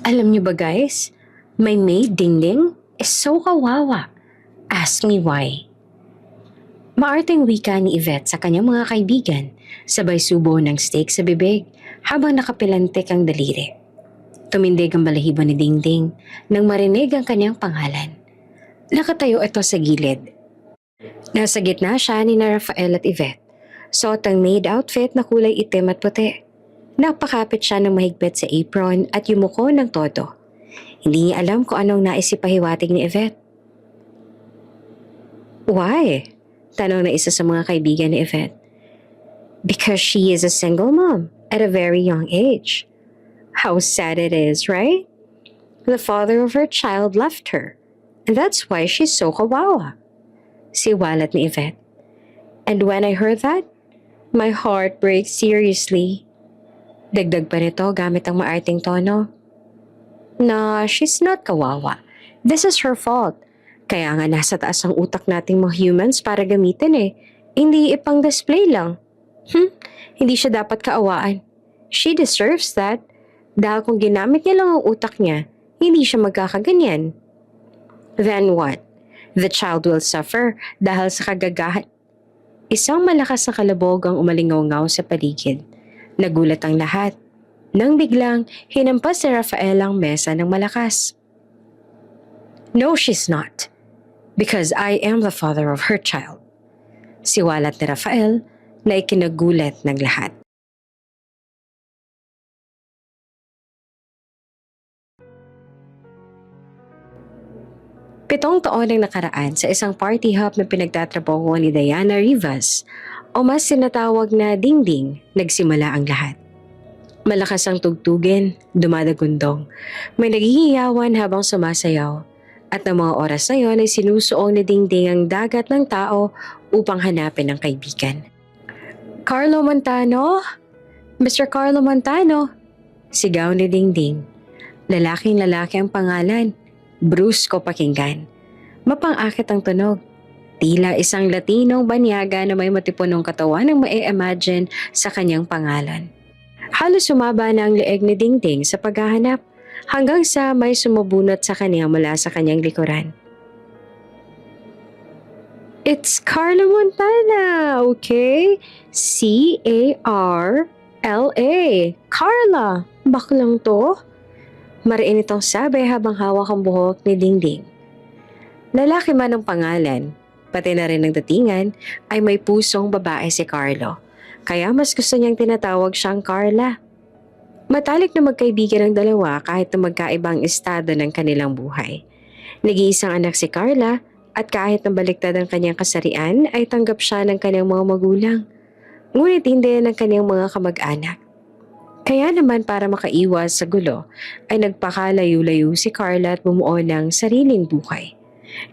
Alam niyo ba guys, my maid Dingding is so kawawa. Ask me why. Maarteng wika ni Yvette sa kanyang mga kaibigan, sabay subo ng steak sa bibig habang nakapilantik ang daliri. Tumindig ang balahibo ni Dingding nang marinig ang kanyang pangalan. Nakatayo ito sa gilid. Nasa gitna siya ni na Rafael at Yvette. Suot ang maid outfit na kulay itim at puti. Napakapit siya ng mahigpit sa apron at yumuko ng todo. Hindi niya alam kung anong naisipahiwatig ni Yvette. Why? Tanong na isa sa mga kaibigan ni Yvette. Because she is a single mom at a very young age. How sad it is, right? The father of her child left her, and that's why she's so kawawa. Siwalat ni Yvette. And when I heard that, my heart breaks seriously. Dagdag pa nito gamit ang maarting tono. Na she's not kawawa. This is her fault. Kaya nga nasa taas ang utak nating mga humans para gamitin eh. Hindi ipang display lang. Hindi siya dapat kaawaan. She deserves that. Dahil kung ginamit niya lang ang utak niya, hindi siya magkakaganyan. Then what? The child will suffer dahil sa kagagahan. Isang malakas na kalabog ang umalingaw-ngaw sa paligid. Nagulat ang lahat. Nang biglang, hinampas si Rafael ang mesa ng malakas. No, she's not. Because I am the father of her child. Siwalat ni Rafael na ikinagulat ng lahat. Pitong taon ang nakaraan sa isang party hop na pinagtatrabaho ni Diana Rivas o mas sinatawag na Dingding, nagsimula ang lahat. Malakas ang tugtugin, dumadagundong. May naghihiyawan habang sumasayaw. At ng mga oras na yon ay sinusuong ni Dingding ang dagat ng tao upang hanapin ang kaibigan. Carlo Montano? Mr. Carlo Montano? Sigaw ni Dingding. Lalaking lalaki ang pangalan. Brusko pakinggan. Mapang-akit ang tunog. Tila isang Latinong banyaga na may matipunong katawan ang ma-imagine sa kanyang pangalan. Halos sumaba na ang leeg ni Dingding sa paghahanap hanggang sa may sumubunot sa kanya mula sa kanyang likuran. It's Carla Montana, okay? C-A-R-L-A. Carla, baklang to? Mariin itong sabi habang hawak ang buhok ni Dingding. Lalaki man ang pangalan, pati na rin ang datingan, ay may pusong babae si Carlo. Kaya mas gusto niyang tinatawag siyang Carla. Matalik na magkaibigan ang dalawa kahit na magkaibang estado ng kanilang buhay. Nag-iisang anak si Carla at kahit na baliktad ang kanyang kasarian ay tanggap siya ng kanyang mga magulang. Ngunit hindi ng kanyang mga kamag-anak. Kaya naman para makaiwas sa gulo ay nagpakalayo-layo si Carla at bumuo ng sariling buhay.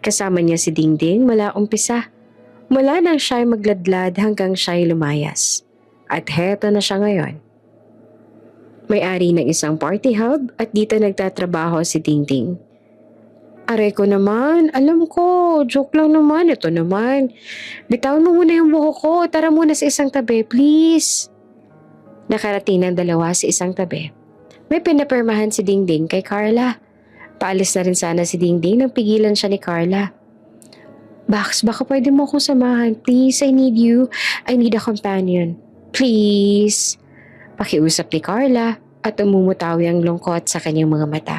Kasama niya si Dingding mula umpisa. Mula nang siya'y magladlad hanggang siya'y lumayas. At heto na siya ngayon. May-ari ng isang party hub at dito nagtatrabaho si Dingding. Aray ko naman, alam ko, joke lang naman, ito naman. Bitawan mo muna yung buhok ko, tara muna sa isang tabi, please. Nakarating ng dalawa sa isang tabi. May pinapirmahan si Dingding kay Carla. Paalis na rin sana si Dingding nang pigilan siya ni Carla. Bax, baka pwede mo akong samahan. Please, I need you. I need a companion. Please. Pakiusap ni Carla at umumutawi ang lungkot sa kanyang mga mata.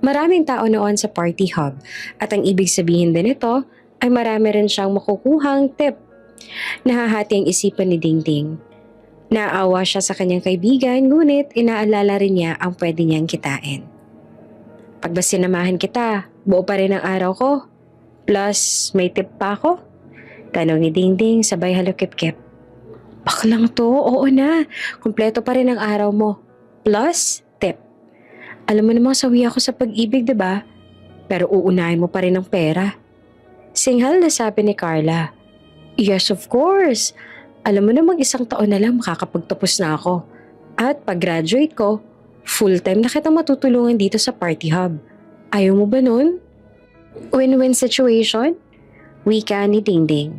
Maraming tao noon sa party hub at ang ibig sabihin din ito ay marami rin siyang makukuhang tip. Nahahati ang isipan ni Dingding. Naawa siya sa kanyang kaibigan ngunit inaalala rin niya ang pwede niyang kitain. Pag ba sinamahan kita, buo pa rin ang araw ko? Plus, may tip pa ako? Tanong ni Dingding sabay halukip-kip. Baklang to, oo na. Kumpleto pa rin ang araw mo. Plus, tip. Alam mo namang sawi ako sa pag-ibig, diba? Pero uunahin mo pa rin ang pera. Singhal na sabi ni Carla. Yes, of course. Alam mo namang isang taon na lang makakapagtapos na ako. At pag-graduate ko, full-time na kitang matutulungan dito sa party hub. Ayaw mo ba nun? Win-win situation? Wika ni Dingding.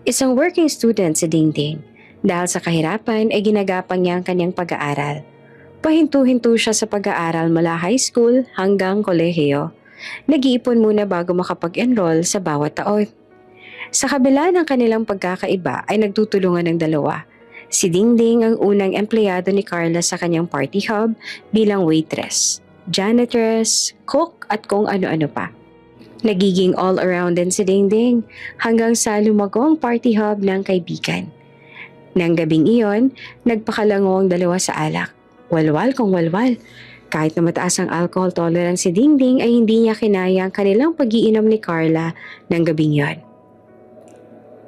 Isang working student si Dingding. Dahil sa kahirapan ay ginagapang niya ang kanyang pag-aaral. Pahinto-hinto siya sa pag-aaral mula high school hanggang kolehiyo. Nag-iipon muna bago makapag-enroll sa bawat taon. Sa kabila ng kanilang pagkakaiba ay nagtutulungan ng dalawa. Si Dingding ang unang empleyado ni Carla sa kanyang party hub bilang waitress, janitress, cook at kung ano-ano pa. Nagiging all-around din si Dingding hanggang sa lumago ang party hub ng kaibigan. Nang gabing iyon, nagpakalango ang dalawa sa alak. Walwal kung walwal. Kahit na mataas ang alcohol tolerance si Dingding ay hindi niya kinaya ang kanilang pag-iinom ni Carla ng gabing iyon.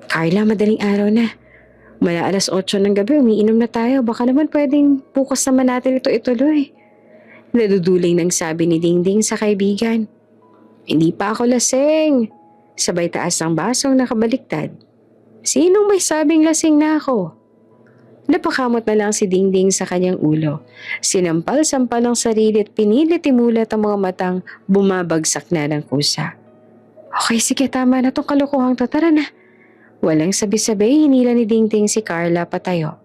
Carla, madaling araw na. Mula alas 8 ng gabi, umiinom na tayo. Baka naman pwedeng bukas naman natin ito ituloy. Naduduling nang sabi ni Dingding sa kaibigan. Hindi pa ako lasing. Sabay taas ng basong nakabaliktad. Sinong may sabing lasing na ako? Napakamot na lang si Dingding sa kanyang ulo. Sinampal-sampal ang sarili at pinilit imulat ang mga matang bumabagsak na ng kusa. Okay, sige, tama na tong kalokohang to. Tara na. Walang sabi-sabay, hinila ni Dingding si Carla patayo.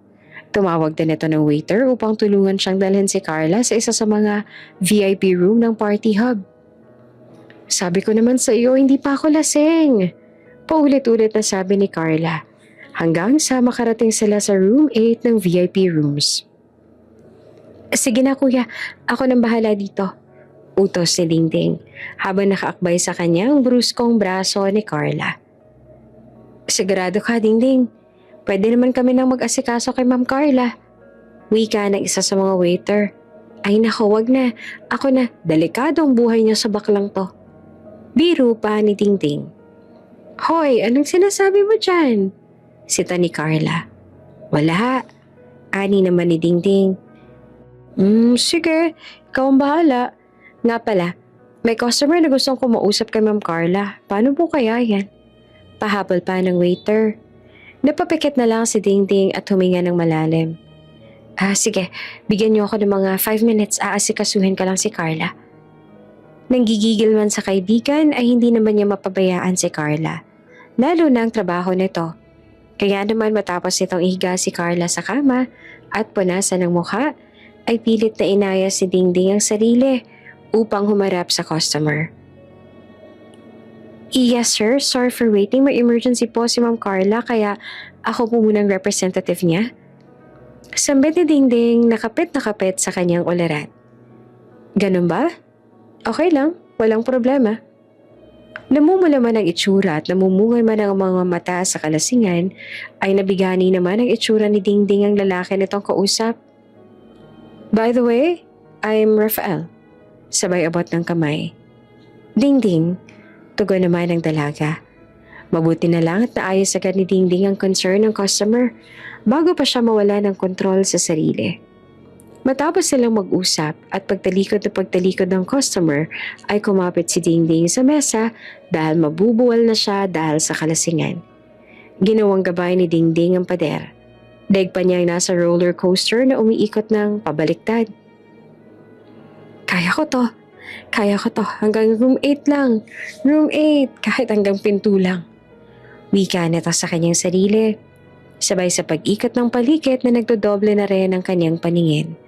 Tumawag din ito ng waiter upang tulungan siyang dalhin si Carla sa isa sa mga VIP room ng party hub. Sabi ko naman sa iyo, hindi pa ako lasing. Paulit-ulit na sabi ni Carla. Hanggang sa makarating sila sa room 8 ng VIP rooms. Sige na kuya, ako nang bahala dito. Utos ni Dingding habang nakaakbay sa kanyang bruskong braso ni Carla. Sigurado ka, Dingding. Pwede naman kami nang mag-asikaso kay Ma'am Carla. Wika ng isa sa mga waiter. Ay nako, wag na. Ako na, delikado ang buhay niya sa baklang to. Biro pa ni Dingding. Hoy, anong sinasabi mo dyan? Sita ni Carla. Wala. Ani naman ni Dingding. Sige, ikaw ang bahala. Nga pala, may customer na gustong kumausap kay Ma'am Carla. Paano po kaya yan? Pahabol pa ng waiter. Napapikit na lang si Dingding at huminga ng malalim. Sige, bigyan niyo ako ng mga 5 minutes, aasikasuhin ka lang si Carla. Nang gigigil man sa kaibigan ay hindi naman niya mapabayaan si Carla. Lalo na ang trabaho nito. Kaya naman matapos nitong ihiga si Carla sa kama at punasan ng mukha, ay pilit na inaya si Dingding ang sarili upang humarap sa customer. Yes sir, sorry for waiting. May emergency po si Ma'am Carla kaya ako po munang representative niya. Sambit ni Dingding nakapit sa kanyang ularan. Ganun ba? Okay lang, walang problema. Namumula man ang itsura at namumungay man ang mga mata sa kalasingan, ay nabigani naman ang itsura ni Dingding ang lalaki nitong kausap. By the way, I'm Rafael. Sabay abot ng kamay. Dingding, tugon naman ang dalaga. Mabuti na lang at naayos agad ni Dingding ang concern ng customer bago pa siya mawala ng kontrol sa sarili. Matapos silang mag-usap at pagtalikod ng customer ay kumapit si Dingding sa mesa dahil mabubuwal na siya dahil sa kalasingan. Ginawang gabay ni Dingding ang pader. Daig pa niya ang nasa roller coaster na umiikot ng pabaliktad. Kaya ko to. Hanggang room 8 lang. Room 8, kahit hanggang pinto lang. Wika nito sa kanyang sarili. Sabay sa pag-ikot ng paligid na nagdodoble na rin ang kanyang paningin.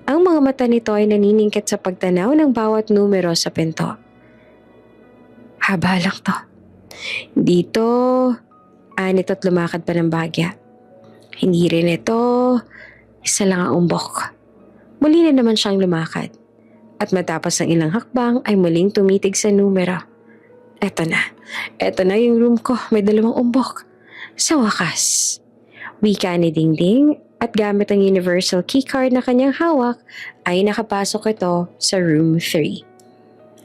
Ang mga mata nito ay naniningkit sa pagtanaw ng bawat numero sa pinto. Haba lang to. Dito, anito't lumakad pa ng bagya. Hindi rin ito, isa lang ang umbok. Muli na naman siyang lumakad. At matapos ng ilang hakbang ay muling tumitig sa numero. Eto na yung room ko, may 2 umbok. Sa wakas, wika ni Dingding. At gamit ang universal keycard na kanyang hawak ay nakapasok ito sa room 3.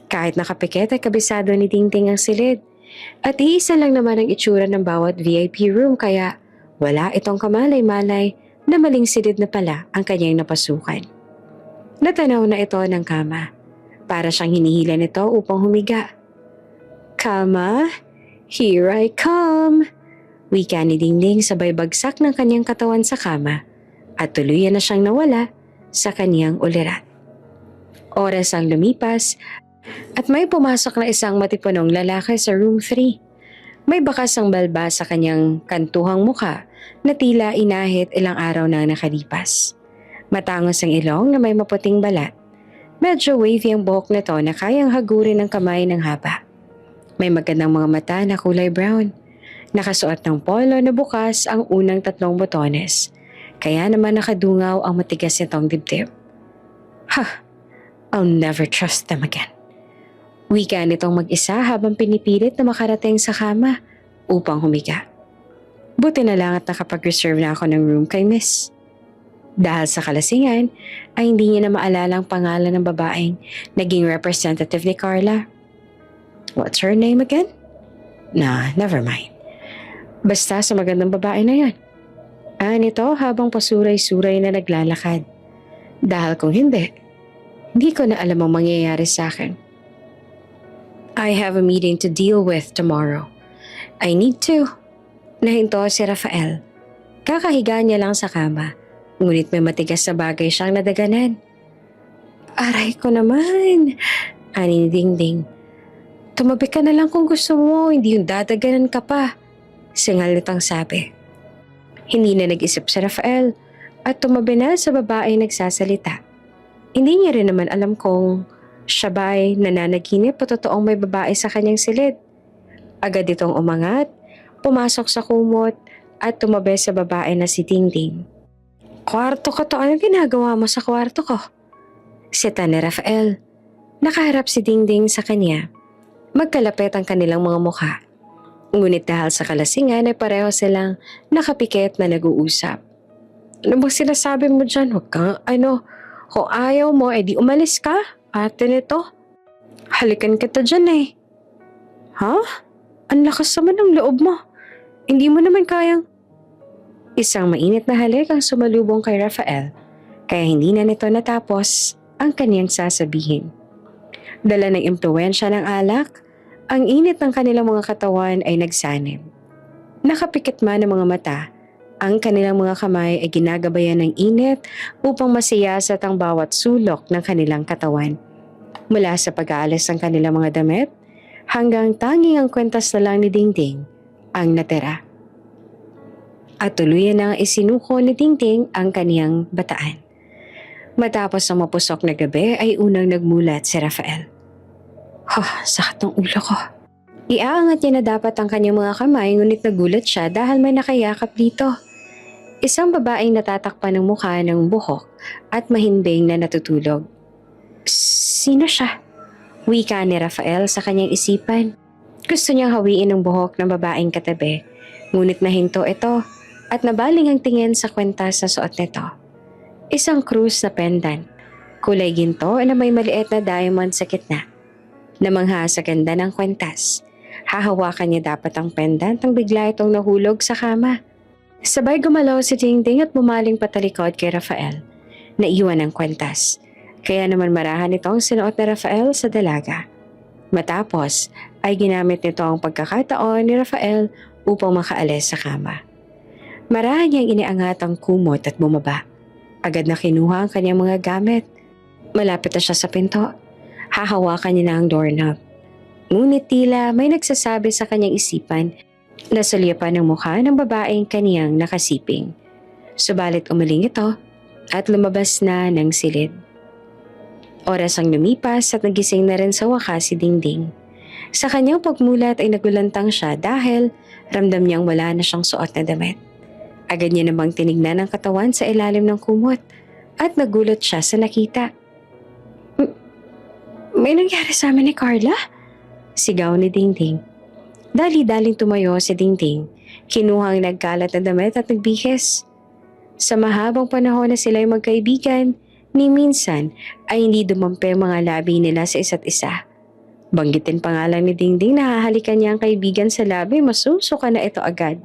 Kahit nakapikit ay kabisado ni Dingding ang silid. At iisa lang naman ang itsura ng bawat VIP room kaya wala itong kamalay-malay na maling silid na pala ang kanyang napasukan. Natanaw na ito ng kama. Para siyang hinihila nito upang humiga. Kama, here I come! Wika ni Dingding sabay bagsak ng kanyang katawan sa kama at tuluyan na siyang nawala sa kanyang uliran. Oras ang lumipas at may pumasok na isang matipunong lalaki sa room 3. May bakas ang balba sa kanyang kantuhang mukha na tila inahit ilang araw na nakalipas. Matangos ang ilong na may maputing balat. Medyo wavy ang buhok nito na kayang hagurin ng kamay ng haba. May magandang mga mata na kulay brown. Nakasuot ng polo na bukas ang unang 3 botones. Kaya naman nakadungaw ang matigas nitong dibdib. I'll never trust them again. Wika nitong mag-isa habang pinipilit na makarating sa kama upang humiga. Buti na lang at nakapag-reserve na ako ng room kay Miss. Dahil sa kalasingan, ay hindi niya na maalala ang pangalan ng babaeng naging representative ni Carla. What's her name again? Nah, never mind. Basta sa magandang babae na yan. Nito habang pasuray-suray na naglalakad. Dahil kung hindi ko na alam ang mangyayari sa akin. I have a meeting to deal with tomorrow. I need to. Nahinto si Rafael. Kakahiga niya lang sa kama. Ngunit may matigas na bagay siyang nadaganan. Aray ko naman, ani ni Dingding. Tumabi ka na lang kung gusto mo, hindi yung dadaganan ka pa. Singal nitong sabi. Hindi na nag-isip si Rafael at tumabi na sa babae nagsasalita. Hindi niya rin naman alam kung siya ba'y nananaginip o totoong may babae sa kanyang silid. Agad itong umangat, pumasok sa kumot at tumabi sa babae na si Dingding. Kwarto ko to, anong ginagawa mo sa kwarto ko? Sita ni Rafael. Nakaharap si Dingding sa kanya. Magkalapit ang kanilang mga mukha. Ngunit dahil sa kalasingan ay pareho silang nakapikit na nag-uusap. Ano bang sinasabi mo dyan? Huwag kang kung ayaw mo, edi umalis ka. Ate nito. Halikan kita dyan eh. Ha? Ang lakas naman ng loob mo. Hindi mo naman kayang... Isang mainit na halik ang sumalubong kay Rafael, kaya hindi na nito natapos ang kanyang sasabihin. Dala ng impluwensya ng alak, ang init ng kanilang mga katawan ay nagsanib. Nakapikit man ang mga mata, ang kanilang mga kamay ay ginagabayan ng init upang masiyasat ang bawat sulok ng kanilang katawan. Mula sa pag-aalis ng kanilang mga damit, hanggang tanging ang kwentas na lang ni Dingding ang natira. At tuluyan na isinuko ni Dingding ang kaniyang bataan. Matapos ang mapusok na gabi ay unang nagmulat si Rafael. Sakit ng ulo ko. Iaangat niya na dapat ang kanyang mga kamay ngunit nagulat siya dahil may nakayakap dito. Isang babaeng natatakpan ng mukha ng buhok at mahimbing na natutulog. Sino siya? Wika ni Rafael sa kanyang isipan. Gusto niyang hawiin ang buhok ng babaeng katabi, ngunit nahinto ito at nabaling ang tingin sa kwentas sa suot nito. Isang krus na pendant, kulay ginto na may maliit na diamond sa gitna. Namangha sa ganda ng kwentas. Hahawakan niya dapat ang pendant nang bigla itong nahulog sa kama. Sabay gumalaw si Dingding at bumaling patalikod kay Rafael. Naiwan ang kwentas. Kaya naman marahan itong sinuot na Rafael sa dalaga. Matapos ay ginamit nito ang pagkakataon ni Rafael upang makaalis sa kama. Marahan niyang iniangat ang kumot at bumaba. Agad na kinuha ang kanyang mga gamit. Malapit na siya sa pinto. Hahawakan niya na ang doorknob. Ngunit tila may nagsasabi sa kanyang isipan na sulyapan ng mukha ng babaeng kaniyang nakasiping. Subalit umaling ito at lumabas na ng silid. Oras ang lumipas at nagising na rin sa wakas si Dingding. Sa kanyang pagmulat ay nagulantang siya dahil ramdam niyang wala na siyang suot na damit. Agad niya namang tinignan ang katawan sa ilalim ng kumot at nagulat siya sa nakita. May nangyari sa amin ni Carla? Sigaw ni Dingding. Dali-daling tumayo si Dingding. Kinuha ang nagkalat na damit at nagbihis. Sa mahabang panahon na sila'y magkaibigan, ni minsan ay hindi dumampi ang mga labi nila sa isa't isa. Banggitin pangalan ni Dingding na hahalikan niya ang kaibigan sa labi, masusuka na ito agad.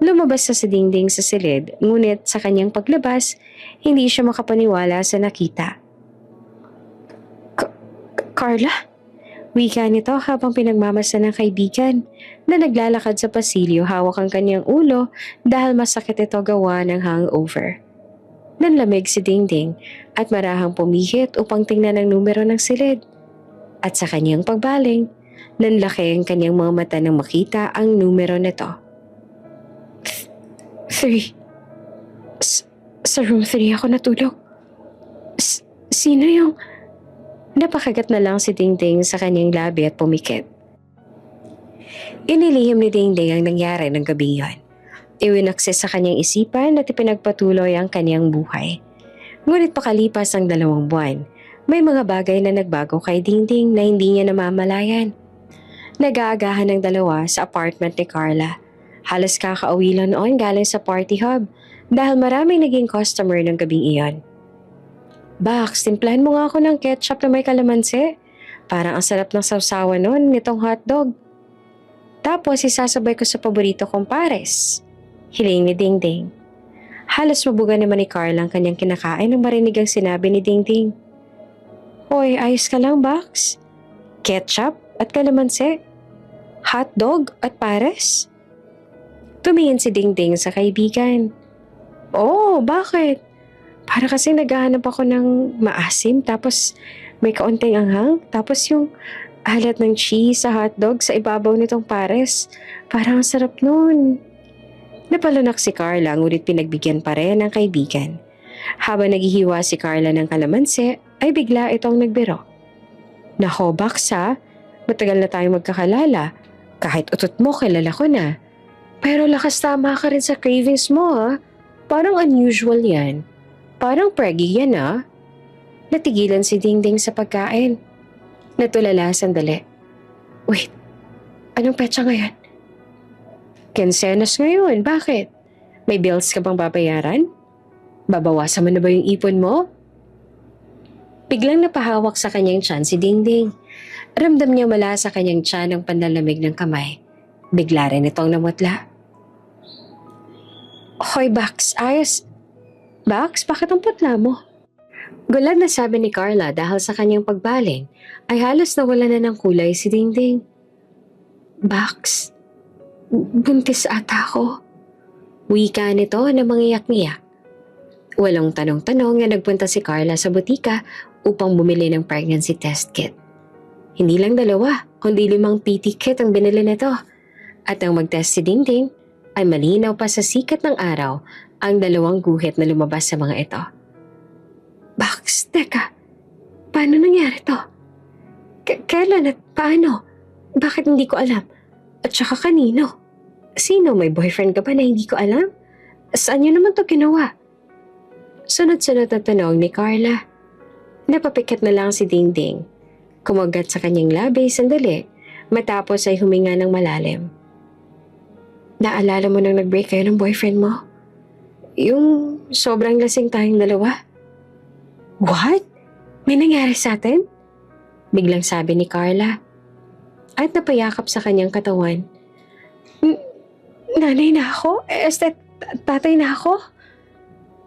Lumabas na si Dingding sa silid, ngunit sa kanyang paglabas, hindi siya makapaniwala sa nakita. Carla? Wika nito habang pinagmamasan ng kaibigan na naglalakad sa pasilyo hawak ang kanyang ulo dahil masakit ito gawa ng hangover. Nanlamig si Dingding at marahang pumihit upang tingnan ang numero ng silid. At sa kanyang pagbaling, nanlaki ang kanyang mga mata nang makita ang numero nito. 3. Sa room 3 ako natulog. Sino yung... Napakagat na lang si Dingding sa kanyang labi at pumikit. Inilihim ni Dingding ang nangyari ng gabi yon. Iwinakse sa kanyang isipan at ipinagpatuloy ang kanyang buhay. Ngunit pakalipas ang 2 buwan, may mga bagay na nagbago kay Dingding na hindi niya namamalayan. Nag-aagahan ng dalawa sa apartment ni Carla. Halos kakauwi lang noon galing sa party hub dahil maraming naging customer ng gabing iyon. Bax, timplahan mo nga ako ng ketchup na may kalamansi. Parang ang sarap ng sawsawan noon nitong hotdog. Tapos isasabay ko sa paborito kong pares. Hiling ni Dingding. Halos mabuga naman ni Carla ang kanyang kinakain nang marinig ang sinabi ni Dingding. Hoy, ayos ka lang, Bax? Ketchup at kalamansi? Hotdog at pares? Tumingin si Dingding sa kaibigan. Oh, bakit? Para kasi naghahanap ako ng maasim tapos may kaunting anghang tapos yung alat ng cheese sa hotdog sa ibabaw nitong pares. Parang ang sarap nun. Napalunak si Carla ngunit pinagbigyan pa rin ng kaibigan. Habang naghihiwa si Carla ng kalamansi ay bigla itong nagbiro. Nako, Bax ha? Matagal na tayong magkakalala. Kahit utot mo kilala ko na. Pero lakas tama ka rin sa cravings mo ha. Parang unusual yan. Parang preggy yan ah. Natigilan si Dingding sa pagkain. Natulala sandali. Wait, anong petsa ngayon? Quincenas ngayon, bakit? May bills ka bang babayaran? Babawasan mo na ba yung ipon mo? Biglang napahawak sa kanyang tiyan si Dingding. Ramdam niya mula sa kanyang tiyan ang panlalamig ng kamay. Bigla rin itong namutla. Hoy Bax, ayos. Bax, bakit ang putla mo? Gulad na sabi ni Carla dahil sa kanyang pagbaling ay halos nawala na ng kulay si Dingding. Bax, buntis ata ako. Wika nito na mangiyak-ngiyak. Walang tanong-tanong na nagpunta si Carla sa butika upang bumili ng pregnancy test kit. Hindi lang 2, kundi 5 PT kit ang binili nito. At ang mag-test si Dingding ay malinaw pa sa sikat ng araw ang 2 guhit na lumabas sa mga ito. Bax, teka. Paano nangyari to? Kailan at paano? Bakit hindi ko alam? At saka kanino? Sino? May boyfriend ka ba na hindi ko alam? Saan niyo naman to ginawa? Sunod-sunod na tanong ni Carla. Napapikat na lang si Dingding. Kumagat sa kanyang labi sandali matapos ay huminga ng malalim. Naalala mo nang nag-break kayo ng boyfriend mo? Yung sobrang lasing tayong 2? What? May nangyari sa atin? Biglang sabi ni Carla. At napayakap sa kanyang katawan. Nanay na ako? Tatay na ako?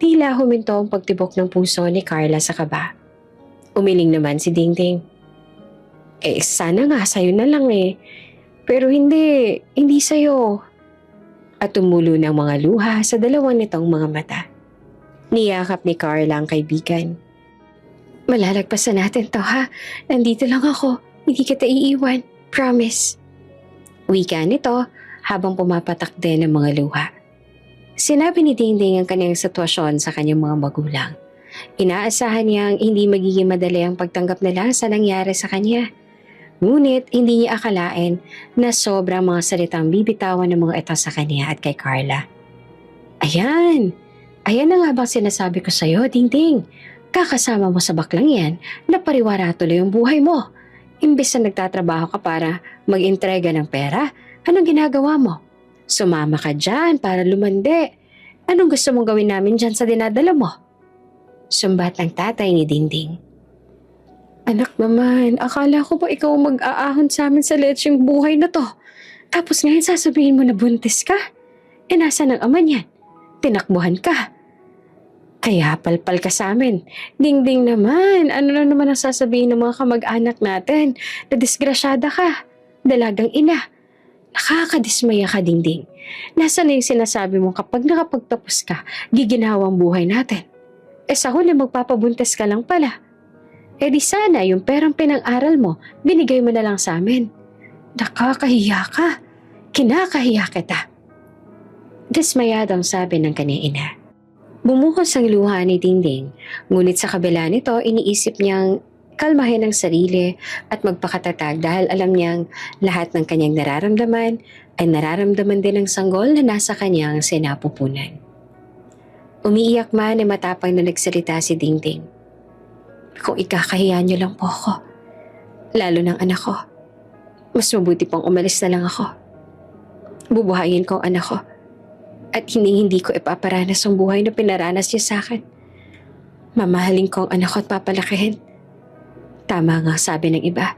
Tila huminto ang pagtibok ng puso ni Carla sa kaba. Umiling naman si Dingding. Sana nga sa'yo na lang eh. Pero hindi sa'yo. At tumulo ng mga luha sa 2 nitong mga mata. Niyakap ni Carla ang kaibigan. Malalagpasan natin to ha. Nandito lang ako. Hindi kita iiwan. Promise. Wika nito habang pumapatak din ng mga luha. Sinabi ni Dingding ang kanyang sitwasyon sa kanyang mga magulang. Inaasahan niyang hindi magiging madali ang pagtanggap nila sa nangyari sa kanya. Ngunit hindi niya akalain na sobrang mga salitang bibitawan ng mga ito sa kanya at kay Carla. Ayan na nga bang sinasabi ko sa'yo, Dingding. Kakasama mo sa baklang yan na pariwara tuloy ang buhay mo. Imbes na nagtatrabaho ka para mag-entrega ng pera, anong ginagawa mo? Sumama ka dyan para lumande. Anong gusto mong gawin namin dyan sa dinadala mo? Sumbat ng tatay ni Dingding. Anak naman, akala ko ba ikaw mag-aahon sa amin sa lecheng buhay na to? Tapos ngayon sasabihin mo na buntis ka? Nasaan ang ama niyan? Tinakbuhan ka. Kaya palpal ka sa amin. Dingding naman, ano na naman ang sasabihin ng mga kamag-anak natin? Na disgrasyada ka. Dalagang ina. Nakakadismaya ka, Dingding. Nasaan na yung sinasabi mo kapag nakapagtapos ka, giginawa ang buhay natin? Sa huli magpapabuntis ka lang pala. Di sana yung perang pinang-aral mo, binigay mo na lang sa amin. Nakakahiya ka. Kinakahiya kita. Dismayadang sabi ng kanyang ina. Bumuhos ang luha ni Dingding, ngunit sa kabila nito iniisip niyang kalmahin ang sarili at magpakatatag dahil alam niyang lahat ng kanyang nararamdaman ay nararamdaman din ng sanggol na nasa kanyang sinapupunan. Umiiyak man ay matapang na nagsalita si Dingding. Kung ikakahiya niyo lang po ako, lalo ng anak ko, mas mabuti pong umalis na lang ako. Bubuhayin ko ang anak ko at hindi ko ipaparanas ang buhay na pinaranas niya sa akin. Mamahalin ko ang anak ko at papalakihin. Tama nga sabi ng iba,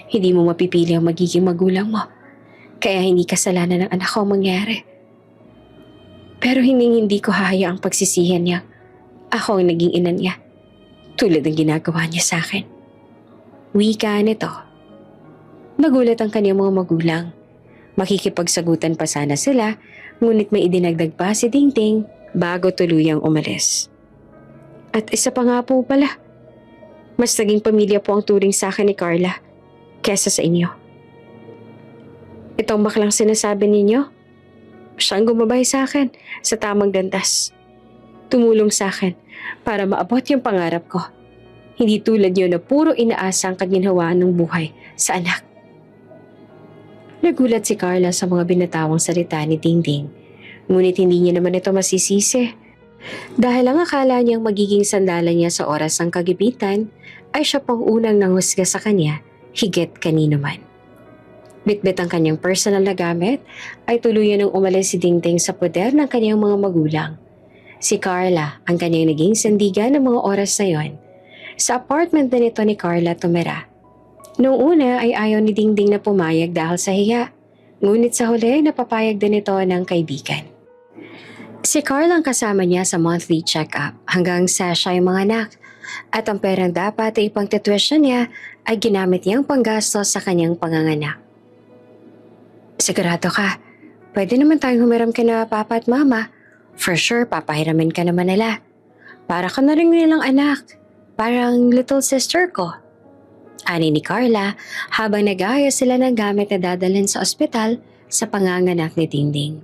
hindi mo mapipili ang magiging magulang mo, kaya hindi kasalanan ng anak ko ang mangyari. Pero hindi ko hahayaang pagsisihan niya. Ako ang naging ina niya, tulad ng ginagawa niya sa akin. Wika nito. Nagulat ang kanyang mga magulang. Makikipagsagutan pa sana sila, ngunit may idinagdag pa si Dingding bago tuluyang umalis. At isa pa nga po pala, mas naging pamilya po ang turing sa akin ni Carla kesa sa inyo. Itong baklang sinasabi ninyo, siyang gumabay sa akin sa tamang landas. Tumulong sa akin para maabot yung pangarap ko. Hindi tulad niyo na puro inaasa ang kaginhawaan ng buhay sa anak. Nagulat si Carla sa mga binatawang salita ni Dingding, ngunit hindi niya naman ito masisisi. Dahil ang akala niyang magiging sandalan niya sa oras ng kagipitan ay siya pang unang nanghusga sa kanya, higit kanino man. Bitbit ang kanyang personal na gamit ay tuluyan ng umalis si Dingding sa poder ng kanyang mga magulang. Si Carla ang kanyang naging sandigan ng mga oras na yon. Sa apartment na nito ni Carla tumira. Noong una ay ayaw ni Dingding na pumayag dahil sa hiya, ngunit sa huli napapayag din ito ng kaibigan. Si Carla ang kasama niya sa monthly check-up hanggang sa siya yung mga anak at ang perang dapat ay ipangtituition niya ay ginamit niyang panggastos sa kanyang panganganak. Sigurado ka, pwede naman tayong humiram kina papa at mama. For sure, papahiramin ka naman nila. Para ka na rin nilang anak, parang little sister ko. Ani ni Carla habang nag-aayos sila ng gamit na dadalhin sa ospital sa panganganak ni Dingding.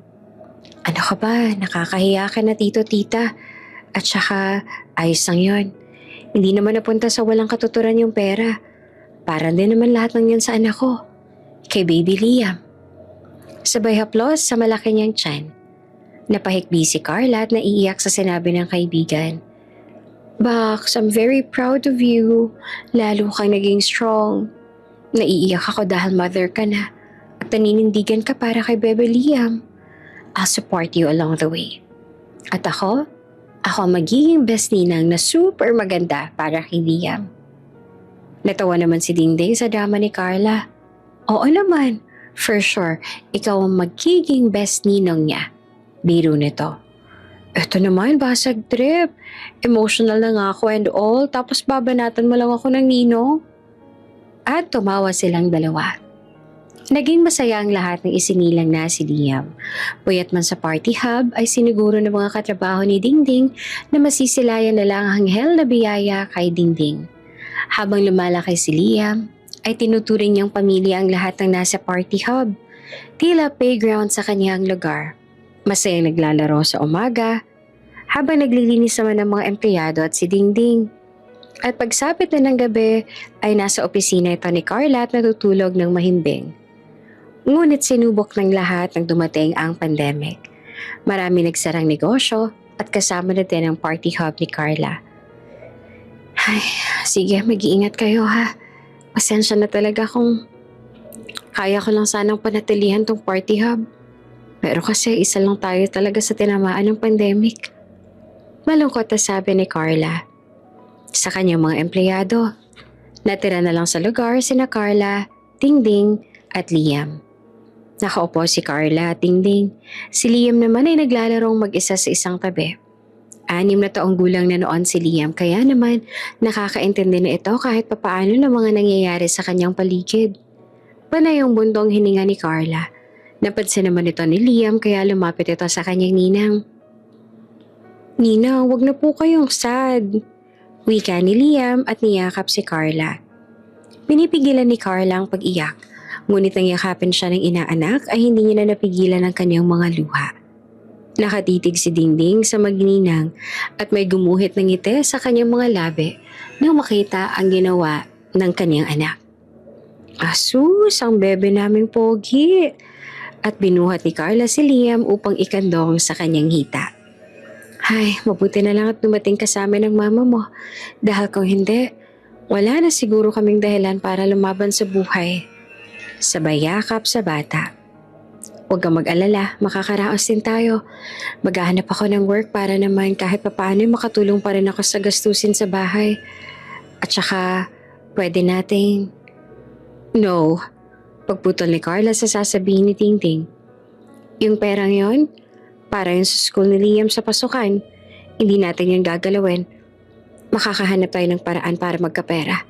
Ano ka ba? Nakakahiya ka na tito-tita. At saka, ayos lang yun. Hindi naman napunta sa walang katuturan yung pera. Para din naman lahat ng yan sa anak ko. Kay baby Liam. Sabay haplos sa malaki niyang tiyan. Napahikbi si Carla at naiiyak sa sinabi ng kaibigan. Bax, I'm very proud of you. Lalo kang naging strong. Naiiyak ako dahil mother ka na. At naninindigan ka para kay Bebe Liam. I'll support you along the way. At ako ang magiging best ninang na super maganda para kay Liam. Natawa naman si Dingding sa drama ni Carla. Oo naman, for sure, ikaw ang magiging best ninong niya. Biro nito. Eto naman, basag trip. Emotional na nga ako and all, tapos babanatan mo lang ako ng ninong. At tumawa silang dalawa. Naging masaya ang lahat ng isinilang na si Liam. Puyat man sa party hub ay siniguro ng mga katrabaho ni Dingding na masisilayan na lang ang anghel na biyaya kay Dingding. Habang lumalaki si Liam, ay tinuturing niyang pamilya ang lahat ng nasa party hub. Tila playground sa kanyang lugar. Masayang naglalaro sa umaga, habang naglilinis naman ng mga empleyado at si Dingding. At pagsapit na ng gabi ay nasa opisina ito ni Carla at natutulog ng mahimbing. Ngunit sinubok ng lahat nang dumating ang pandemic. Marami nagsarang negosyo at kasama na din ang party hub ni Carla. Ay, sige, mag-iingat kayo ha. Pasensya na talaga kung kaya ko lang sanang panatilihan tong party hub. Pero kasi isa lang tayo talaga sa tinamaan ng pandemic. Malungkot na sabi ni Carla. Sa kanyang mga empleyado, natira na lang sa lugar sina Carla, Dingding at Liam. Nakaupo si Carla at Dingding. Si Liam naman ay naglalarong mag-isa sa isang tabi. 6 na taong gulang na noon si Liam kaya naman nakakaintindi na ito kahit papaano ng mga nangyayari sa kanyang paligid. Panay ang bundong hininga ni Carla. Napansin naman ito ni Liam kaya lumapit ito sa kanyang ninang. Ninang, wag na po kayong sad. Wika ni Liam at niyakap si Carla. Pinipigilan ni Carla ang pag-iyak, ngunit nang yakapin siya ng inaanak ay hindi niya na napigilan ang kanyang mga luha. Nakatitig si Dingding sa magninang at may gumuhit ng ngiti sa kanyang mga labi nang makita ang ginawa ng kanyang anak. Asus, ang bebe naming pogi! At binuhat ni Carla si Liam upang ikandong sa kanyang hita. Ay, mabuti na lang at dumating ka sa amin ng mama mo. Dahil kung hindi, wala na siguro kaming dahilan para lumaban sa buhay. Sabay yakap sa bata. Huwag kang mag-alala, makakaraos din tayo. Maghahanap ako ng work para naman kahit papaano makatulong pa rin ako sa gastusin sa bahay. At saka, pwede nating... No, pagputol ni Carla sa sasabihin ni Tingting. Yung perang yon, para yun sa school ni Liam sa pasukan. Hindi natin yung gagalawin. Makakahanap tayo ng paraan para magkapera.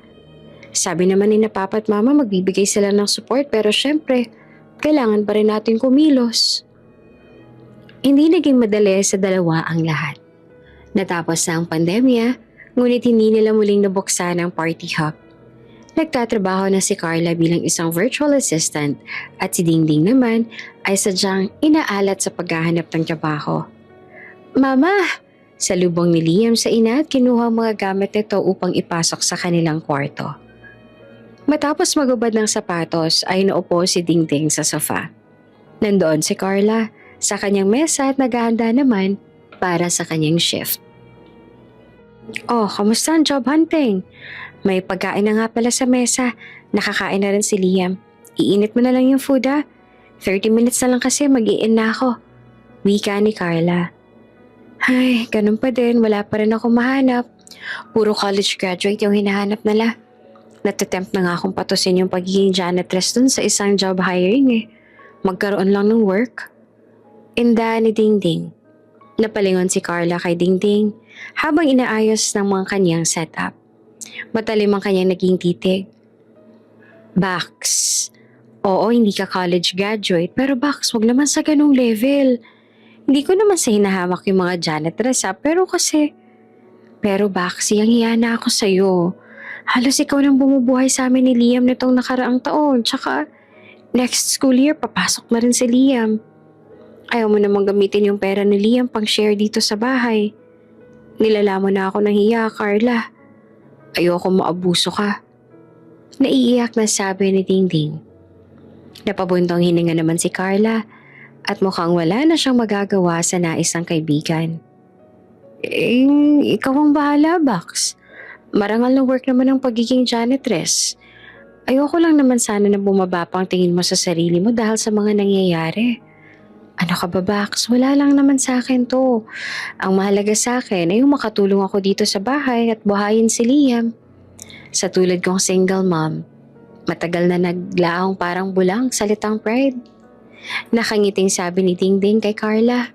Sabi naman ni na Papa at Mama magbibigay sila ng support pero syempre, kailangan pa rin natin kumilos. Hindi naging madali sa dalawa ang lahat. Natapos na ang pandemya, ngunit hindi nila muling nabuksan ang party hop. Nagtatrabaho na si Carla bilang isang virtual assistant at si Dingding naman ay sadyang inaalat sa paghahanap ng trabaho. Mama! Salubong ni Liam sa ina at kinuha ang mga gamit nito upang ipasok sa kanilang kwarto. Matapos magubad ng sapatos ay naupo si Dingding sa sofa. Nandoon si Carla sa kanyang mesa at naghahanda naman para sa kanyang shift. Oh, kamusta ang job hunting? May pagkain na nga pala sa mesa. Nakakain na rin si Liam. Iinit mo na lang yung food 30 minutes na lang kasi mag-i-in na ako. Wika ni Carla. Ay, ganun pa din. Wala pa rin ako mahanap. Puro college graduate yung hinahanap nila. Natatempt na nga akong patusin yung pagiging janitress dun sa isang job hiring Magkaroon lang ng work. Inda ni Dingding. Napalingon si Carla kay Dingding habang inaayos ng mga kanyang setup. Matalim ang kanyang naging titig. Bax, oo hindi ka college graduate pero Bax, wag naman sa ganung level. Hindi ko naman sa hinahamak yung mga janitress pero Bax, hiyang-hiya na ako sa'yo. Halos ikaw nang bumubuhay sa amin ni Liam nitong nakaraang taon. Tsaka, next school year, papasok na rin si Liam. Ayaw mo namang gamitin yung pera ni Liam pang share dito sa bahay. Nilala mo na ako ng hiya, Carla. Ayoko maabuso ka. Naiiyak na sabi ni Dingding. Napabuntong hininga naman si Carla at mukhang wala na siyang magagawa sa nais ng kaibigan. Ikaw ang bahala, Bax. Marangal na work naman ang pagiging janitress. Ayoko lang naman sana na bumaba pang tingin mo sa sarili mo dahil sa mga nangyayari. Ano ka ba, Bax? Wala lang naman sa akin to. Ang mahalaga sa akin ay yung makatulong ako dito sa bahay at buhayin si Liam. Sa tulad kong single mom, matagal na naglaang parang bulang salitang pride. Nakangiting sabi ni Dingding kay Carla.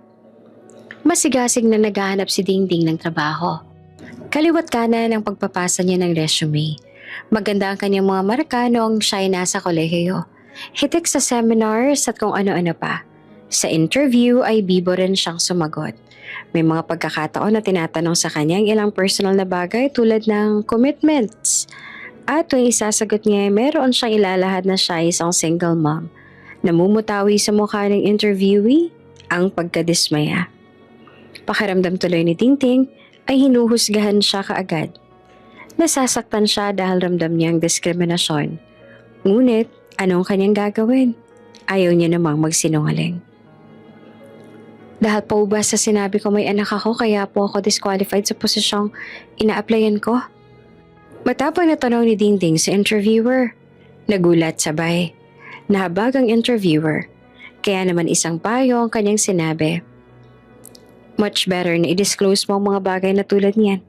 Masigasig na naghahanap si Dingding ng trabaho. Kaliwat kanan ang pagpapasa niya ng resume. Maganda ang kanyang mga marka noong siya ay nasa kolehiyo. Hitik sa seminars at kung ano-ano pa. Sa interview ay bibo rin siyang sumagot. May mga pagkakataon na tinatanong sa kanya ang ilang personal na bagay tulad ng commitments. At tuwing isasagot niya ay meron siyang ilalahad na siya ay isang single mom. Namumutawi sa mukha ng interviewee ang pagkadismaya. Pakiramdam tuloy ni Tingting ay hinuhusgahan siya kaagad. Nasasaktan siya dahil ramdam niya ang diskriminasyon. Ngunit anong kanyang gagawin? Ayaw niya namang magsinungaling. Dahil po ba sa sinabi ko may anak ako kaya po ako disqualified sa posisyong ina-applyan ko? Matapang na tanong ni Dingding sa interviewer. Nagulat sabay. Nahabag ang interviewer. Kaya naman isang payo ang kanyang sinabi. Much better na i-disclose mo ang mga bagay na tulad niyan.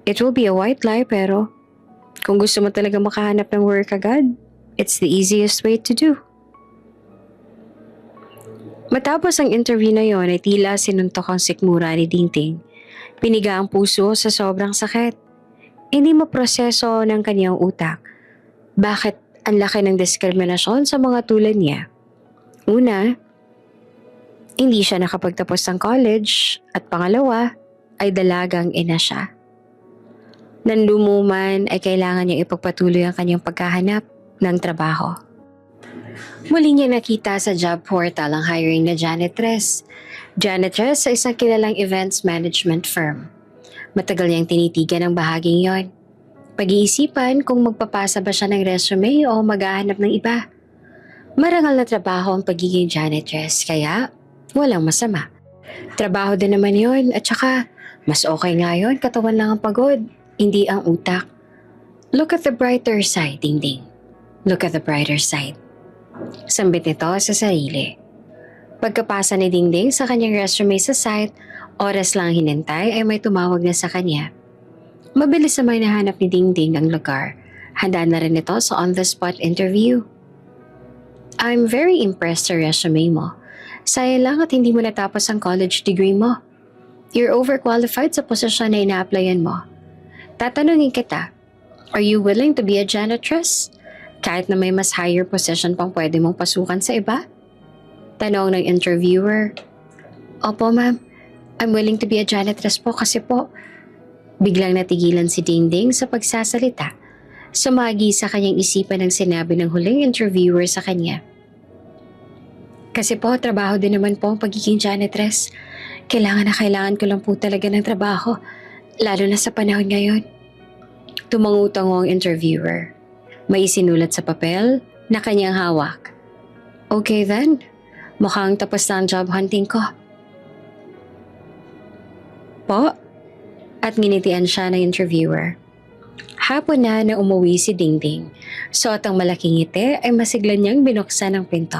It will be a white lie pero kung gusto mo talaga makahanap ng work agad, it's the easiest way to do. Matapos ang interview na yon ay tila sinuntok ang sikmura ni Dingding. Piniga ang puso sa sobrang sakit. Hindi maproseso ng kanyang utak. Bakit ang laki ng diskriminasyon sa mga tulad niya? Una, hindi siya nakapagtapos ng college at pangalawa ay dalagang ina siya. Nanlumuman ay kailangan niyang ipagpatuloy ang kanyang paghahanap ng trabaho. Muli niya nakita sa job portal ang hiring na janitress. Janitress sa isang kilalang events management firm. Matagal niyang tinitigan ang bahaging yon. Pag-iisipan kung magpapasa ba siya ng resume o maghahanap ng iba. Marangal na trabaho ang pagiging janitress, kaya walang masama. Trabaho din naman yon, at saka mas okay nga yun, katawan lang ang pagod, hindi ang utak. Look at the brighter side, Dingding. Look at the brighter side. Sambit nito sa sarili. Pagkapasa ni Dingding sa kanyang resume sa site, oras lang hinintay ay may tumawag na sa kanya. Mabilis na may nahanap ni Dingding ang lugar. Handa na rin ito sa on-the-spot interview. I'm very impressed sa resume mo. Sayang lang at hindi mo natapos ang college degree mo. You're overqualified sa posisyon na ina-applyan mo. Tatanungin kita, are you willing to be a janitress? Kahit na may mas higher position pang pwede mong pasukan sa iba? Tanong ng interviewer. Opo ma'am, I'm willing to be a janitress po kasi po. Biglang natigilan si Dingding sa pagsasalita. Sumagi sa kanyang isipan ang sinabi ng huling interviewer sa kanya. Kasi po, trabaho din naman po ang pagiging janitress. Kailangan ko lang po talaga ng trabaho, lalo na sa panahon ngayon. Tumangutango ang interviewer. May isinulat sa papel na kanyang hawak. Okay then, mukhang tapos na ang job hunting ko. Po? At nginitian siya ng interviewer. Hapon na umuwi si Dingding. Suot ang malaking ngiti ay masigla niyang binuksan ang pinto.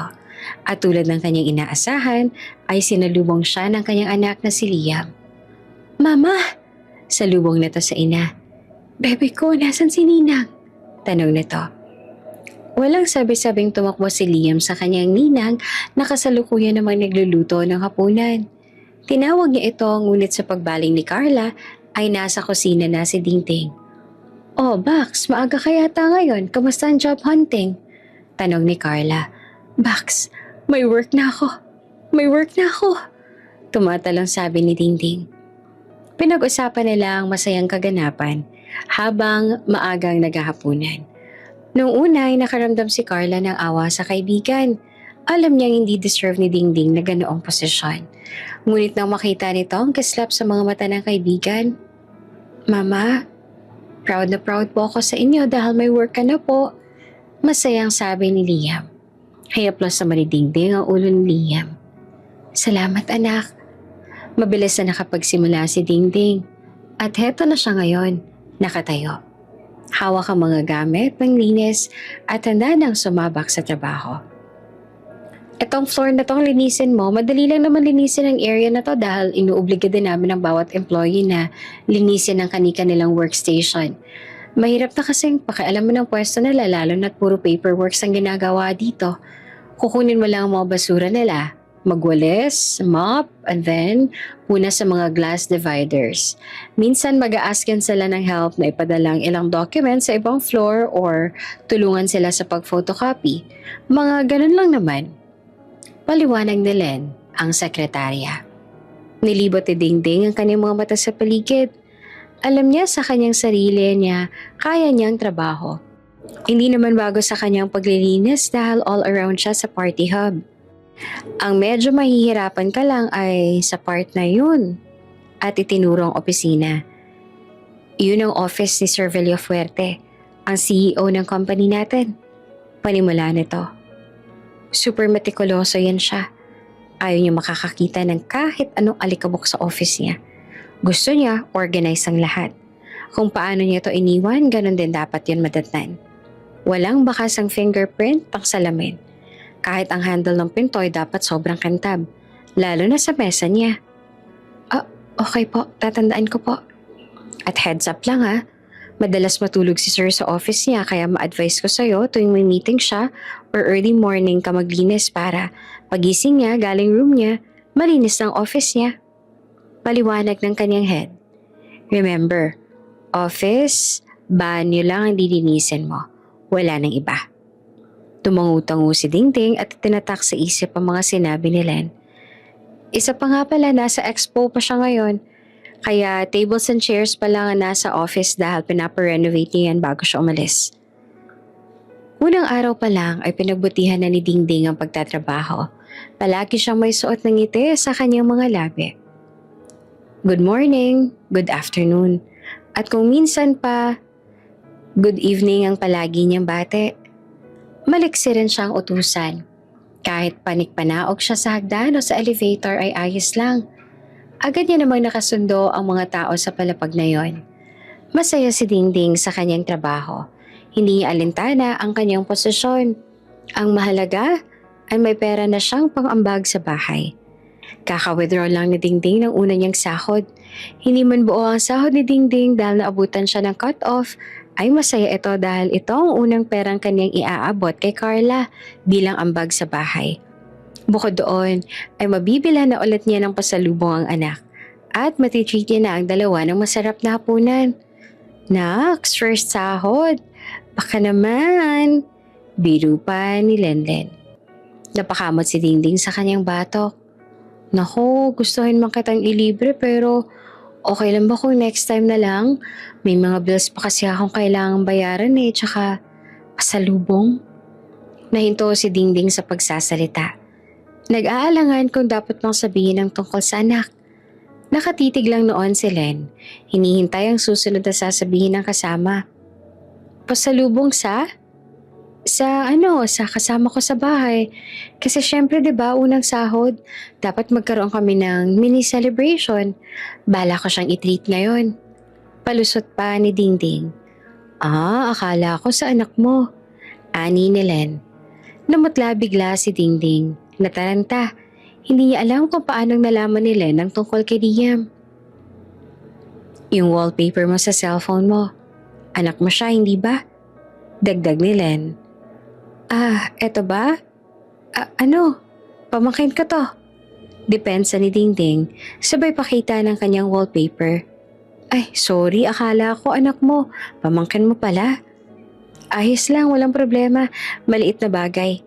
At tulad ng kanyang inaasahan, ay sinalubong siya ng kanyang anak na si Liam. Mama! Salubong nito sa ina. Bebe ko, nasan si Ninang? Tanong nito. Walang sabi-sabing tumakbo si Liam sa kanyang ninang na kasalukuyan namang nagluluto ng hapunan. Tinawag niya ito ngunit sa pagbaling ni Carla ay nasa kusina na si Dingding. Oh, Bax, maaga ka yata ngayon. Kamusta ang job hunting? Tanong ni Carla. Bax, may work na ako. May work na ako. Tumatalong sabi ni Dingding. Pinag-usapan nila ang masayang kaganapan habang maagang naghahapunan. Noong una ay nakaramdam si Carla ng awa sa kaibigan. Alam niyang hindi deserve ni Dingding na ganoong posisyon. Ngunit nang makita nito ang kislap sa mga mata ng kaibigan, Mama, proud na proud po ako sa inyo dahil may work ka na po. Masayang sabi ni Liam. Hayaplos naman ni Dingding ang ulo ni Liam. Salamat anak. Mabilis na nakapagsimula si Dingding. At heto na siya ngayon, nakatayo. Hawak ang mga gamit, panglinis at handa nang sumabak sa trabaho. Itong floor na tong linisin mo, madali lang naman linisin ang area na to dahil inuobliga din namin ang bawat employee na linisin ang kanilang workstation. Mahirap na kasing pakialam mo ng pwesto nila lalo na't puro paperworks ang ginagawa dito. Kukunin mo lang ang mga basura nila, magwalis, mop, and then puna sa mga glass dividers. Minsan mag-a-askin sila ng help na ipadalang ilang documents sa ibang floor or tulungan sila sa pag-photocopy. Mga ganun lang naman. Paliwanag ni Len, ang sekretarya. Nilibot ni Dingding ang kanyang mga mata sa paligid. Alam niya sa kanyang sarili niya, kaya niyang trabaho. Hindi naman bago sa kanyang paglilinis dahil all around siya sa party hub. Ang medyo mahihirapan ka lang ay sa part na yun at itinuro ang opisina. Yun ang office ni Sir Villafuerte, ang CEO ng company natin. Panimula nito. Super metikuloso yan siya. Ayaw niya makakakita ng kahit anong alikabok sa office niya. Gusto niya organize ang lahat. Kung paano niya to iniwan, ganun din dapat yun madatnan. Walang bakas ang fingerprint pang salamin. Kahit ang handle ng pinto ay dapat sobrang kantab, lalo na sa mesa niya. Okay po, tatandaan ko po. At heads up lang ha, madalas matulog si Sir sa office niya kaya ma-advise ko sa'yo tuwing may meeting siya or early morning ka maglinis para pagising niya galing room niya, malinis ang office niya. Paliwanag ng kanyang head. Remember, office, banyo lang ang dilinisin mo. Wala nang iba. Tumangu-tangu si Dingding at tinatak sa isip ang mga sinabi ni Len. Isa pa nga pala, nasa expo pa siya ngayon. Kaya tables and chairs pa lang nasa office dahil pinaparenovate niya yan bago siya umalis. Unang araw pa lang ay pinagbutihan na ni Dingding ang pagtatrabaho. Palagi siyang may suot ng ngiti sa kanyang mga labi. Good morning, good afternoon, at kung minsan pa, good evening ang palagi niyang bate. Maliksi rin siyang utusan. Kahit panik-panaog siya sa hagdan o sa elevator ay ayos lang. Agad niya namang nakasundo ang mga tao sa palapag na yon. Masaya si Dingding sa kanyang trabaho. Hindi niya alintana ang kanyang posisyon. Ang mahalaga ay may pera na siyang pang-ambag sa bahay. Kaka-withdraw lang ni Dingding ng una niyang sahod. Hindi man buo ang sahod ni Dingding dahil naabutan siya ng cut-off, ay masaya ito dahil ito ang unang perang kanyang iaabot kay Carla bilang ambag sa bahay. Bukod doon, ay mabibila na ulit niya ng pasalubong ang anak at matitreat niya na ang dalawa ng masarap na hapunan. Naks, first sahod. Baka naman. Biro pa ni Lenlen. Napakamot si Dingding sa kanyang batok. Naku, gustuhin man kitang ilibre pero okay lang ba kung next time na lang? May mga bills pa kasi akong kailangang bayaran tsaka pasalubong. Nahinto si Dingding sa pagsasalita. Nag-aalangan kung dapat bang sabihin ang tungkol sa anak. Nakatitig lang noon si Len. Hinihintay ang susunod na sasabihin ng kasama. Pasalubong sa kasama ko sa bahay. Kasi syempre 'di ba unang sahod, dapat magkaroon kami ng mini celebration. Bala ko siyang i-treat ngayon. Palusot pa ni Dingding. Akala ko sa anak mo. Ani ni Len. Namutla bigla si Dingding. Nataranta. Hindi niya alam kung paanong nalaman ni Len ang tungkol kay Liam. Yung wallpaper mo sa cellphone mo. Anak mo siya, hindi ba? Dagdag ni Len. Eto ba? Pamangkin ka to. Depensa ni Dingding, sabay pakita ng kanyang wallpaper. Ay, sorry, akala ko anak mo. Pamangkin mo pala. Ayos lang, walang problema. Maliit na bagay.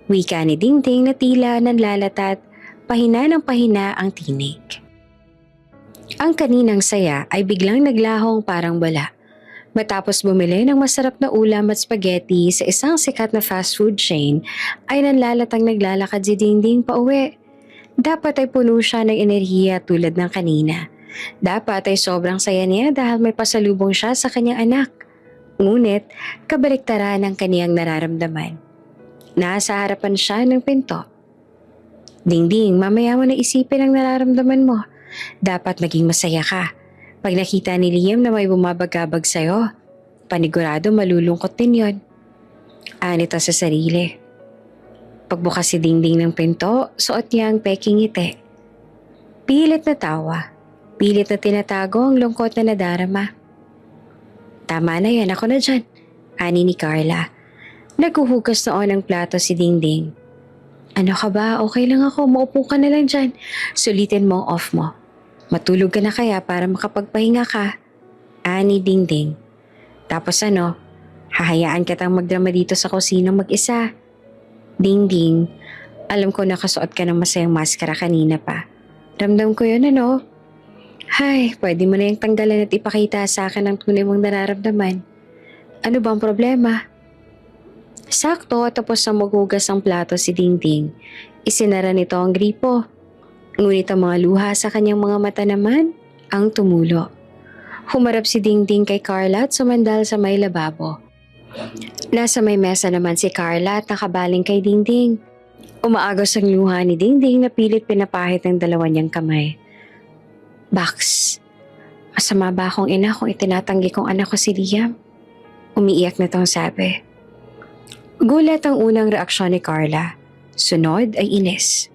Wika ni Dingding na tila nanlalatat, pahina ng pahina ang tinig. Ang kaninang saya ay biglang naglahong parang wala. Matapos bumili ng masarap na ulam at spaghetti sa isang sikat na fast food chain, ay nanlalatang naglalakad si Dingding pa uwi. Dapat ay puno siya ng enerhiya tulad ng kanina. Dapat ay sobrang saya niya dahil may pasalubong siya sa kanyang anak. Ngunit, kabaliktaran ang kaniyang nararamdaman. Nasa harapan siya ng pinto. Dingding, mamaya mo na isipin ang nararamdaman mo. Dapat maging masaya ka. Pag nakita ni Liam na may bumabagabag sa'yo, panigurado malulungkot din yon. Anito sa sarili. Pagbukas si Dingding ng pinto, suot niya ang peking ngiti. Pilit na tawa. Pilit na tinatago ang lungkot na nadarama. Tama na yan, ako na dyan. Ani ni Carla. Naghuhugas noon ng plato si Dingding. Ano ka ba? Okay lang ako. Maupo ka na lang dyan. Sulitin mo ang off mo. Matulog ka na kaya para makapagpahinga ka. Ani Dingding. Tapos hahayaan kitang magdrama dito sa kusina mag-isa. Dingding, alam ko nakasuot ka ng masayang maskara kanina pa. Ramdam ko yun Hay, pwede mo na yung tanggalan at ipakita sa akin ang tunay mong nararamdaman. Ano bang problema? Sakto tapos sa maghugas ang plato si Dingding. Isinara nito ang gripo. Ngunit ang mga luha sa kanyang mga mata naman ang tumulo. Humarap si Dingding kay Carla at sumandal sa may lababo. Nasa may mesa naman si Carla at nakabaling kay Dingding. Umaagos ang luha ni Dingding na pilit pinapahit ng dalawa niyang kamay. Bax, masama ba akong ina kung itinatanggi kong anak ko si Liam? Umiiyak na tong sabi. Gulat ang unang reaksyon ni Carla. Sunod ay inis.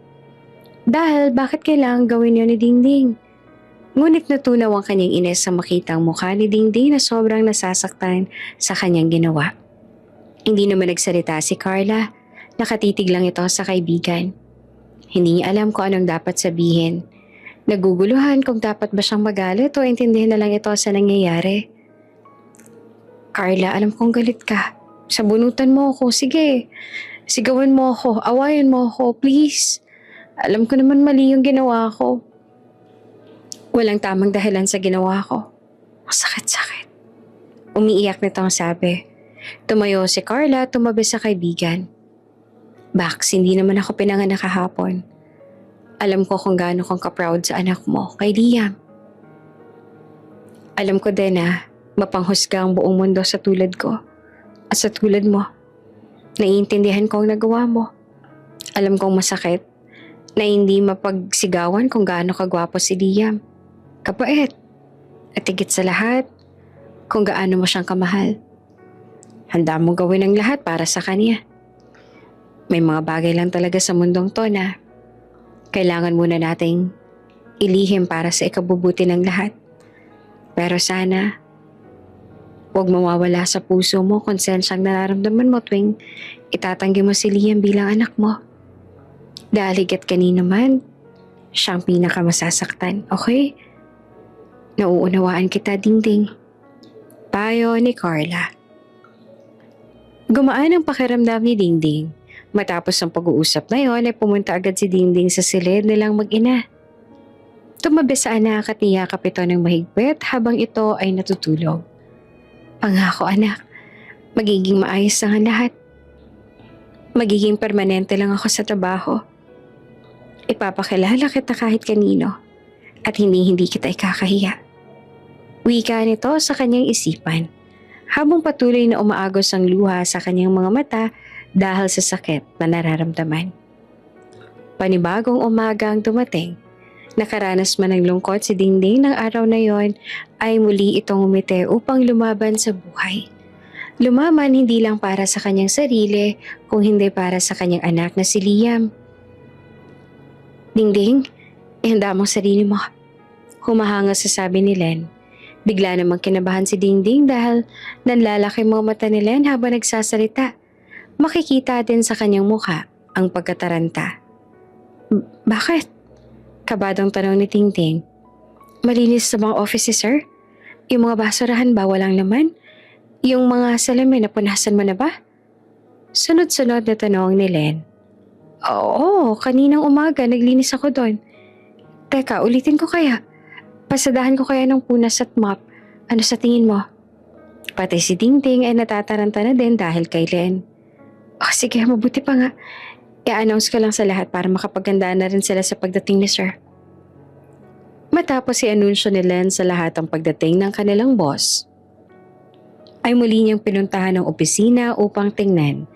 Dahil bakit kailangang gawin yun ni Dingding? Ngunit natunaw ang kanyang inis sa makitang mukha ni Dingding na sobrang nasasaktan sa kanyang ginawa. Hindi naman nagsalita si Carla. Nakatitig lang ito sa kaibigan. Hindi niya alam kung anong dapat sabihin. Naguguluhan kung dapat ba siyang magalit o intindihin na lang ito sa nangyayari. Carla, alam kong galit ka. Sabunutan mo ako, sige. Sigawan mo ako, awayan mo ako, please. Alam ko naman mali yung ginawa ko. Walang tamang dahilan sa ginawa ko. Masakit-sakit. Umiiyak nito ang sabi. Tumayo si Carla at tumabi sa kaibigan. Bax, hindi naman ako pinanganak kahapon. Alam ko kung gaano kang ka-proud sa anak mo, kay Liam. Alam ko din na mapanghusga ang buong mundo sa tulad ko at sa tulad mo. Naiintindihan ko ang nagawa mo. Alam kong masakit na hindi mapagsigawan kung gaano kagwapo si Liam. Kapait. At higit sa lahat, kung gaano mo siyang kamahal. Handa mong gawin ang lahat para sa kanya. May mga bagay lang talaga sa mundong to na kailangan muna nating ilihim para sa ikabubuti ng lahat. Pero sana, huwag mawawala sa puso mo kung sensyang nararamdaman mo tuwing itatanggi mo si Liam bilang anak mo. Dahil higit kanina man, siyang pinakamasasaktan, okay? Nauunawaan kita, Dingding. Payo ni Carla. Gumaan ang pakiramdam ni Dingding. Matapos ang pag-uusap na yon ay pumunta agad si Dingding sa silid nilang mag-ina. Tumabi sa anak at niyakap ito ng mahigpit habang ito ay natutulog. Pangako anak, magiging maayos ang lahat. Magiging permanente lang ako sa trabaho. Ipapakilala kita kahit kanino at hindi kita ikakahiya. Wika nito sa kanyang isipan habang patuloy na umaagos ang luha sa kanyang mga mata dahil sa sakit na nararamdaman. Panibagong umaga ang dumating. Nakaranas man ng lungkot si Dingding ng araw na yon ay muli itong umiti upang lumaban sa buhay. Lumaban hindi lang para sa kanyang sarili kung hindi para sa kanyang anak na si Liam. Dingding, ihanda mo sarili mo. Humahanga sa sabi ni Len. Bigla namang kinabahan si Dingding dahil nanlalaki mga mata ni Len habang nagsasalita. Makikita din sa kanyang mukha ang pagkataranta. Bakit? Kabadong tanong ni Dingding. Malinis sa mga office, sir? Yung mga basurahan ba walang laman? Yung mga salamin na punasan mo na ba? Sunod-sunod na tanong ni Len. Oo, kaninang umaga naglinis ako doon. Teka, ulitin ko kaya. Pasadahan ko kaya ng punas at mop. Ano sa tingin mo? Pati si Dingding ay natataranta na din dahil kay Len. Oh, sige, mabuti pa nga. I-announce ko lang sa lahat para makapagandaan na rin sila sa pagdating ni sir. Matapos i-anunsyo ni Len sa lahat ang pagdating ng kanilang boss, ay muli niyang pinuntahan ng opisina upang tingnan.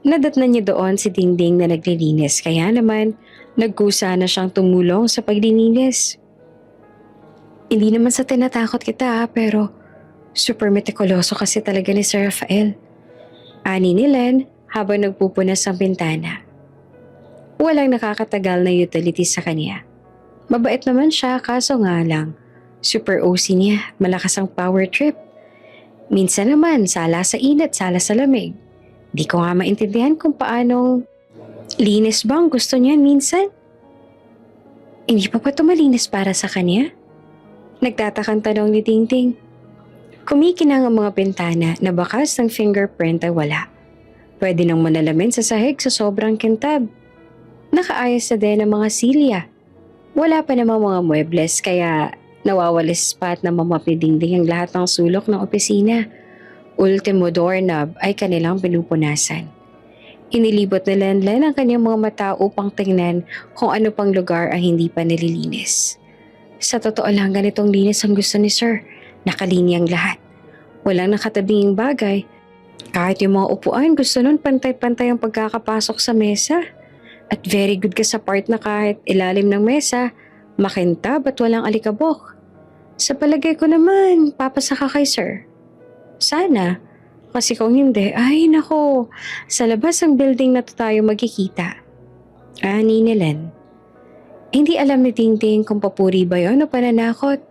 Nadatnan niya doon si Dingding na naglilinis kaya naman nagkusa na siyang tumulong sa paglilinis. Hindi naman sa tinatakot kita pero super metikuloso kasi talaga ni Sir Rafael. Ani ni Len habang nagpupunas ang bintana. Walang nakakatagal na utility sa kanya. Mabait naman siya kaso nga lang, super OC niya, malakas ang power trip. Minsan naman, sala sa init, sala sa lamig. Di ko nga maintindihan kung paanong linis bang gusto niya minsan. Hindi pa ito malinis para sa kanya? Nagtatakang tanong ni Tingting. Kumikinang ang mga bintana na bakas ng fingerprint ay wala. Pwede nang manalamin sa sahig sa sobrang kintab. Nakaayos na din ang mga silya. Wala pa namang mga muebles kaya nawawalis pa at namamap ni Dingding ang lahat ng sulok ng opisina. Ultimo doorknob ay kanilang pinupunasan. Inilibot ni Lenlen ang kanyang mga mata upang tingnan kung ano pang lugar ang hindi pa nililinis. Sa totoo lang ganitong linis ang gusto ni Sir. Nakalinya ang lahat. Walang nakatabinging bagay. Kahit yung mga upuan, gusto nun pantay-pantay ang pagkakapasok sa mesa. At very good ka sa part na kahit ilalim ng mesa, makintab at walang alikabok. Sa palagay ko naman, papasa ka kay Sir. Sana. Kasi kung hindi, ay nako, sa labas ng building na to tayo magkikita. Ani ni Len. Hindi alam ni Tingting kung papuri ba yun o pananakot.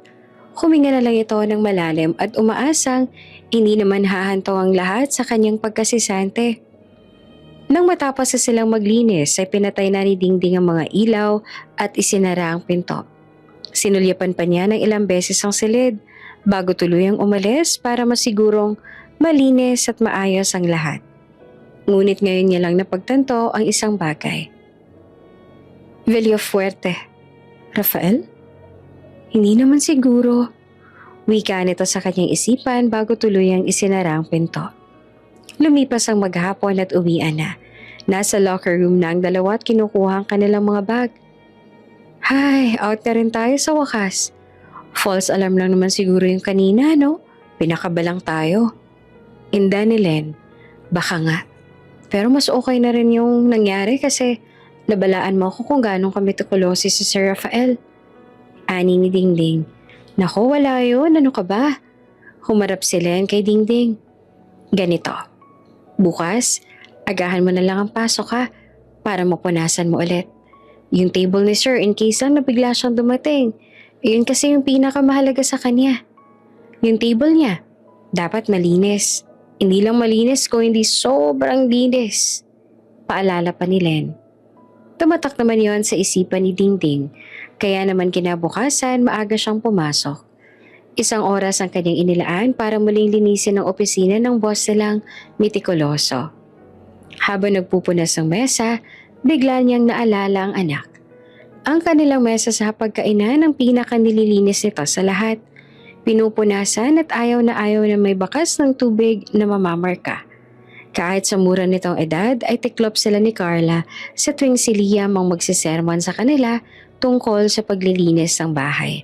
Huminga na lang ito ng malalim at umaasang hindi naman hahantaw ang lahat sa kanyang pagkasisante. Nang matapos na silang maglinis ay pinatay na ni Dingding ang mga ilaw at isinara ang pinto. Sinulyapan pa niya ng ilang beses ang silid bago tuluyang umalis para masigurong malinis at maayos ang lahat. Ngunit ngayon niya lang napagtanto ang isang bagay. Villafuerte. Rafael? Hindi naman siguro. Wika nito sa kanyang isipan bago tuluyang isinara ang pinto. Lumipas ang maghapon at uwian na. Nasa locker room na ang dalawa at kinukuha ang kanilang mga bag. Hay, out na rin tayo sa wakas. False alarm lang naman siguro yung kanina, no? Pinakabalang tayo. Inda ni Len, baka nga. Pero mas okay na rin yung nangyari kasi nabalaan mo ako kung gano'ng kami tukulosi si Sir Rafael. Ani ni Dingding. Naku, wala yun. Ano ka ba? Humarap si Len kay Dingding. Ganito. Bukas, agahan mo na lang ang pasok ha para mapunasan mo ulit. Yung table ni Sir in case lang na bigla siyang dumating. Yun kasi yung pinakamahalaga sa kanya. Yung table niya, dapat malinis. Hindi lang malinis kung hindi sobrang linis. Paalala pa ni Len. Tumatak naman yon sa isipan ni Dingding, kaya naman kinabukasan maaga siyang pumasok. Isang oras ang kanyang inilaan para muling linisin ang opisina ng boss nilang mitikuloso. Habang nagpupunas ng mesa, bigla niyang naalala ang anak. Ang kanilang mesa sa pagkainan ang pinakanililinis nito sa lahat. Pinupunasan at ayaw na may bakas ng tubig na mamamarka. Kahit sa mura nitong edad ay tiklop sila ni Carla sa tuwing si Liam ang magsisermon sa kanila tungkol sa paglilinis ng bahay.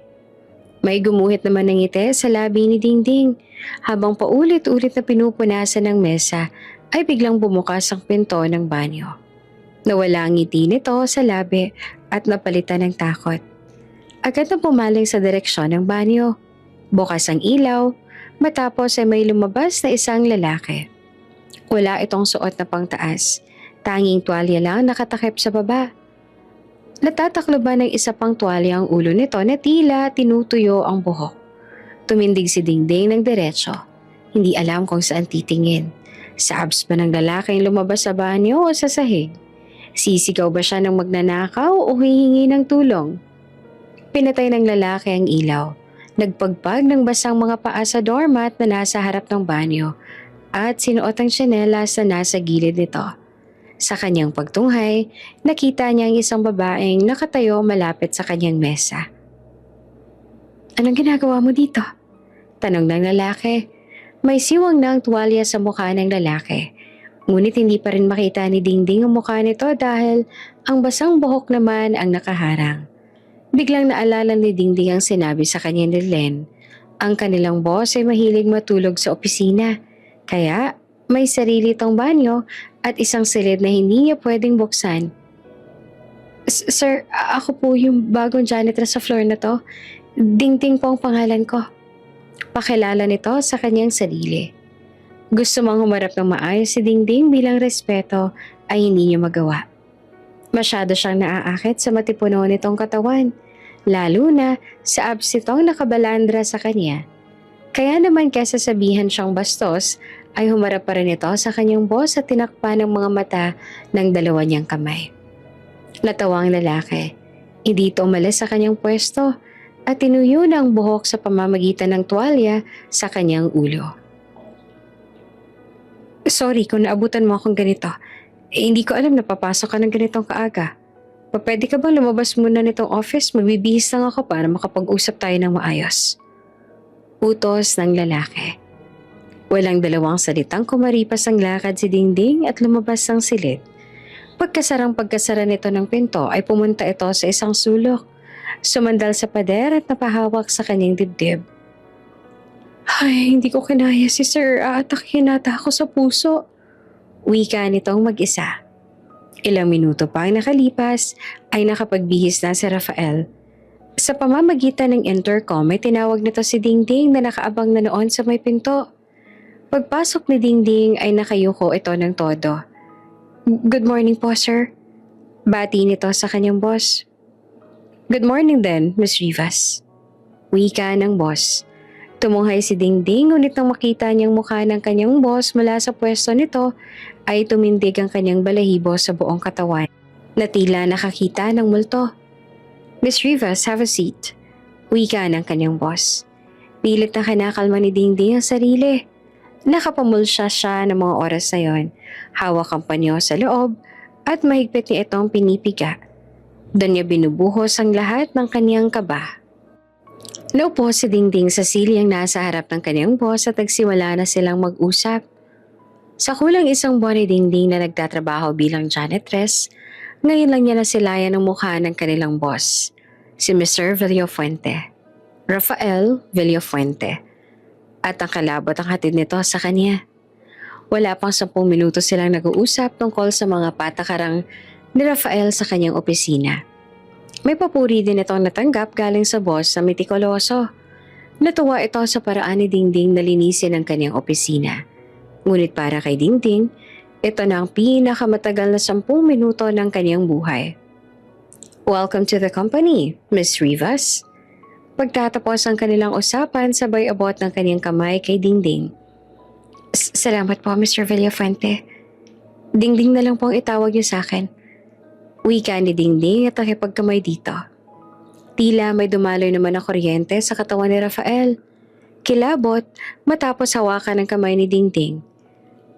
May gumuhit naman ng ngiti sa labi ni Dingding. Habang paulit-ulit na pinupunasan ng mesa ay biglang bumukas ang pinto ng banyo. Nawala ang ngiti nito sa labi at napalitan ng takot. Agad na pumaling sa direksyon ng banyo. Bukas ang ilaw, matapos ay may lumabas na isang lalaki. Wala itong suot na pangtaas, tanging tuwalya lang nakatakip sa baba. Natatakloban ng isa pang tuwalya ang ulo nito na tila tinutuyo ang buhok. Tumindig si Dingding ng diretsyo. Hindi alam kung saan titingin. Sa abs ba ng lalaking lumabas sa banyo o sa sahig? Sisigaw ba siya ng magnanakaw o hihingi ng tulong? Pinatay ng lalaki ang ilaw. Nagpagpag ng basang mga paa sa doormat na nasa harap ng banyo at sinuot ang tsinelas na nasa gilid nito. Sa kanyang pagtunghay, nakita niya ang isang babaeng nakatayo malapit sa kanyang mesa. Anong ginagawa mo dito? Tanong ng lalaki. May siwang na ang tuwalya sa mukha ng lalaki. Ngunit hindi pa rin makita ni Dingding ang mukha nito dahil ang basang buhok naman ang nakaharang. Biglang naalala ni Dingding ang sinabi sa kanya ni Len. Ang kanilang boss ay mahilig matulog sa opisina. Kaya may sarili itong banyo at isang silid na hindi niya pwedeng buksan. Sir, ako po yung bagong janitor sa floor na to. Dingding po ang pangalan ko. Pakilala nito sa kanyang sarili. Gusto mang humarap ng maayos si Dingding bilang respeto ay hindi niya magawa. Masyado siyang naaakit sa matipuno nitong katawan, lalo na sa abs nitong nakabalandra sa kanya. Kaya naman kaysa sabihan siyang bastos, ay humarap pa rin ito sa kanyang boss at tinakpan ng mga mata ng dalawa niyang kamay. Natawa ang lalaki. Hindi ito umalis sa kanyang pwesto at tinuyo na ang buhok sa pamamagitan ng tuwalya sa kanyang ulo. Sorry kung naabutan mo akong ganito. Hindi ko alam na papasok ka ng ganitong kaaga. Pwede ka bang lumabas muna nitong office? Magbibihis lang ako para makapag-usap tayo ng maayos. Utos ng lalaki. Walang dalawang salitang kumaripas ang lakad si Dingding at lumabas ang silid. Pagkasara nito ng pinto ay pumunta ito sa isang sulok. Sumandal sa pader at napahawak sa kanyang dibdib. Ay, hindi ko kinaya si Sir. Aatakin nata ako sa puso. Wika nitong mag-isa. Ilang minuto pa ang nakalipas ay nakapagbihis na si Rafael. Sa pamamagitan ng intercom ay tinawag nito si Dingding na nakaabang na noon sa may pinto. Pagpasok ni Dingding ay nakayuko ito ng todo. Good morning po, sir. Bati nito sa kanyang boss. Good morning din, Miss Rivas. Wika ng boss. Tumunghay si Dingding ngunit nang makita niyang mukha ng kanyang boss mula sa pwesto nito ay tumindig ang kanyang balahibo sa buong katawan na tila nakakita ng multo. Miss Rivas, have a seat. Wika ng kanyang boss. Pilit na kinakalma ni Dingding ang sarili. Nakapamulsya siya ng mga oras na yon. Hawak ang panyo sa loob at mahigpit niya itong pinipiga. Doon niya binubuhos ang lahat ng kanyang kaba. Naupo si Dingding sa silyang nasa harap ng kanyang boss at nagsimula na silang mag-usap. Sa kulang isang buwan ni Dingding na nagtatrabaho bilang janitress, ngayon lang niya nasilayan ang mukha ng kanilang boss, si Mr. Villafuente, Rafael Villafuente, at ang kalabot ang hatid nito sa kanya. Wala pang 10 minuto silang nag-uusap tungkol sa mga patakarang ni Rafael sa kanyang opisina. May papuri din itong natanggap galing sa boss na mitikuloso. Natuwa ito sa paraan ni Dingding na linisin ang kanyang opisina. Ngunit para kay Dingding, ito na ang pinakamatagal na 10 minuto ng kanyang buhay. "Welcome to the company, Miss Rivas." Pagtatapos ang kanilang usapan, sabay abot ng kanyang kamay kay Dingding. Salamat po, Mr. Villafuente. Dingding na lang po ang itawag niyo sa akin." Wika ni Dingding at nakipagkamay dito. Tila may dumaloy naman na kuryente sa katawan ni Rafael. Kilabot matapos hawakan ng kamay ni Dingding.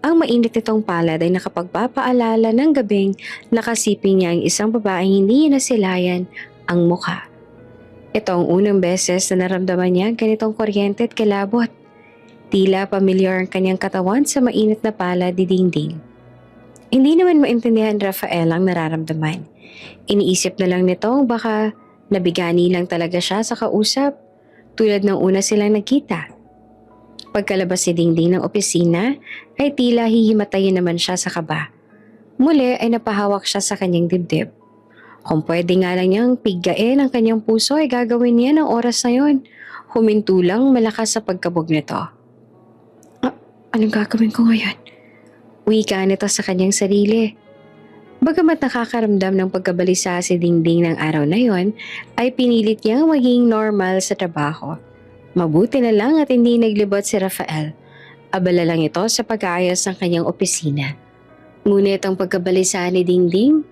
Ang mainit nitong palad ay nakapagpapaalala ng gabing nakasiping niya ang isang babaeng hindi niya nasilayan ang mukha. Ito ang unang beses na naramdaman niya ang ganitong kuryente at kilabot. Tila pamilyar ang kanyang katawan sa mainit na palad ni Dingding. Hindi naman maintindihan ni Rafael ang nararamdaman. Iniisip na lang nitong baka nabigani lang talaga siya sa kausap, tulad ng una silang nagkita. Pagkalabas si Dingding ng opisina, ay tila hihimatayin naman siya sa kaba. Muli ay napahawak siya sa kanyang dibdib. Kung pwede nga lang niyang piggain ang kanyang puso ay gagawin niya ng oras na yon. Huminto lang malakas sa pagkabog nito. Anong gagawin ko ngayon? Wika nito sa kanyang sarili. Bagamat nakakaramdam ng pagkabalisa si Dingding ng araw na yon, ay pinilit niyang maging normal sa trabaho. Mabuti na lang at hindi naglibot si Rafael. Abala lang ito sa pag-aayos ng kanyang opisina. Ngunit ang pagkabalisa ni Dingding,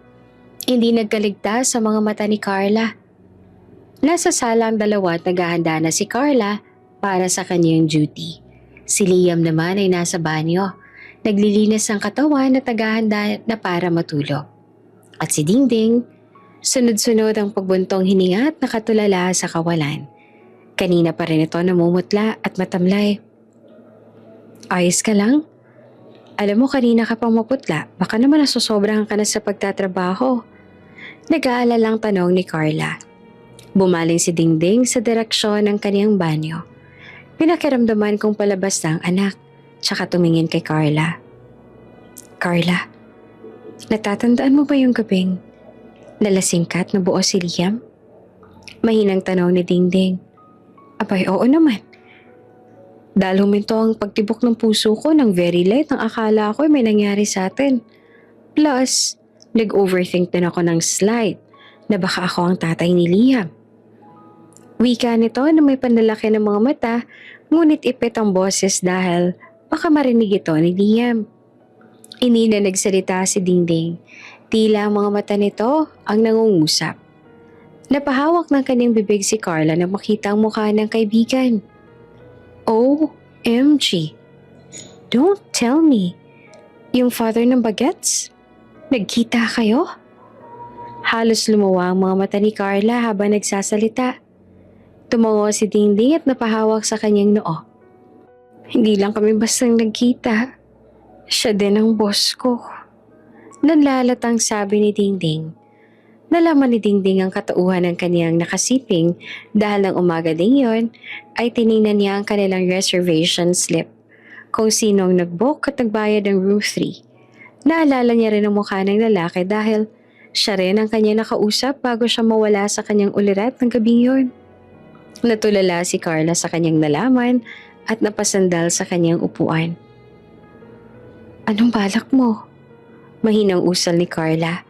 hindi nagkaligtas sa mga mata ni Carla. Nasa sala ang dalawa at naghahanda na si Carla para sa kanyang duty. Si Liam naman ay nasa banyo. Naglilinis ang katawan at naghahanda na para matulog. At si Dingding, sunod-sunod ang pagbuntong hininga at nakatulala sa kawalan. Kanina pa rin ito namumutla at matamlay. Ayos ka lang? Alam mo kanina ka pang maputla, baka naman nasusobrahan ka na sa pagtatrabaho. Nag-aalalang tanong ni Carla. Bumaling si Dingding sa direksyon ng kaniyang banyo. Pinakiramdaman kong palabas na ang anak, tsaka tumingin kay Carla. Carla, natatandaan mo ba yung gabing nalasing ka at nabuo si Liam? Mahinang tanong ni Dingding. Abay, oo naman. Dahil huminto ang pagtibok ng puso ko ng very light ang akala ko may nangyari sa atin. Plus, nag-overthink din ako ng slight na baka ako ang tatay ni Liam. Wika nito na may panlalaki ng mga mata, ngunit ipit ang boses dahil baka marinig ito ni Liam. Hindi na nagsalita si Dingding. Tila ang mga mata nito ang nangungusap. Napahawak ng kanyang bibig si Carla na makita ang mukha ng kaibigan. OMG! Don't tell me. Yung father ng bagets? Nagkita kayo? Halos lumuwa ang mga mata ni Carla habang nagsasalita. Tumango si Dingding at napahawak sa kanyang noo. Hindi lang kami bastang nagkita. Siya din ang boss ko. Nanlalatang sabi ni Dingding. Nalaman ni Dingding ang katauhan ng kaniyang nakasiping dahil ng umaga ding yon ay tiningnan niya ang kanilang reservation slip kung sinong nag-book at nagbayad ng room 3. Naalala niya rin ang mukha ng lalaki dahil siya rin ang kanya nakausap bago siya mawala sa kanyang ulirat ng gabing yon. Natulala si Carla sa kanyang nalaman at napasandal sa kanyang upuan. Anong balak mo? Mahinang usal ni Carla.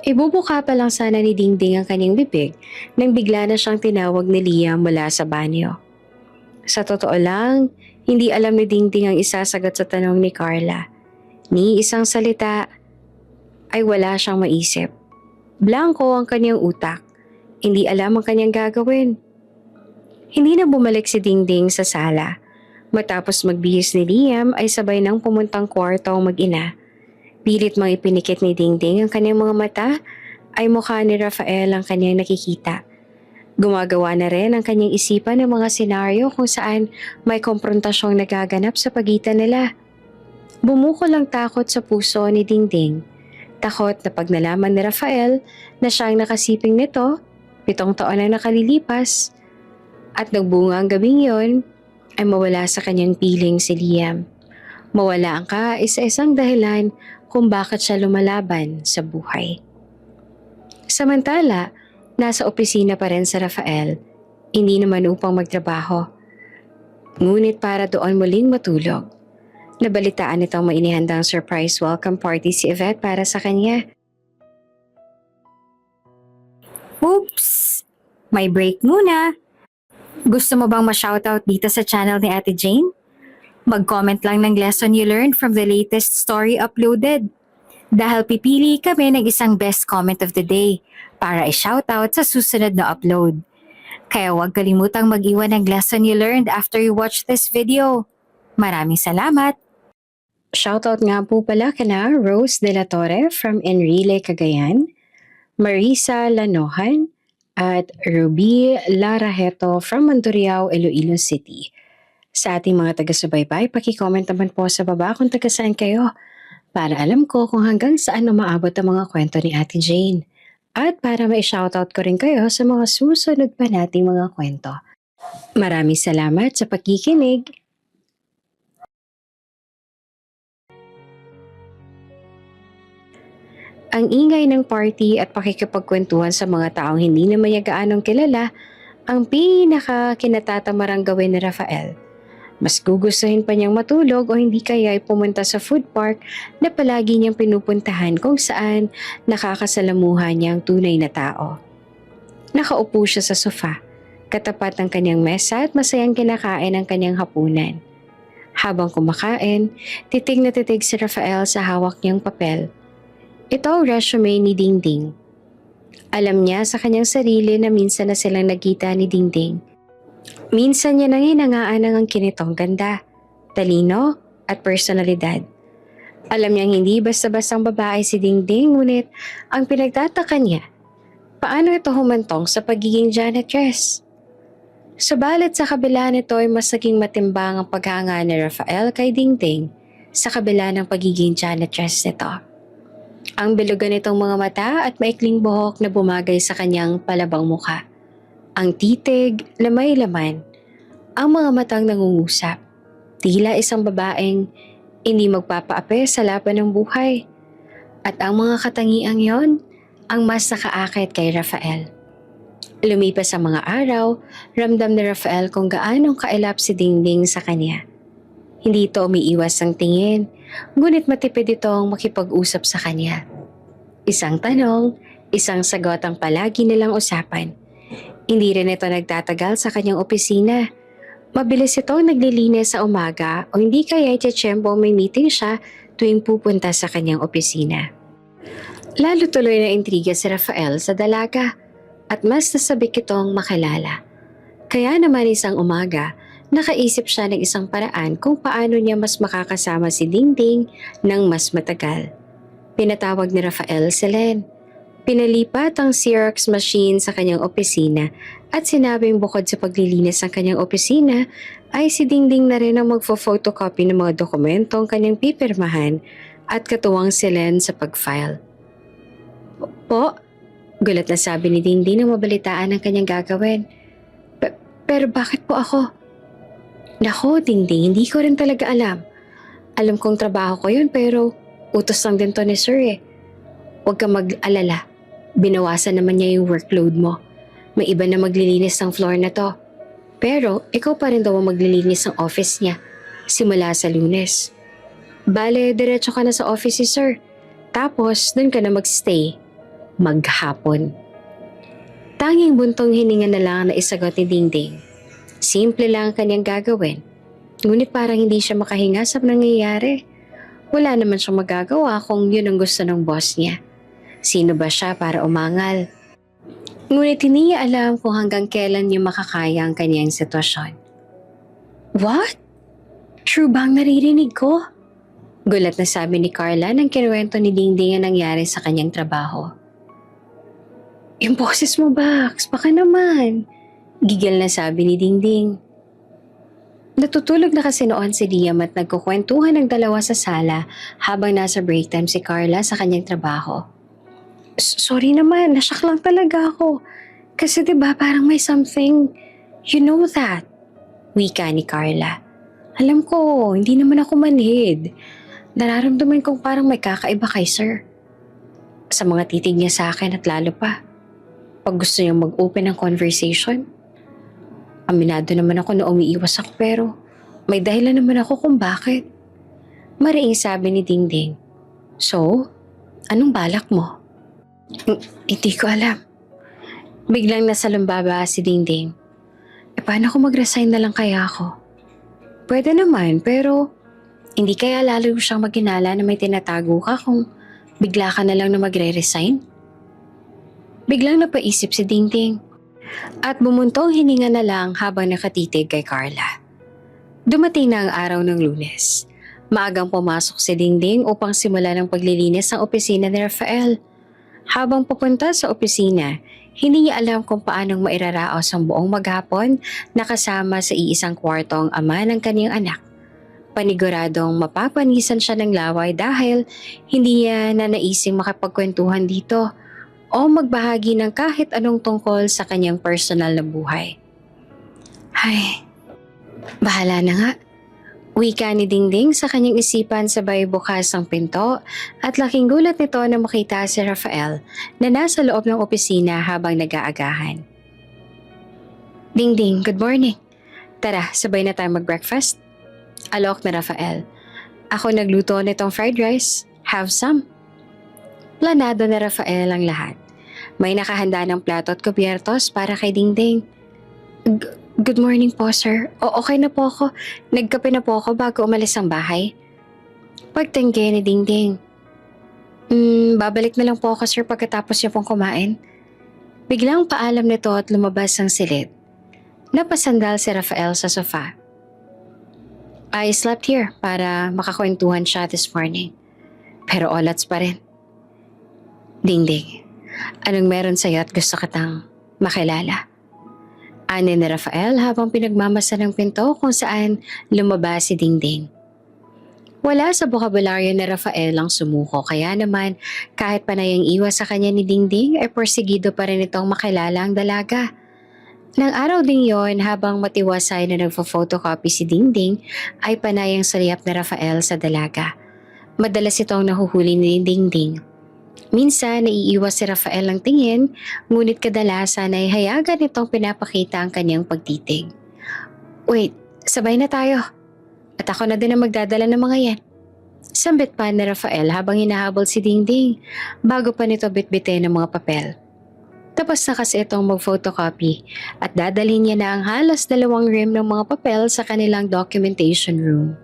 Ibubuka pa lang sana ni Dingding ang kanyang bibig nang bigla na siyang tinawag ni Liam mula sa banyo. Sa totoo lang, hindi alam ni Dingding ang isasagot sa tanong ni Carla. Ni isang salita ay wala siyang maisip. Blanko ang kanyang utak. Hindi alam ang kanyang gagawin. Hindi na bumalik si Dingding sa sala. Matapos magbihis ni Liam ay sabay nang pumuntang kwarto ang mag-ina. Pilit mang ipinikit ni Dingding ang kanyang mga mata ay mukha ni Rafael ang kanyang nakikita. Gumagawa na rin ang kanyang isipan ng mga senaryo kung saan may komprontasyong nagaganap sa pagitan nila. Bumukol ang takot sa puso ni Dingding. Takot na pag nalaman ni Rafael na siya ang nakasiping nito, 7 taon na nakalilipas, at nagbunga ang gabing yon, ay mawala sa kanyang piling si Liam. Mawala ang kaisa-isang dahilan kung bakit siya lumalaban sa buhay. Samantala, nasa opisina pa rin si Rafael, hindi naman upang magtrabaho. Ngunit para doon muling matulog. Nabalitaan nitong may inihandang surprise welcome party si Yvette para sa kanya. Oops! May break muna. Gusto mo bang ma-shoutout dito sa channel ni Ate Jane? Mag-comment lang ng lesson you learned from the latest story uploaded. Dahil pipili kami ng isang best comment of the day para i-shoutout sa susunod na upload. Kaya huwag kalimutang mag-iwan ng lesson you learned after you watch this video. Maraming salamat! Shoutout nga po pala kina Rose De La Torre from Enrile, Cagayan, Marisa Lanohan, at Ruby Laraheto from Mandurriao, Iloilo City. Sa ating mga taga-subaybay, paki-comment naman po sa baba kung taga saan kayo para alam ko kung hanggang saan na maabot ang mga kwento ni Ate Jane. At para ma-shoutout ko rin kayo sa mga susunod pa nating mga kwento. Maraming salamat sa pakikinig. Ang ingay ng party at pakikipagkwentuhan sa mga taong hindi naman niya gaanong kilala ang pinaka-kinatatamarang gawin ni Rafael. Mas gugustuhin pa niyang matulog o hindi kaya ay pumunta sa food park na palagi niyang pinupuntahan kung saan nakakasalamuhan niya ang tunay na tao. Nakaupo siya sa sofa, katapat ng kanyang mesa at masayang kinakain ang kanyang hapunan. Habang kumakain, titig na titig si Rafael sa hawak niyang papel. Ito ang resume ni Dingding. Alam niya sa kanyang sarili na minsan na silang nagkita ni Dingding. Minsan niya nang hinangaan ang kinitong ganda, talino at personalidad. Alam niyang hindi basta-bastang babae si Dingding, ngunit ang pinagtataka niya, paano ito humantong sa pagiging janitress? Subalit sa kabila nito ay mas naging matimbang ang paghanga ni Rafael kay Dingding sa kabila ng pagiging janitress nito. Ang bilugan nitong mga mata at maikling buhok na bumagay sa kanyang palabang mukha. Ang titig na may laman. Ang mga matang nangungusap. Tila isang babaeng hindi magpapaapi sa laban ng buhay. At ang mga katangiang yon ang mas nakaakit kay Rafael. Lumipas ang mga araw, ramdam ni Rafael kung gaanong kailap si Dingding sa kanya. Hindi ito umiiwas ang tingin, ngunit matipid itong makipag-usap sa kanya. Isang tanong, isang sagot ang palagi nilang usapan. Hindi rin ito nagtatagal sa kanyang opisina. Mabilis itong naglilinis sa umaga o hindi kaya itiyempo may meeting siya tuwing pupunta sa kanyang opisina. Lalo tuloy na intriga si Rafael sa dalaga at mas nasabik itong makilala. Kaya naman isang umaga, nakaisip siya ng isang paraan kung paano niya mas makakasama si Dingding ng mas matagal. Pinatawag ni Rafael si Len. Pinalipat ang Xerox machine sa kanyang opisina at sinabing bukod sa paglilinis ng kanyang opisina ay si Dingding na rin ang magfo-photocopy ng mga dokumentong kanyang pipirmahan at katuwang si Len sa pag-file. Po? Gulat na sabi ni Dingding nang mabalitaan ang kanyang gagawin. Pero bakit po ako? Nako, Dingding, hindi ko rin talaga alam. Alam kong trabaho ko yun pero utos lang din to ni Sir eh. Huwag kang mag-alala. Binawasan naman niya yung workload mo. May iba na maglilinis ng floor na to. Pero ikaw pa rin daw ang maglilinis ng office niya simula sa Lunes. Bale, diretso ka na sa office si Sir. Tapos dun ka na magstay. Maghapon. Tanging buntong hininga na lang na isagot ni Dingding. Simple lang ang kanyang gagawin. Ngunit parang hindi siya makahinga sa nangyayari. Wala naman siyang magagawa kung yun ang gusto ng boss niya. Sino ba siya para umangal? Ngunit hindi niya alam kung hanggang kailan niya makakaya ang kanyang sitwasyon. What? True bang naririnig ko? Gulat na sabi ni Carla nang kinuwento ni Dingding ang nangyari sa kanyang trabaho. Yung boses mo, Bax, baka naman. Gigil na sabi ni Dingding. Natutulog na kasi noon si Liam at nagkukwentuhan ng dalawa sa sala habang nasa break time si Carla sa kanyang trabaho. Sorry naman, nasyak lang talaga ako. Kasi 'di ba parang may something, you know that. Wika ni Carla. Alam ko, hindi naman ako manhid. Nararamdaman kong parang may kakaiba kay sir. Sa mga titig niya sa akin at lalo pa, pag gusto niyang mag-open ng conversation. Aminado naman ako na umiiwas ako pero may dahilan naman ako kung bakit. Mariing sabi ni Dingding. So, anong balak mo? Hindi ko alam. Biglang nasa lumbaba si Dingding. Paano kung mag-resign na lang kaya ako? Pwede naman pero hindi kaya lalo siyang maginala na may tinatago ka kung bigla ka na lang na magre-resign? Biglang napaisip si Dingding. At bumuntong hininga na lang habang nakatitig kay Carla. Dumating na ang araw ng Lunes. Maagang pumasok si Dingding upang simulan ang paglilinis ng opisina ni Rafael. Habang papunta sa opisina, hindi niya alam kung paanong mairaraos ang buong maghapon na kasama sa iisang kwarto ang ama ng kaniyang anak. Paniguradong mapapanisan siya ng laway dahil hindi niya na naising makapagkwentuhan dito o magbahagi ng kahit anong tungkol sa kanyang personal na buhay. Ay, bahala na nga. Wika ni Dingding sa kanyang isipan sabay bukas ang pinto at laking gulat nito na makita si Rafael na nasa loob ng opisina habang nag-aagahan. Dingding, good morning. Tara, sabay na tayo mag-breakfast. Alok na Rafael. Ako nagluto nitong fried rice. Have some. Planado na Rafael ang lahat. May nakahanda ng plato at kubyertos para kay Dingding. Good morning po, sir. Okay na po ako. Nagkape na po ako bago umalis ang bahay. Pagtanggi ni Dingding. Babalik na lang po ako, sir, pagkatapos niya pong kumain. Biglang paalam nito at lumabas ang silid. Napasandal si Rafael sa sofa. I slept here para makakwentuhan siya this morning. Pero olats pa rin. Dingding, anong meron sa'yo at gusto kitang makilala? Ani ni Rafael habang pinagmamasa ng pinto kung saan lumabas si Dingding. Wala sa bokabularyo ni Rafael ang sumuko kaya naman kahit panayang iwas sa kanya ni Dingding ay porsigido pa rin itong makilala ang dalaga. Nang araw ding yon habang matiwasay na nagpo-photocopy si Dingding ay panayang saliyap ni Rafael sa dalaga. Madalas itong nahuhuli ni Dingding. Minsan naiiwas si Rafael ang tingin, ngunit kadalasan ay hayagan itong pinapakita ang kanyang pagtitig. Wait, sabay na tayo. At ako na din ang magdadala ng mga yan. Sambit pa ni Rafael habang hinahabol si Dingding bago pa nito bitbitin ng mga papel. Tapos na kasi itong mag-photocopy at dadalhin niya na ang halos 2 rim ng mga papel sa kanilang documentation room.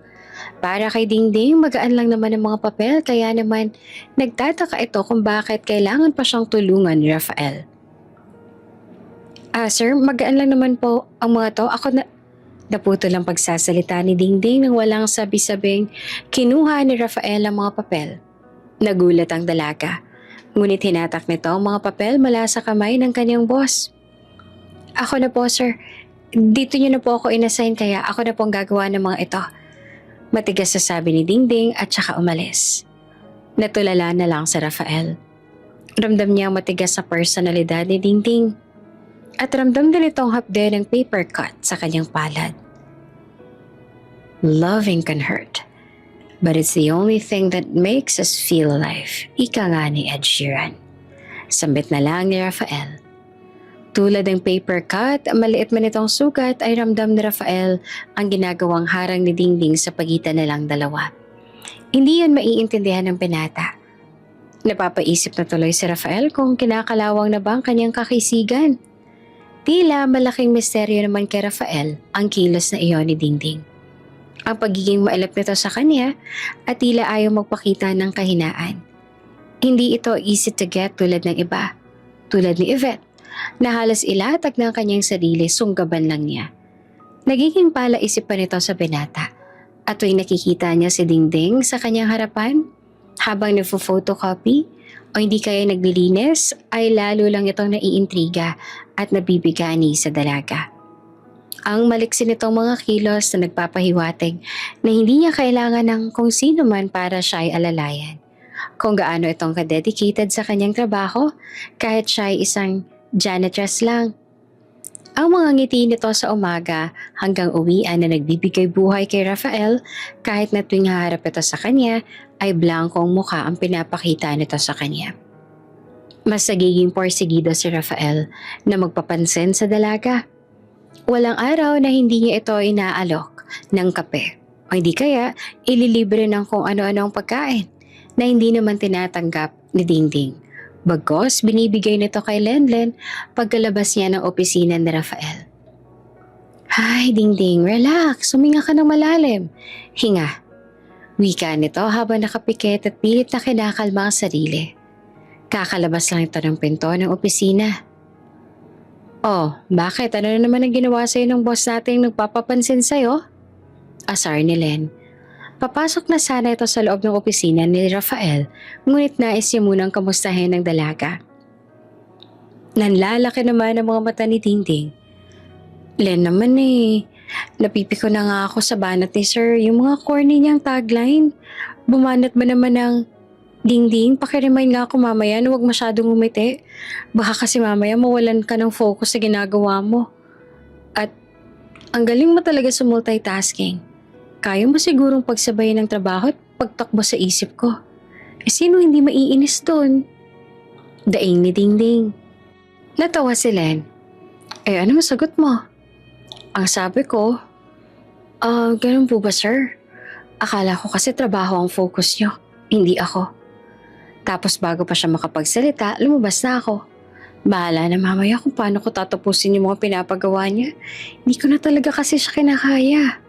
Para kay Dingding, magaan lang naman ang mga papel kaya naman nagtataka ito kung bakit kailangan pa siyang tulungan ni Rafael. Sir, magaan lang naman po ang mga to. Ako na... Naputol ang pagsasalita ni Dingding nang walang sabi-sabing kinuha ni Rafael ang mga papel. Nagulat ang dalaga. Ngunit hinatak nito ang mga papel mula sa kamay ng kanyang boss. Ako na po, sir. Dito niyo na po ako inassign kaya ako na po ang gagawa ng mga ito. Matigas na sabi ni Dingding at saka umalis. Natulala na lang si Rafael. Ramdam niya ang matigas sa personalidad ni Dingding. At ramdam din itong hapde ng paper cut sa kanyang palad. Loving can hurt, but it's the only thing that makes us feel alive. Ika nga ni Ed Sheeran. Sambit na lang ni Rafael. Tulad ng paper cut, maliit man itong sugat ay ramdam ni Rafael ang ginagawang harang ni Dingding sa pagitan nilang dalawa. Hindi yun maiintindihan ng binata. Napapaisip na tuloy si Rafael kung kinakalawang na ba ang kanyang kakisigan. Tila malaking misteryo naman kay Rafael ang kilos na iyon ni Dingding. Ang pagiging mailap nito sa kanya at tila ayaw magpakita ng kahinaan. Hindi ito easy to get tulad ng iba, tulad ni Yvette, na halos ilatag ng kanyang sarili sunggaban lang niya. Nagiging palaisip pa nito sa binata at tuwing nakikita niya si Dingding sa kanyang harapan habang nagpo-photocopy o hindi kaya naglilinis ay lalo lang itong naiintriga at nabibigani sa dalaga. Ang maliksin nitong mga kilos na nagpapahiwatig na hindi niya kailangan ng kung sino man para siya ay alalayan. Kung gaano itong kadedicated sa kanyang trabaho, kahit siya ay isang janitress lang. Ang mga ngiti nito sa umaga hanggang uwian na nagbibigay buhay kay Rafael kahit na tuwing haharap ito sa kanya ay blankong mukha ang pinapakita nito sa kanya. Mas nagiging porsigido si Rafael na magpapansin sa dalaga. Walang araw na hindi niya ito inaalok ng kape o hindi kaya ililibre ng kung ano-ano ang pagkain na hindi naman tinatanggap ni Dingding. Bagos, binibigay nito kay Lenlen pagkalabas niya ng opisina ni Rafael. Hi, Dingding, relax. Huminga ka ng malalim. Hinga. Wika nito habang nakapikit at pilit na kinakalma ang sarili. Kakalabas lang ito ng pinto ng opisina. Oh, bakit? Ano na naman ang ginawa sa'yo ng boss nating nagpapapansin sa'yo? Asar ni Len. Papasok na sana ito sa loob ng opisina ni Rafael, ngunit nais niya munang kamustahin ng dalaga. Nanlalaki naman ang mga mata ni Dingding. Len naman napipiko na nga ako sa banat ni Sir yung mga corny niyang tagline. Bumanat ba naman ng Dingding, pakiremind nga ako mamaya na huwag masyadong umiti. Baka kasi mamaya mawalan ka ng focus sa ginagawa mo. At ang galing mo talaga sa multitasking. Kaya mo sigurong pagsabayin ng trabaho at pagtakbo sa isip ko. Sino hindi maiinis doon? Daing ni Dingding. Natawa si Len. Anong sagot mo? Ang sabi ko, ganun po ba sir? Akala ko kasi trabaho ang focus niyo, hindi ako. Tapos bago pa siya makapagsalita, lumabas na ako. Bahala na mamaya kung paano ko tatapusin yung mga pinapagawa niya. Hindi ko na talaga kasi siya kinakaya.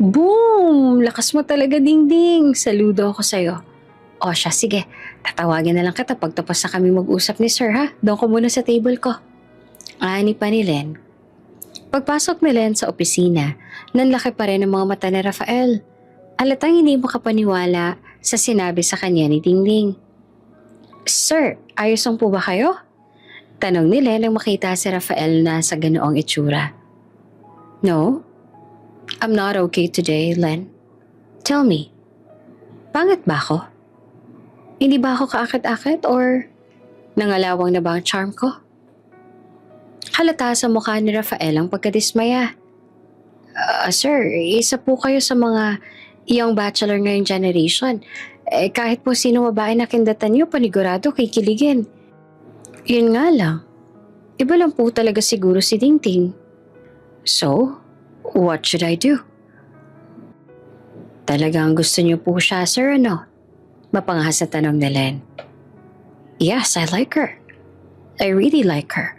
Boom! Lakas mo talaga, Dingding. Saludo ako sa'yo. O siya, sige. Tatawagin na lang kita pag tapos na kami mag-usap ni Sir ha. Doon ko muna sa table ko. Ani pa ni Len. Pagpasok ni Len sa opisina, nanlaki pa rin ang mga mata ni Rafael. Alatang hindi makapaniwala sa sinabi sa kanya ni Dingding. Sir, ayos lang po ba kayo? Tanong ni Len nang makita si Rafael na sa ganoong itsura. No, I'm not okay today, Len. Tell me, pangit ba ako? Hindi ba ako kaakit-akit or nangalawang na ba ang charm ko? Halata sa mukha ni Rafael ang pagkadismaya. Sir, isa po kayo sa mga young bachelor ngayong generation. Kahit po sino babae na kindatan niyo, panigurado kikiligin. Yun nga lang, iba lang po talaga siguro si Dingding. So, what should I do? Talagang gusto niyo po siya, sir, ano? Mapangahas na tanong ni Len. Yes, I like her. I really like her.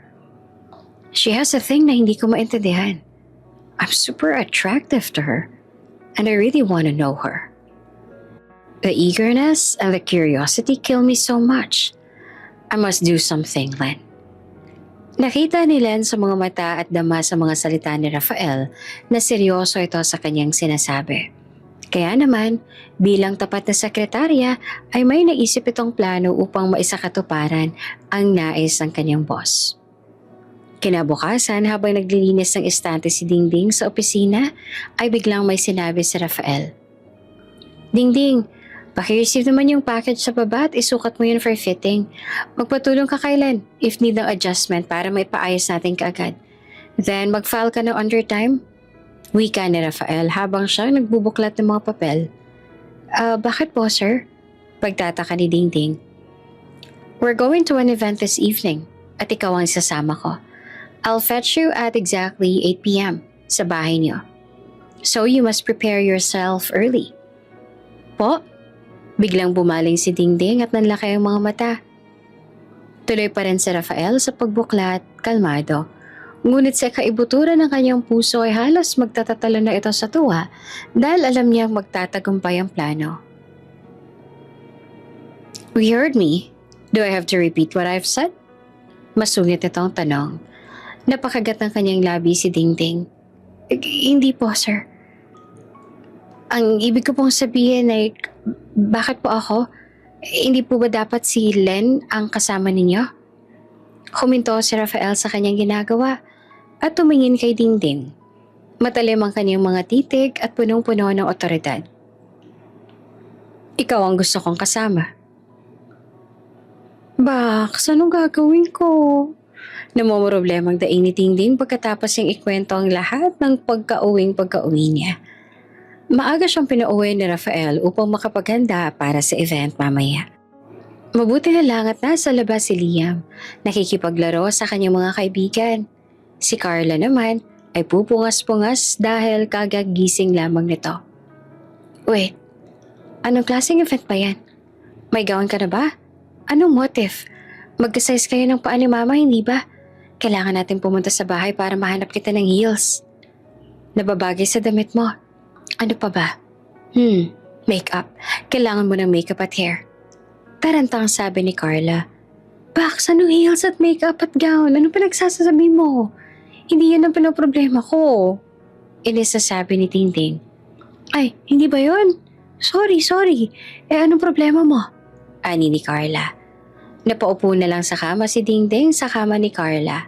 She has a thing na hindi ko maintindihan. I'm super attractive to her, and I really want to know her. The eagerness and the curiosity kill me so much. I must do something, Len. Nakita ni Len sa mga mata at dama sa mga salita ni Rafael na seryoso ito sa kanyang sinasabi. Kaya naman, bilang tapat na sekretarya ay may naisip itong plano upang maisakatuparan ang nais ng kanyang boss. Kinabukasan habang naglilinis ng estante si Dingding sa opisina ay biglang may sinabi si Rafael. Dingding, paki-receive naman yung package sa baba at isukat mo yun for fitting. Magpatulong ka kay Len if need ng adjustment para may paayos natin kaagad. Then mag-file ka ng undertime. Wika ni Rafael habang siya nagbubuklat ng mga papel. Bakit po sir? Pagtataka ni Dingding. We're going to an event this evening at ikaw ang sasama ko. I'll fetch you at exactly 8 p.m. sa bahay niyo. So you must prepare yourself early. Po? Biglang bumaling si Dingding at nanlaki ang mga mata. Tuloy pa rin si Rafael sa pagbuklat, kalmado. Ngunit sa kaibuturan ng kanyang puso ay halos magtatatalo na ito sa tuwa dahil alam niyang magtatagumpay ang plano. You heard me? Do I have to repeat what I've said? Masungit itong tanong. Napakagat ng kanyang labi si Dingding. Hindi po, sir. Ang ibig ko pong sabihin ay, bakit po ako? Hindi po ba dapat si Len ang kasama ninyo? Huminto si Rafael sa kanyang ginagawa at tumingin kay Dingding. Matalim ang kanyang mga titig at punong-puno ng otoridad. Ikaw ang gusto kong kasama. Baks, anong gagawin ko? Namomroblemang daing ni Dingding pagkatapos niyang ikwento ang lahat ng pagka-uwi niya. Maaga siyang pinauwi ni Rafael upang makapaghanda para sa event mamaya. Mabuti na lang at nasa labas si Liam, nakikipaglaro sa kanyang mga kaibigan. Si Carla naman ay pupungas-pungas dahil kagagising lamang nito. Wait, anong klaseng event pa yan? May gown ka na ba? Anong motive? Mag-size kayo ng paa ni Mama, hindi ba? Kailangan natin pumunta sa bahay para mahanap kita ng heels. Nababagay sa damit mo. Ano pa ba? Makeup. Kailangan mo ng makeup at hair. Tarantang sabi ni Carla. Baks, anong heels at makeup at gown? Ano pinagsasasabi mo? Hindi yan ang pinoproblema ko. Inis na sabi ni Tingting. Ay, hindi ba yun? Sorry. Anong problema mo? Ani ni Carla. Napaupo na lang sa kama si Dingding sa kama ni Carla.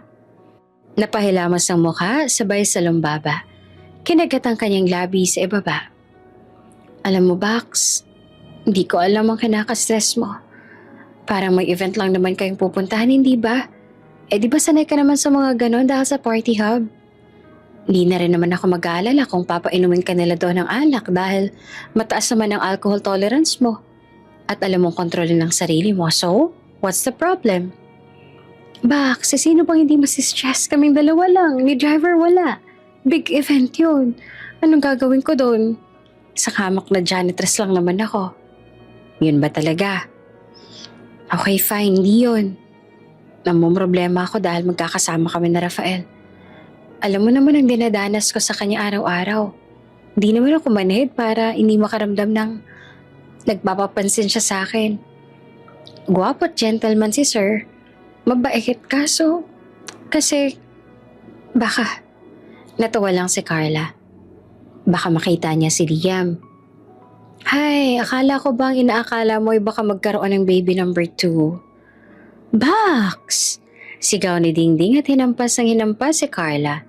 Napahilamas ang mukha sabay sa lumbaba. Kinagat ang kanyang labi sa ibaba. Alam mo, Bax, hindi ko alam ang kinakastress mo. Parang may event lang naman kayong pupuntahan, hindi ba? Di ba sanay ka naman sa mga ganon dahil sa party hub? Hindi na rin naman ako mag-aalala kung papainumin ka nila doon ng alak dahil mataas naman ang alcohol tolerance mo. At alam mong kontrolin ang sarili mo, so what's the problem? Bax, sino bang hindi masistress? Kaming dalawa lang, ni driver wala. Big event yun. Anong gagawin ko doon? Sa kamak na janitress lang naman ako. Yun ba talaga? Okay, fine, hindi yun. Namumroblema ako dahil magkakasama kami na Rafael. Alam mo naman ang dinadanas ko sa kanya araw-araw. Di naman ako manhid para hindi makaramdam ng nagpapapansin siya sa akin. Gwapo at gentleman si sir. Mabait kaso. Kasi baka natuwa lang si Carla. Baka makita niya si Liam. Hay, akala ko bang inaakala mo ay baka magkaroon ng baby number 2? Bax! Sigaw ni Dingding at hinampas si Carla.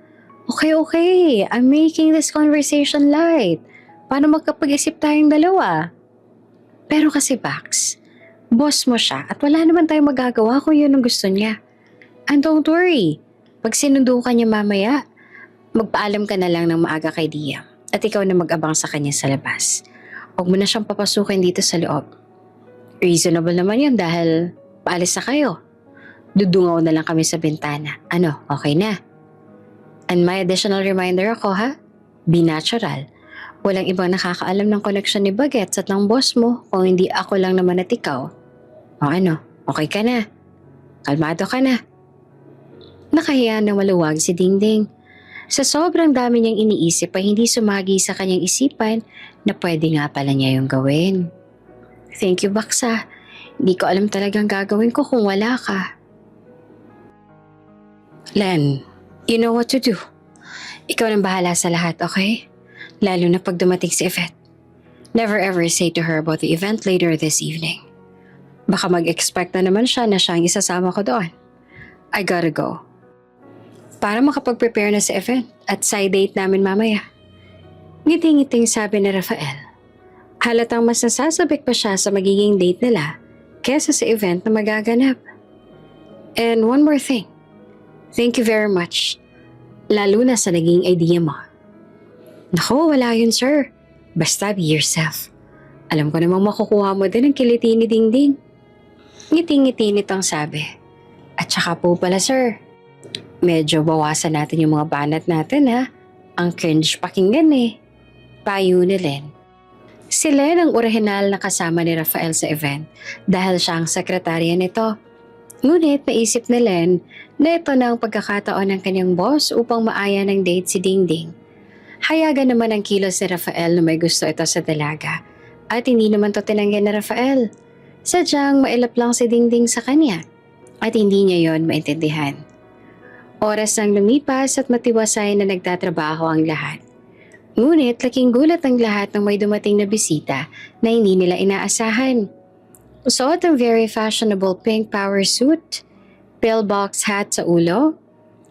Okay. I'm making this conversation light. Paano magkapag-isip tayong dalawa? Pero kasi Bax, boss mo siya at wala naman tayong magagawa kung yun ang gusto niya. And don't worry, pag sinundo ka niya mamaya, magpaalam ka na lang ng maaga kay Dia at ikaw na mag-abang sa kanya sa labas. Huwag mo na siyang papasukin dito sa loob. Reasonable naman yun dahil paalis na kayo. Dudungaw na lang kami sa bintana. Ano, okay na? And my additional reminder ako ha, be natural. Walang ibang nakakaalam ng koneksyon ni Bagets at ng boss mo kung hindi ako lang naman at ikaw. O ano, okay ka na? Kalmado ka na? Nakahiya na maluwag si Dingding. Sa sobrang dami niyang iniisip ay hindi sumagi sa kanyang isipan na pwede nga pala niya yung gawin. Thank you, Baksa. Hindi ko alam talagang gagawin ko kung wala ka. Len, you know what to do. Ikaw nang bahala sa lahat, okay? Lalo na pag dumating si Yvette. Never ever say to her about the event later this evening. Baka mag-expect na naman siya na siyang isasama ko doon. I gotta go. Para makapag-prepare na sa event at side date namin mamaya. Ngiting-ngiting sabi ni Rafael. Halatang mas nasasabik pa siya sa magiging date nila kesa sa event na magaganap. And one more thing. Thank you very much. Lalo na sa naging idea mo. Naku, wala yun sir. Basta be yourself. Alam ko namang makukuha mo din ang kiliti ni Dingding. Ngiti-ngiti nitong sabi. At saka po pala sir, medyo bawasan natin yung mga banat natin ha. Ang cringe pakinggan eh. Payo ni Len. Si Len ang orihinal na kasama ni Rafael sa event dahil siya ang sekretarya nito. Ngunit naisip ni Len na ito na ang pagkakataon ng kanyang boss upang maaya ng date si Dingding. Hayagan naman ang kilos ni Rafael na may gusto ito sa dalaga at hindi naman to tinanggihan ni Rafael. Sadyang mailap lang si Dingding sa kanya at hindi niya yon maintindihan. Oras nang lumipas at matiwasay na nagtatrabaho ang lahat. Ngunit laking gulat ang lahat ng may dumating na bisita na hindi nila inaasahan. Suot ang very fashionable pink power suit, pillbox hat sa ulo,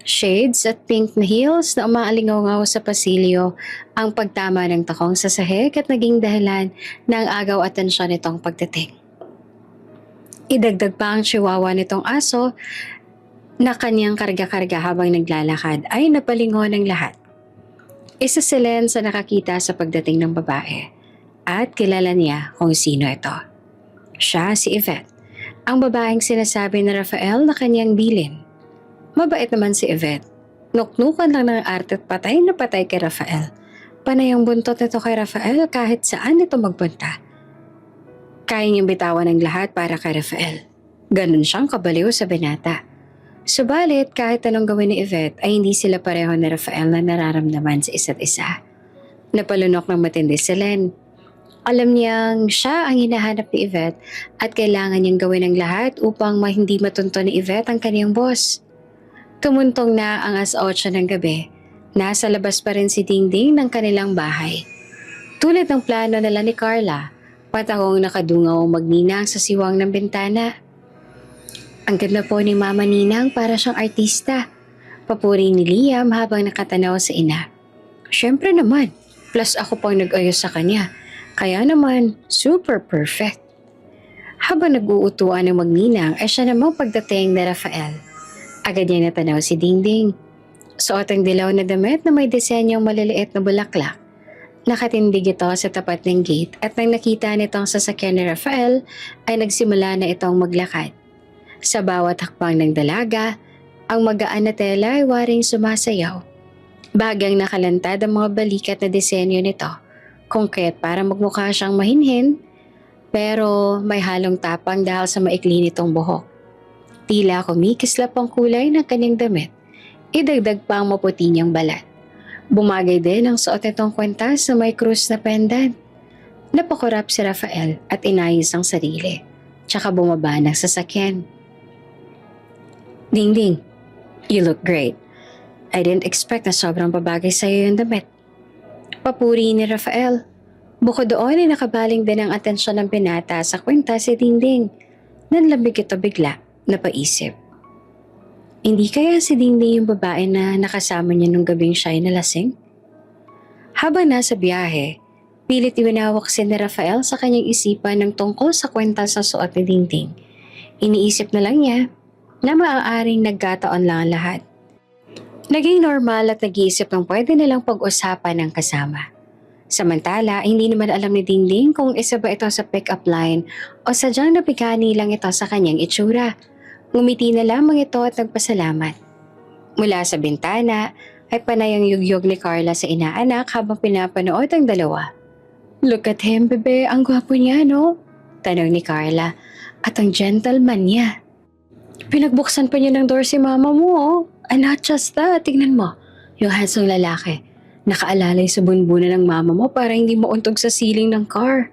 Shades at pink na heels na umaalingaw sa pasilyo ang pagtama ng takong sa sahig at naging dahilan ng agaw atensyon nitong pagdating. Idagdag pa ang chihuahua nitong aso na kanyang karga-karga habang naglalakad ay napalingon ng lahat. Isa si Len sa nakakita sa pagdating ng babae at kilala niya kung sino ito. Siya si Yvette, ang babaeng sinasabi na Rafael na kanyang bilin. Mabait naman si Yvette. Nuknukan lang ng arte at patay na patay kay Rafael. Panay ang buntot nito kay Rafael kahit saan ito magpunta. Kaya niyang bitawan ng lahat para kay Rafael. Ganun siyang kabaliw sa binata. Subalit kahit anong gawin ni Yvette ay hindi sila pareho ni Rafael na nararamdaman sa isa't isa. Napalunok ng matindi si Len. Alam niyang siya ang hinahanap ni Yvette at kailangan niyang gawin ang lahat upang hindi matunto ni Yvette ang kaniyang boss. Tumuntong na ang 8 ng gabi. Nasa labas pa rin si Dingding ng kanilang bahay. Tulad ng plano nila ni Carla, patahong nakadungaw magninang sa siwang ng bintana. Ang ganda po ni Mama Ninang para siyang artista. Papuri ni Liam habang nakatanaw sa ina. Siyempre naman, plus ako pang nag-ayos sa kanya. Kaya naman, super perfect. Habang nag-uutuan ng magninang ay siya namang pagdating ni Rafael. Agad niya natanaw si Dingding. Suot ang dilaw na damit na may disenyong maliliit na bulaklak. Nakatindig ito sa tapat ng gate at nang nakita nitong sasakyan ni Rafael ay nagsimula na itong maglakad. Sa bawat hakbang ng dalaga, ang magaan na tela ay waring sumasayaw. Bagang nakalantad ang mga balikat na disenyo nito, konkret para magmukha siyang mahinhin, pero may halong tapang dahil sa maikli nitong buhok. Tila kumikislap ang kulay ng kanyang damit. Idagdag pa ang maputi niyang balat. Bumagay din ang suot nitong kwentas na may krus na pendant. Napakurap si Rafael at inayos ang sarili. Tsaka bumaba ng sasakyan. Dingding, you look great. I didn't expect na sobrang babagay sa'yo yung damit. Papuri ni Rafael. Bukod doon ay nakabaling din ang atensyon ng binata sa kwentas si Dingding. Nanlamig ito bigla. Napaisip. Hindi kaya si Dingding yung babae na nakasama niya nung gabing siya ay nalasing? Habang nasa biyahe, pilit iwinawak si ni Rafael sa kanyang isipan ng tungkol sa kwenta sa suot ni Dingding. Iniisip na lang niya na maaaring nagkataon lang ang lahat. Naging normal at nag-iisip ng pwede nilang pag-usapan ng kasama. Samantala, hindi naman alam ni Dingding kung isa ba ito sa pick-up line o sadyang napigani lang ito sa kanyang itsura. Ngumiti na lamang ito at nagpasalamat. Mula sa bintana ay panay ang yugyog ni Carla sa inaanak habang pinapanood ang dalawa. Look at him, bebe. Ang gwapo niya, no? Tanong ni Carla. At ang gentleman niya. Pinagbuksan pa niya ng door si mama mo, oh. And not just that, tignan mo. Yung handsome lalaki. Nakaalalay sa bunbunan ng mama mo para hindi mauntog sa ceiling ng car.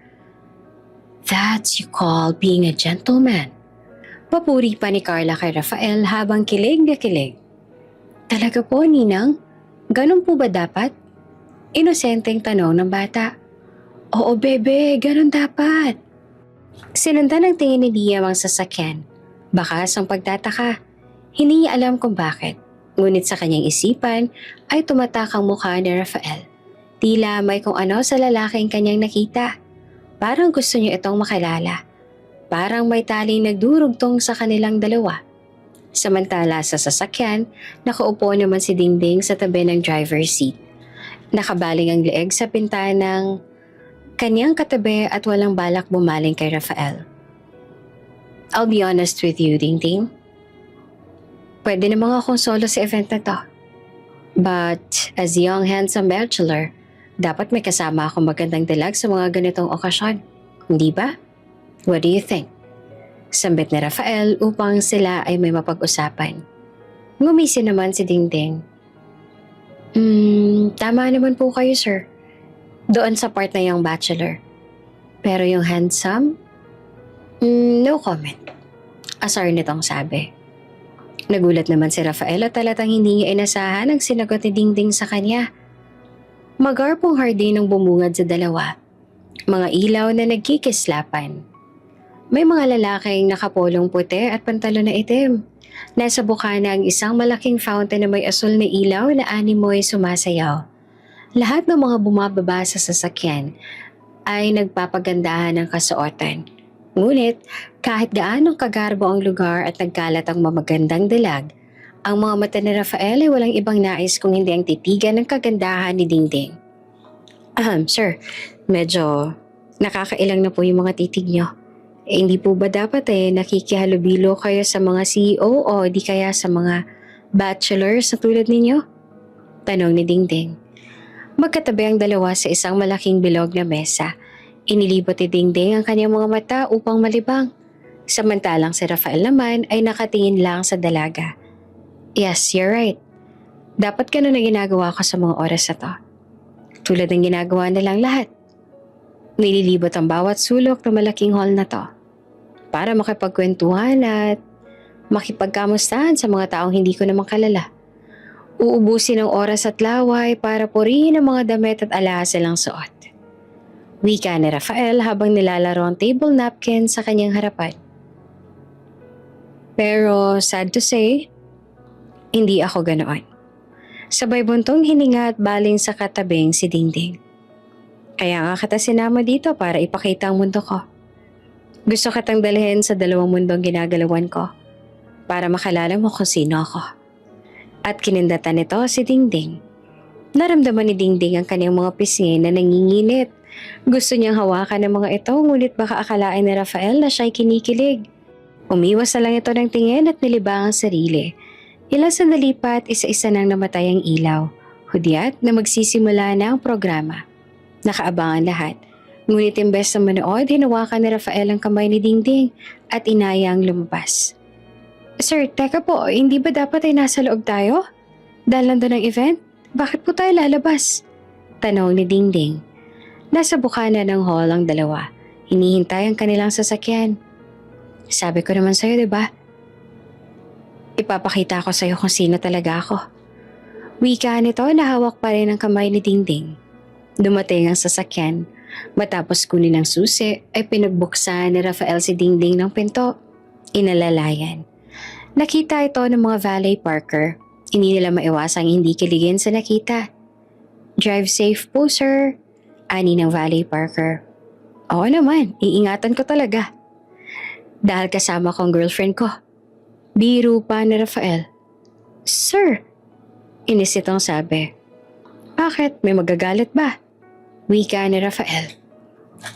That's you call being a gentleman. Papuri pa ni Carla kay Rafael habang kilig na kilig. Talaga po, Ninang? Ganun po ba dapat? Inosenteng tanong ng bata. Oo, bebe, ganun dapat. Sinundan ng tingin ni Liam ang sasakyan. Bakas ang pagtataka. Hindi niya alam kung bakit. Ngunit sa kanyang isipan ay tumatak ang mukha ni Rafael. Tila may kung ano sa lalaking kanyang nakita. Parang gusto niya itong makilala. Parang may taling nagdurugtong sa kanilang dalawa. Samantala sa sasakyan, nakaupo naman si Dingding sa tabi ng driver's seat. Nakabaling ang leeg sa pinta ng kanyang katabi at walang balak bumaling kay Rafael. I'll be honest with you, Dingding. Pwede namang akong solo sa event na to. But as a young handsome bachelor, dapat may kasama akong magandang dalag sa mga ganitong okasyon. Hindi ba? What do you think? Sambit ni Rafael upang sila ay may mapag-usapan. Ngumisi naman si Dingding. Tama naman po kayo, sir. Doon sa part na yung bachelor. Pero yung handsome? No comment. Asar nitong sabi. Nagulat naman si Rafael at talatang hindi niya inasahan ang sinagot ni Dingding sa kanya. Magarpong hardin ang bumungad sa dalawa. Mga ilaw na nagkikislapan. May mga lalaking nakapolong puti at pantalon na itim. Nasa bukana ang isang malaking fountain na may asul na ilaw na animoy sumasayaw. Lahat ng mga bumababa sa sasakyan ay nagpapagandahan ng kasuotan. Ngunit kahit gaanong kagarbo ang lugar at nagkalat ang mamagandang dalag, ang mga mata ni Rafael ay walang ibang nais kung hindi ang titigan ng kagandahan ni Dingding. Sir, medyo nakakailang na po yung mga titig nyo. Hindi po ba dapat nakikihalubilo kayo sa mga CEO o di kaya sa mga bachelors na tulad ninyo? Tanong ni Dingding. Magkatabi ang dalawa sa isang malaking bilog na mesa. Inilibot ni Dingding ang kanyang mga mata upang malibang. Samantalang si Rafael naman ay nakatingin lang sa dalaga. Yes, you're right. Dapat ganun na ginagawa ko sa mga oras na to. Tulad ng ginagawa nilang lahat. Nililibot ang bawat sulok ng malaking hall na to para makipagkwentuhan at makipagkamustahan sa mga taong hindi ko naman kalala. Uubusin ang oras at laway para purihin ang mga damit at alahas silang suot. Wika ni Rafael habang nilalaro ang table napkin sa kanyang harapan. Pero sad to say, hindi ako ganoon. Sabay buntong hininga at baling sa katabing si Dingding. Kaya nga kita sinama dito para ipakita ang mundo ko. Gusto kitang dalhin sa dalawang mundong ginagalawan ko para makalala mo kung sino ako. At kinindatan nito si Dingding. Naramdaman ni Dingding ang kanyang mga pisngi na nanginginit. Gusto niyang hawakan ng mga ito ngunit baka akalain ni Rafael na siya'y kinikilig. Umiwas na lang ito ng tingin at nilibang ang sarili. Ilang sandali pa at isa-isa nang namatay ang ilaw. Hudyat na magsisimula na ang programa. Nakaabangan lahat. Ngunit imbes na manood, hinawakan ni Rafael ang kamay ni Dingding at inayang lumabas. Sir, teka po, hindi ba dapat ay nasa loob tayo? Dahil nandun ang event, bakit po tayo lalabas? Tanong ni Dingding. Nasa bukana ng hall ang dalawa. Hinihintay ang kanilang sasakyan. Sabi ko naman sa'yo, diba? Ipapakita ko sa'yo kung sino talaga ako. Wika nito na hawak pa rin ang kamay ni Dingding. Dumating ang sasakyan. Matapos kunin ang susi, ay pinagbuksan ni Rafael si Dingding ng pinto. Inalalayan. Nakita ito ng mga valet parker. Hindi nila maiwasang hindi kiligin sa nakita. Drive safe po, sir. Ani ng valet parker. Oo naman, iingatan ko talaga. Dahil kasama ko ang girlfriend ko. Biro pa ni Rafael. Sir, inis itong sabi. Bakit? May magagalit ba? Wika ni Rafael.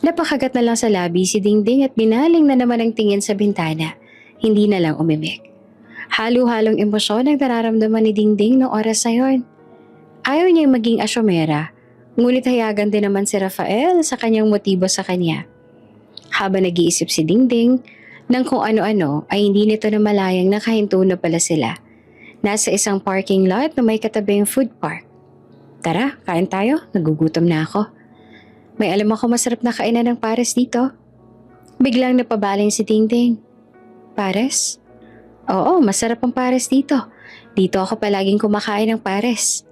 Napakagat na lang sa labi si Dingding at binaling na naman ang tingin sa bintana. Hindi na lang umimik. Halo-halong emosyon ang nararamdaman ni Dingding noong oras na yon. Ayaw niyang maging asyomera, ngunit hayagan din naman si Rafael sa kanyang motibo sa kanya. Habang nag-iisip si Dingding ng kung ano-ano ay hindi nito na malayang nakahinto na pala sila. Nasa isang parking lot na may katabing food park. Tara, kain tayo. Nagugutom na ako. May alam ako masarap na kainan ng pares dito. Biglang napabaling si Dingding. Pares? Oo, masarap ang pares dito. Dito ako palaging kumakain ng pares.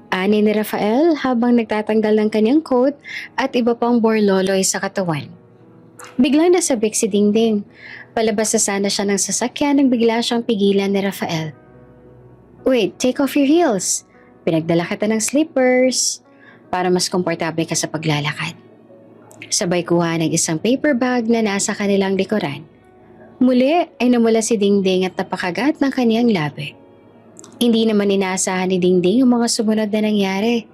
Ani ni Rafael habang nagtatanggal ng kanyang coat at iba pang borloloy sa katawan. Biglang nasabik si Dingding. Palabas na sana siya ng sasakyan nang bigla siyang pigilan ni Rafael. Wait, take off your heels. Pinagdala kita ng slippers para mas komportable ka sa paglalakad. Sabay kuha ng isang paper bag na nasa kanilang likuran. Muli ay namula si Dingding at napakagat ng kaniyang labi. Hindi naman inaasahan ni Dingding ang mga sumunod na nangyari.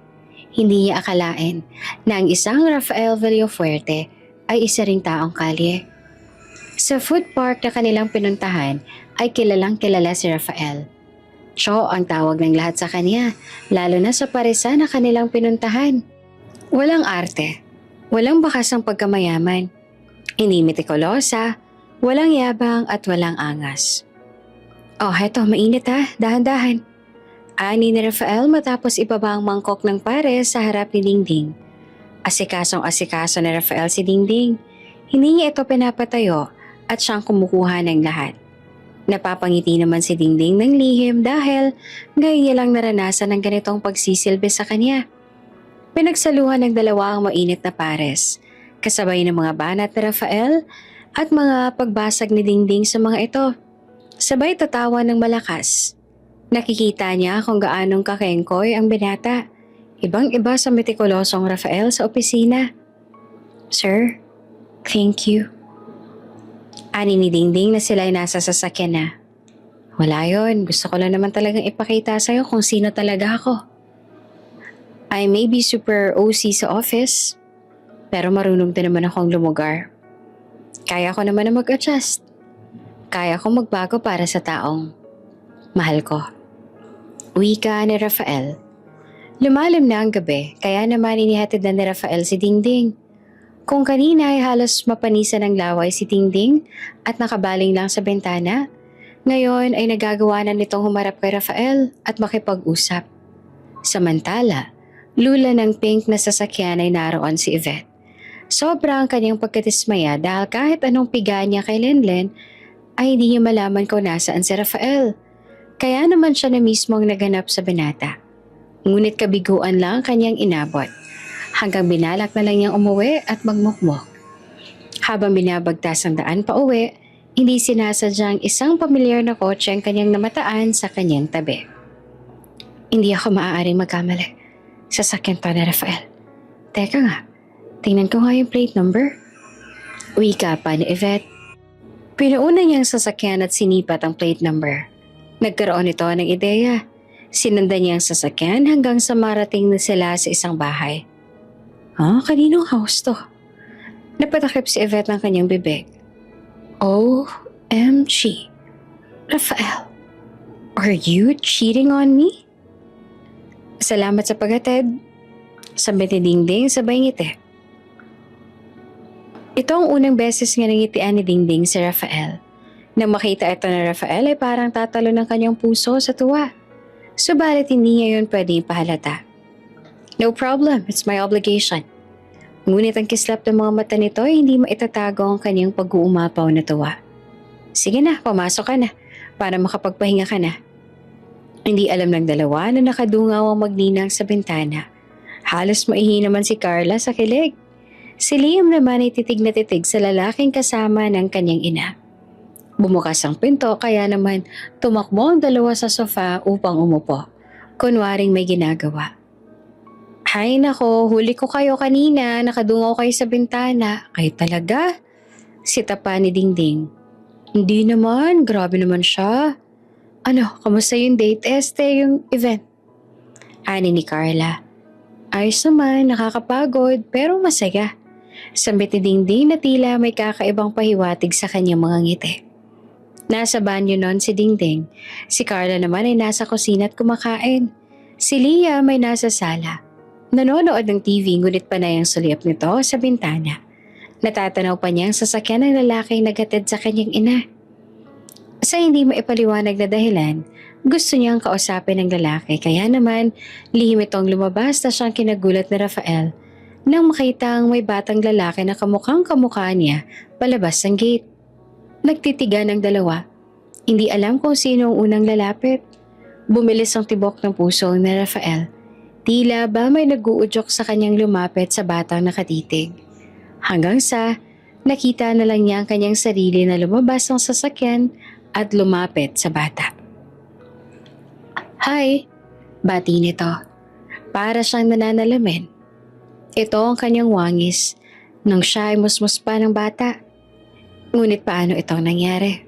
Hindi niya akalain na ang isang Rafael Villafuerte ay isa ring taong kalye. Sa food park na kanilang pinuntahan ay kilalang kilala si Rafael. Cho ang tawag ng lahat sa kanya, lalo na sa paresan na kanilang pinuntahan. Walang arte, walang bakasang pagkamayaman, hindi metikulosa, walang yabang at walang angas. Oh, heto, mainit ha, dahan-dahan. Ani ni Rafael matapos ibaba ang mangkok ng pares sa harap ni Dingding. Asikasong-asikaso ni Rafael si Dingding. Hindi niya ito pinapatayo at siyang kumukuha ng lahat. Napapangiti naman si Dingding ng lihim dahil ngayon niya lang naranasan ng ganitong pagsisilbi sa kanya. Pinagsaluhan ng dalawa ang mainit na pares. Kasabay ng mga banat ni Rafael at mga pagbasag ni Dingding sa mga ito. Sabay tatawa ng malakas. Nakikita niya kung gaanong kakengkoy ang binata. Ibang-iba sa metikulosong Rafael sa opisina. Sir, thank you. Ani ni Dingding na sila ay nasa sasakyan na. Wala yon, gusto ko lang naman talagang ipakita sa'yo kung sino talaga ako. I may be super OC sa office, pero marunong din naman akong lumugar. Kaya ko naman na mag-adjust. Kaya kong magbago para sa taong mahal ko. Wika ni Rafael. Lumalim na ang gabi, kaya naman inihatid na ni Rafael si Dingding. Kung kanina ay halos mapanisan ng laway si Dingding at nakabaling lang sa bintana, ngayon ay nagagawa na nitong humarap kay Rafael at makipag-usap. Samantala, lula ng pink na sasakyan ay naroon si Yvette. Sobrang kanyang pagkatismaya dahil kahit anong piga niya kay Lenlen ay hindi niya malaman kung nasaan si Rafael. Kaya naman siya na mismo ang naganap sa binata. Ngunit kabiguan lang kanyang inabot. Hanggang binalak na lang niyang umuwi at magmukmok. Habang binabagtas ang daan pa uwi, hindi sinasadyang isang pamilyar na kotse ang kanyang namataan sa kanyang tabi. Hindi ako maaaring magkamali. Sasakyan to ni Rafael. Teka nga, tingnan ko nga yung plate number. Wika pa ni Yvette. Pinuuna niyang sasakyan at sinipat ang plate number. Nagkaroon ito ng ideya. Sinundan niya ang sasakyan hanggang sa marating na sila sa isang bahay. Kaninong house to? Napatakip si Yvette ng kanyang bibig. OMG. Rafael, are you cheating on me? Salamat sa paghatid. Sabi ni Dingding sabay ngiti. Ito ang unang beses nga nangitian ni Dingding si Rafael. Nang makita ito na Rafael ay parang tatalo ng kanyang puso sa tuwa. Subalit hindi niya yun pwedeng ipahalata. No problem, it's my obligation. Ngunit ang kislap ng mga mata nito ay hindi maitatago ang kanyang pag-uumapaw na tuwa. Sige na, pumasok ka na para makapagpahinga ka na. Hindi alam ng dalawa na nakadungaw ang magninang sa bintana. Halos maihi naman si Carla sa kilig. Si Liam naman ay titig na titig sa lalaking kasama ng kanyang ina. Bumukas ang pinto kaya naman tumakbo ang dalawa sa sofa upang umupo. Kunwaring may ginagawa. Hay nako, huli ko kayo kanina, nakadungaw kayo sa bintana. Kayo talaga? Sita pa ni Dingding. Hindi naman, grabe naman siya. Ano, kamusta yung date? Yung event? Ani ni Carla. Ayos naman, nakakapagod, pero masaya. Sambit ni Dingding na tila may kakaibang pahiwatig sa kanyang mga ngiti. Nasa banyo nun si Dingding. Si Carla naman ay nasa kusina at kumakain. Si Leah may nasa sala. Nanonood ng TV ngunit panay ang sulyap nito sa bintana. Natatanaw pa niya ang sasakyan ng lalaking naghatid sa kanyang ina. Sa hindi maipaliwanag na dahilan, gusto niyang kausapin ng lalaki kaya naman lihim itong lumabas na siyang kinagulat ni Rafael nang makita ang may batang lalaki na kamukhang kamukha niya palabas ng gate. Nagtitigan ang dalawa. Hindi alam kung sino ang unang lalapit. Bumilis ang tibok ng puso ni Rafael. Tila ba may nag-uudyok sa kanyang lumapit sa batang nakatitig. Hanggang sa nakita na lang niya ang kanyang sarili na lumabas ng sasakyan at lumapit sa bata. Hi, bati nito. Para siyang nananalamin. Ito ang kanyang wangis nang siya ay musmus pa ng bata. Ngunit paano ito nangyari?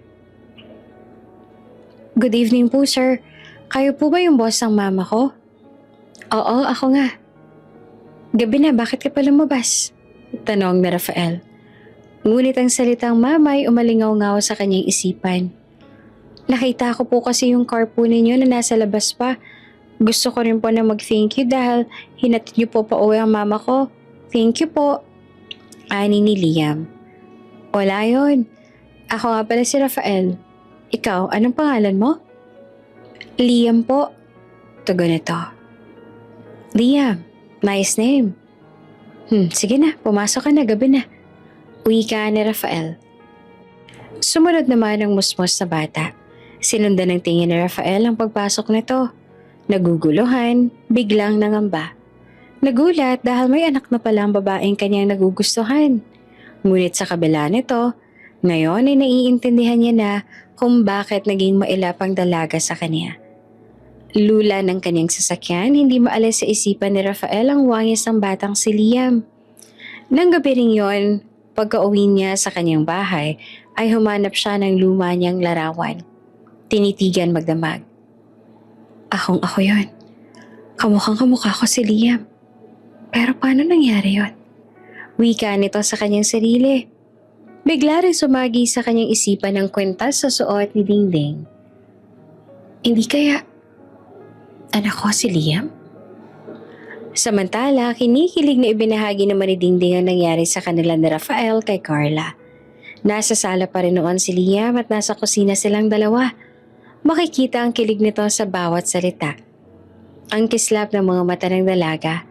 Good evening po, sir. Kayo po ba yung boss ng mama ko? Oo, ako nga. Gabi na, bakit ka pa lumabas? Tanong ni Rafael. Ngunit ang salitang mama ay umalingaw-ngaw sa kanyang isipan. Nakita ko po kasi yung car po ninyo na nasa labas pa. Gusto ko rin po na mag-thank you dahil hinatid niyo po pa uwi ang mama ko. Thank you po. Ani ni Liam. Wala yun. Ako nga pala si Rafael. Ikaw, anong pangalan mo? Liam po. Tugon ito. Liam, nice name. Sige na, pumasok ka na, gabi na. Uwi ka ni Rafael. Sumunod naman ang musmos na bata. Sinundan ng tingin ni Rafael ang pagpasok nito. Naguguluhan, biglang nangamba. Nagulat dahil may anak na pala ang babaeng kanyang nagugustuhan. Ngunit sa kabila nito, Ngayon ay naiintindihan niya na kung bakit naging mailap ang dalaga sa kanya. Lula ng kanyang sasakyan, hindi maalis sa isipan ni Rafael ang wangis ng batang si Liam. Nang gabi rin yon, pagka-uwi niya sa kanyang bahay, ay humanap siya ng luma niyang larawan. Tinitigan magdamag. Akong ako yon. Kamukhang kamukha ko si Liam. Pero paano nangyari yon? Wika nito sa kanyang sarili. Bigla rin sumagi sa kanyang isipan ang kwintas sa suot ni Dingding. Hindi kaya anak ko si Liam? Samantala, kinikilig na ibinahagi naman ni Dingding ang nangyari sa kanila ni Rafael kay Carla. Nasa sala pa rin noon si Liam at nasa kusina silang dalawa. Makikita ang kilig nito sa bawat salita. Ang kislap ng mga mata ng dalaga.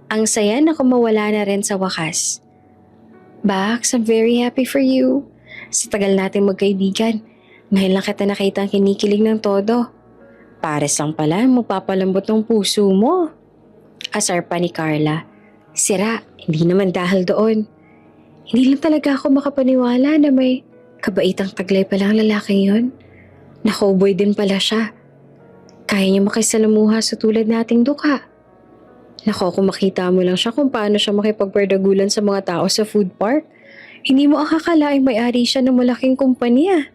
Ang saya na kumawala na rin sa wakas. Bax, I'm very happy for you. Sa tagal natin magkaibigan, ngayon lang kita nakita ang kinikilig ng todo. Pares lang pala, magpapalambot ng puso mo. Asar pa ni Carla. Sira, hindi naman dahil doon. Hindi lang talaga ako makapaniwala na may kabaitang taglay pala ang lalaking yun. Na-cowboy din pala siya. Kaya niya makisalamuha sa tulad nating dukha. Nako, kung makita mo lang siya kung paano siya makipagperdagulan sa mga tao sa food park, hindi mo akakalaing may-ari siya ng malaking kumpanya.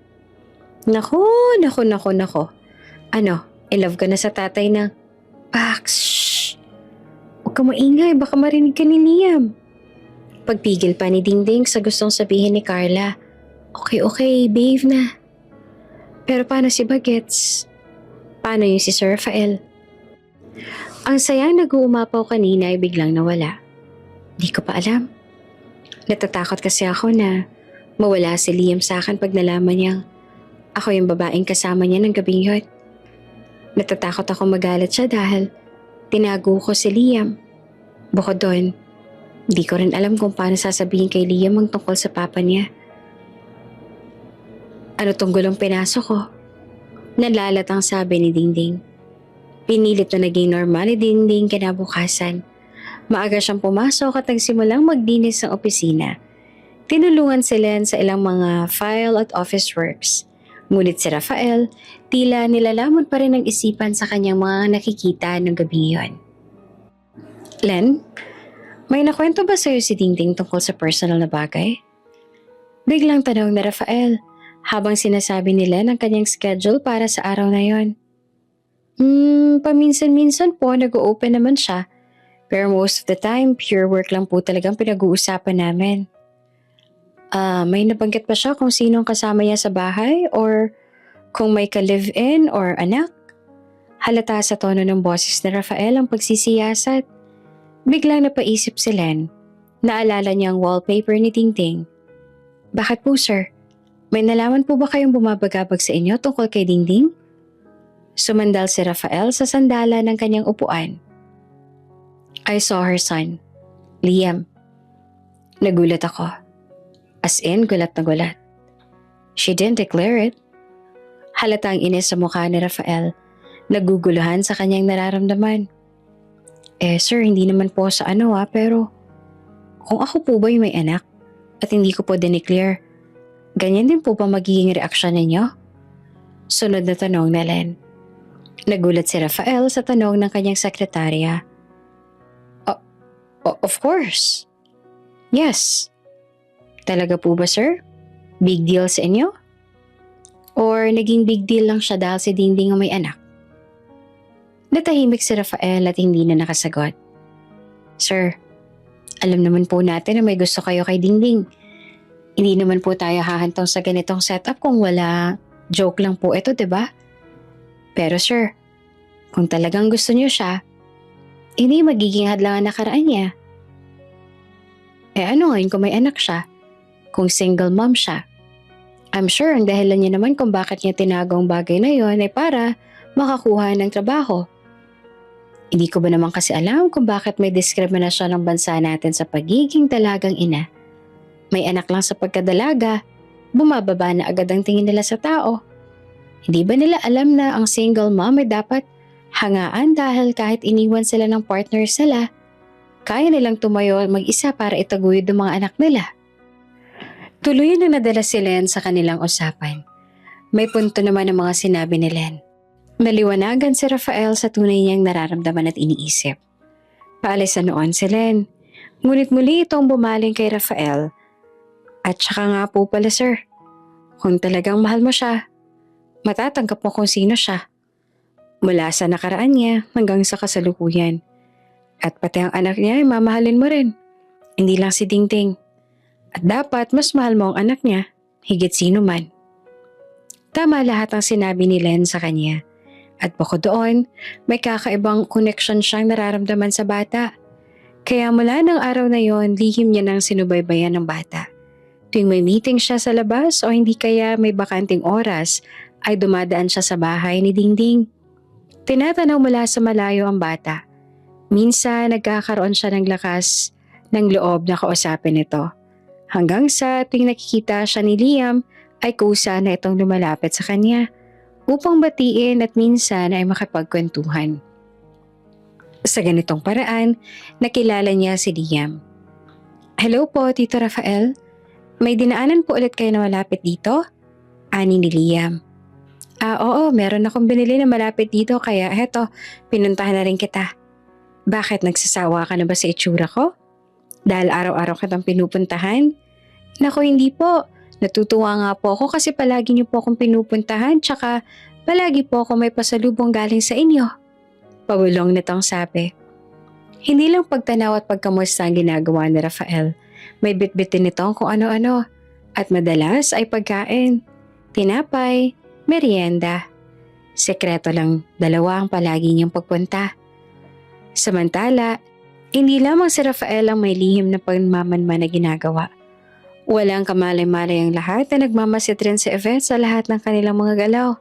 Nako. Ano, in love ka na sa tatay na, Pax, shh. Huwag ka maingay, baka marinig ka ni Liam. Pagpigil pa ni Dingding sa gustong sabihin ni Carla, Okay, behave na. Pero paano si Bagets? Paano yung si Sir Rafael? Ang sayang nag-uumapaw kanina ay biglang nawala. Di ko pa alam. Natatakot kasi ako na mawala si Liam sa akin pag nalaman niyang ako yung babaeng kasama niya ng gabing yun. Natatakot ako magalit siya dahil tinago ko si Liam. Bukod doon, di ko rin alam kung paano sasabihin kay Liam ang tungkol sa papa niya. Ano tong gulong pinasok ko? Nalalatang sabi ni Dingding. Pinilit na naging normal ni Dingding kinabukasan. Maaga siyang pumasok at nagsimulang magdinis ng opisina. Tinulungan sila sa ilang mga file at office works. Ngunit si Rafael, tila nilalamon pa rin ang isipan sa kanyang mga nakikita ng gabi yon. Len, may nakwento ba sa'yo si Dingding tungkol sa personal na bagay? Biglang tanong na Rafael habang sinasabi ni Len ang kanyang schedule para sa araw na yon. Paminsan-minsan po nag-o-open naman siya. Pero most of the time, pure work lang po talagang pinag-uusapan namin. May nabanggit ba siya kung sinong kasama niya sa bahay or kung may ka-live-in or anak? Halata sa tono ng boses ni Rafael ang pagsisiyasat. Biglang napaisip si Len. Naalala niya ang wallpaper ni Dingding. Bakit po sir? May nalaman po ba kayong bumabagabag sa inyo tungkol kay Dingding? Sumandal si Rafael sa sandala ng kanyang upuan. I saw her son, Liam. Nagulat ako. As in, gulat na gulat. She didn't declare it. Halatang inis sa mukha ni Rafael, naguguluhan sa kanyang nararamdaman. Sir, hindi naman po sa pero kung ako po ba yung may anak at hindi ko po dineclare, ganyan din po ba magiging reaksyon ninyo? Sunod na tanong na Len. Nagulat si Rafael sa tanong ng kanyang sekretarya. Of course. Yes. Talaga po ba, sir? Big deal sa inyo? Or naging big deal lang siya dahil si Dingding ang may anak? Natahimik si Rafael at hindi na nakasagot. Sir, alam naman po natin na may gusto kayo kay Dingding. Hindi naman po tayo hahantong sa ganitong setup kung wala. Joke lang po ito, diba? Pero sir, kung talagang gusto niyo siya, hindi magiging hadlangan na karaan niya. Ano ngayon kung may anak siya? Kung single mom siya? I'm sure ang dahilan niya naman kung bakit niya tinago ang bagay na yon ay para makakuha ng trabaho. Hindi ko ba naman kasi alam kung bakit may diskriminasyon ng bansa natin sa pagiging dalagang ina. May anak lang sa pagkadalaga, bumababa na agad ang tingin nila sa tao. Hindi ba nila alam na ang single mom ay dapat hangaan dahil kahit iniwan sila ng partner sila, kaya nilang tumayo mag-isa para itaguyod ang mga anak nila? Tuluyan na nadala si Len sa kanilang usapan. May punto naman ang mga sinabi ni Len. Naliwanagan si Rafael sa tunay niyang nararamdaman at iniisip. Paalis na noon si Len. Ngunit muli itong bumaling kay Rafael. At saka nga po pala sir, kung talagang mahal mo siya, matatanggap mo kung sino siya. Mula sa nakaraan niya hanggang sa kasalukuyan. At pati ang anak niya ay mamahalin mo rin. Hindi lang si Dingding. At dapat mas mahal mo ang anak niya, higit sino man. Tama lahat ang sinabi ni Len sa kanya. At bukod doon, may kakaibang connection siyang nararamdaman sa bata. Kaya mula ng araw na yon, lihim niya nang sinubaybayan ng bata. Tuwing may meeting siya sa labas o hindi kaya may bakanting oras, ay dumadaan siya sa bahay ni Dingding. Tinatanaw mula sa malayo ang bata. Minsan nagkakaroon siya ng lakas ng loob na kausapin ito. Hanggang sa tuwing nakikita siya ni Liam ay kusa na itong lumalapit sa kanya upang batiin at minsan ay makipagkwentuhan. Sa ganitong paraan, nakilala niya si Liam. Hello po, Tito Rafael. May dinaanan po ulit kayo na malapit dito? Ani ni Liam. Oo, meron akong binili na malapit dito kaya heto, pinuntahan na rin kita. Bakit nagsasawa ka na ba sa itsura ko? Dahil araw-araw kitang pinupuntahan? Naku, hindi po. Natutuwa nga po ako kasi palagi niyo po akong pinupuntahan tsaka palagi po ako may pasalubong galing sa inyo. Pabulong nitong sabi. Hindi lang pagtanaw at pagkamusta ang ginagawa ni Rafael. May bitbitin nitong kung ano-ano at madalas ay pagkain, tinapay, merienda. Sekreto lang dalawa ang palagi niyang pagpunta. Samantala, hindi lamang si Rafael ang may lihim na pagmamanman na ginagawa. Walang kamalay-malay ang lahat na nagmamasid rin si Yvette sa lahat ng kanilang mga galaw.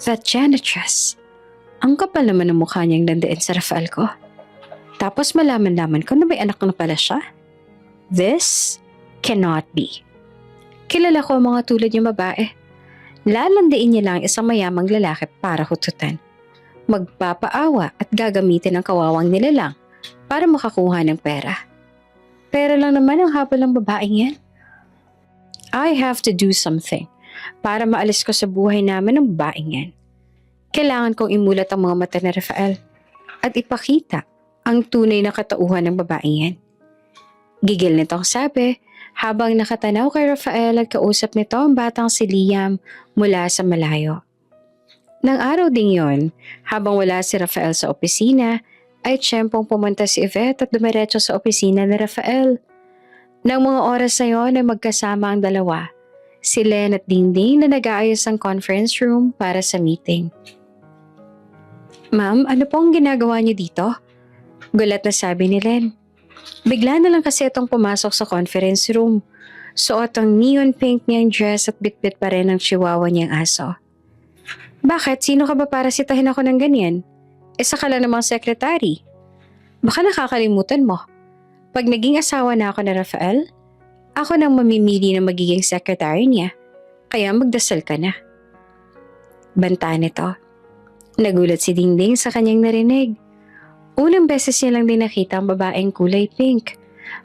That janitress. Ang kapal naman ng mukha niyang landain sa Rafael ko. Tapos malaman-laman ko na may anak na pala siya. This cannot be. Kilala ko ang mga tulad niyang babae. Lalandiin niya lang isang mayamang lalaki para hututan. Magpapaawa at gagamitin ang kawawang nilalang para makakuha ng pera. Pera lang naman ang habol ng babaeng yan. I have to do something para maalis ko sa buhay namin ng babaeng yan. Kailangan kong imulat ang mga mata ni Rafael at ipakita ang tunay na katauhan ng babaeng yan. Gigil nitong sabi habang nakatanaw kay Rafael at kausap nito ang batang si Liam mula sa malayo. Nang araw ding yon, habang wala si Rafael sa opisina, ay tiyempong pumunta si Yvette at dumiretso sa opisina ni Rafael. Nang mga oras na yon ay magkasama ang dalawa, si Len at Dingding na nag-aayos ng conference room para sa meeting. Ma'am, ano pong ginagawa niyo dito? Gulat na sabi ni Len. Bigla na lang kasi itong pumasok sa conference room. Suot ang neon pink niyang dress at bitbit pa rin ang chihuahua niyang aso. Bakit? Sino ka ba para sitahin ako ng ganyan? Isa ka lang namang sekretary. Baka nakakalimutan mo. Pag naging asawa na ako ni Rafael, ako nang mamimili na magiging secretary niya. Kaya magdasal ka na. Banta nito. Nagulat si Dingding sa kanyang narinig. Unang beses niya lang din nakita ang babaeng kulay pink.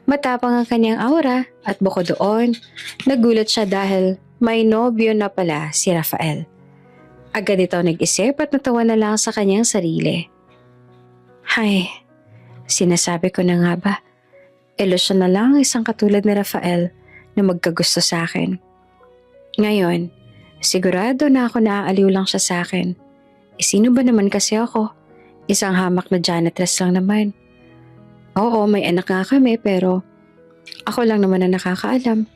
Matapang ang kanyang aura at bukod doon, nagulat siya dahil may nobyo na pala si Rafael. Agad ito nag-isip at natawa na lang sa kanyang sarili. Hay, sinasabi ko na nga ba, ilusyon na lang isang katulad ni Rafael na magkagusto sa akin. Ngayon, sigurado na ako naaaliw lang siya sa akin. Sino ba naman kasi ako? Isang hamak na janitress lang naman. Oo, may anak nga kami pero ako lang naman ang nakakaalam.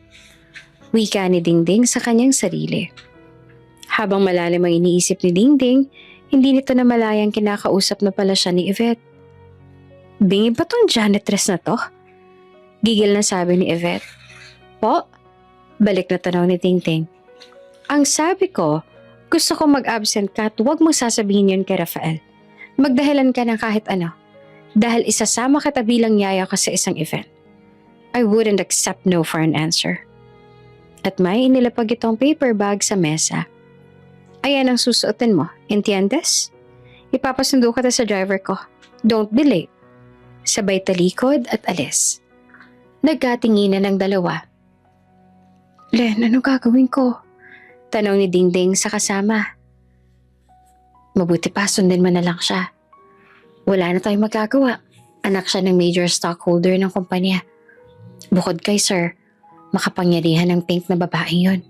Wika ni Dingding sa kanyang sarili. Habang malalim ang iniisip ni Dingding, hindi nito na malayang kinakausap na pala siya ni Yvette. Bingi ba tong janitress na to? Gigil na sabi ni Yvette. Po? Balik na tanaw ni Dingding. Ang sabi ko, gusto ko mag-absent ka at huwag mong sasabihin yun kay Rafael. Magdahilan ka ng kahit ano. Dahil isasama kita bilang yaya ko sa isang event. I wouldn't accept no for an answer. At may inilapag itong paper bag sa mesa. Ayan ang susuotin mo, entiendes? Ipapasundo ka sa driver ko. Don't be late. Sabay talikod at alis. Nagkatinginan ng dalawa. Len, ano gagawin ko? Tanong ni Dingding sa kasama. Mabuti pa, sundin mo na lang siya. Wala na tayong magagawa. Anak siya ng major stockholder ng kumpanya. Bukod kay Sir, makapangyarihan ng pink na babaeng yun.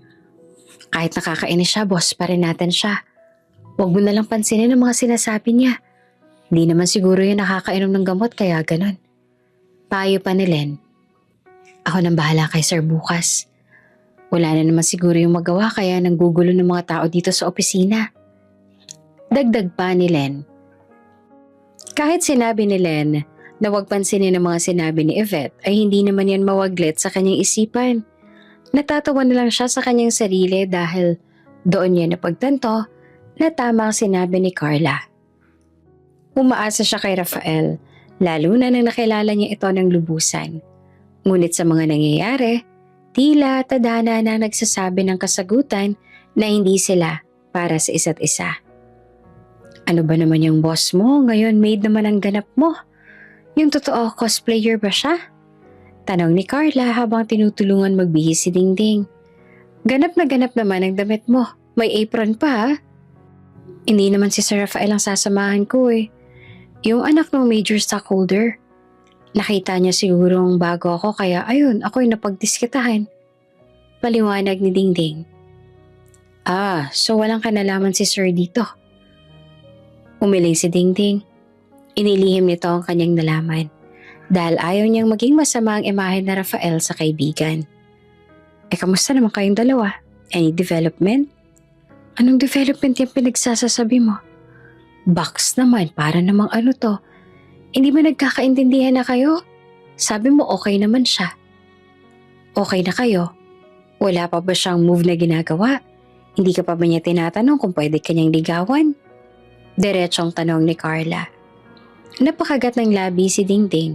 Kahit nakakainis siya, boss pa rin natin siya. Huwag mo na lang pansinin ang mga sinasabi niya. Hindi naman siguro yun nakakainom ng gamot kaya ganon. Payo pa ni Len. Ako nang bahala kay Sir bukas. Wala na naman siguro yung magawa kaya nanggugulo ng mga tao dito sa opisina. Dagdag pa ni Len. Kahit sinabi ni Len na huwag pansinin ang mga sinabi ni Yvette ay hindi naman yan mawaglit sa kanyang isipan. Natatawa na lang siya sa kanyang sarili dahil doon niya napagtanto na tama ang sinabi ni Carla. Umaasa siya kay Rafael, lalo na nang nakilala niya ito ng lubusan. Ngunit sa mga nangyayari, tila tadhana na nagsasabi ng kasagutan na hindi sila para sa isa't isa. Ano ba naman yung boss mo? Ngayon maid naman ang ganap mo. Yung totoo cosplayer ba siya? Tanong ni Carla habang tinutulungan magbihis si Dingding. Ganap na ganap naman ang damit mo. May apron pa ha? Hindi naman si Sir Rafael ang sasamahan ko eh. Yung anak ng major stockholder. Nakita niya sigurong bago ako kaya ayun, ako'y napagdiskitahan. Paliwanag ni Dingding. So walang kanalaman si Sir dito. Umiling si Dingding. Inilihim nito ang kanyang nalaman dahil ayaw niyang maging masama ang imahe na Rafael sa kaibigan. Kamusta naman kayong dalawa? Any development? Anong development yung pinagsasasabi mo? Box naman, para namang ano to? Hindi ba nagkakaintindihan na kayo? Sabi mo okay naman siya. Okay na kayo? Wala pa ba siyang move na ginagawa? Hindi ka pa ba niya tinatanong kung pwede kanyang ligawan? Diretsong tanong ni Carla. Napakagat ng labi si Dingding.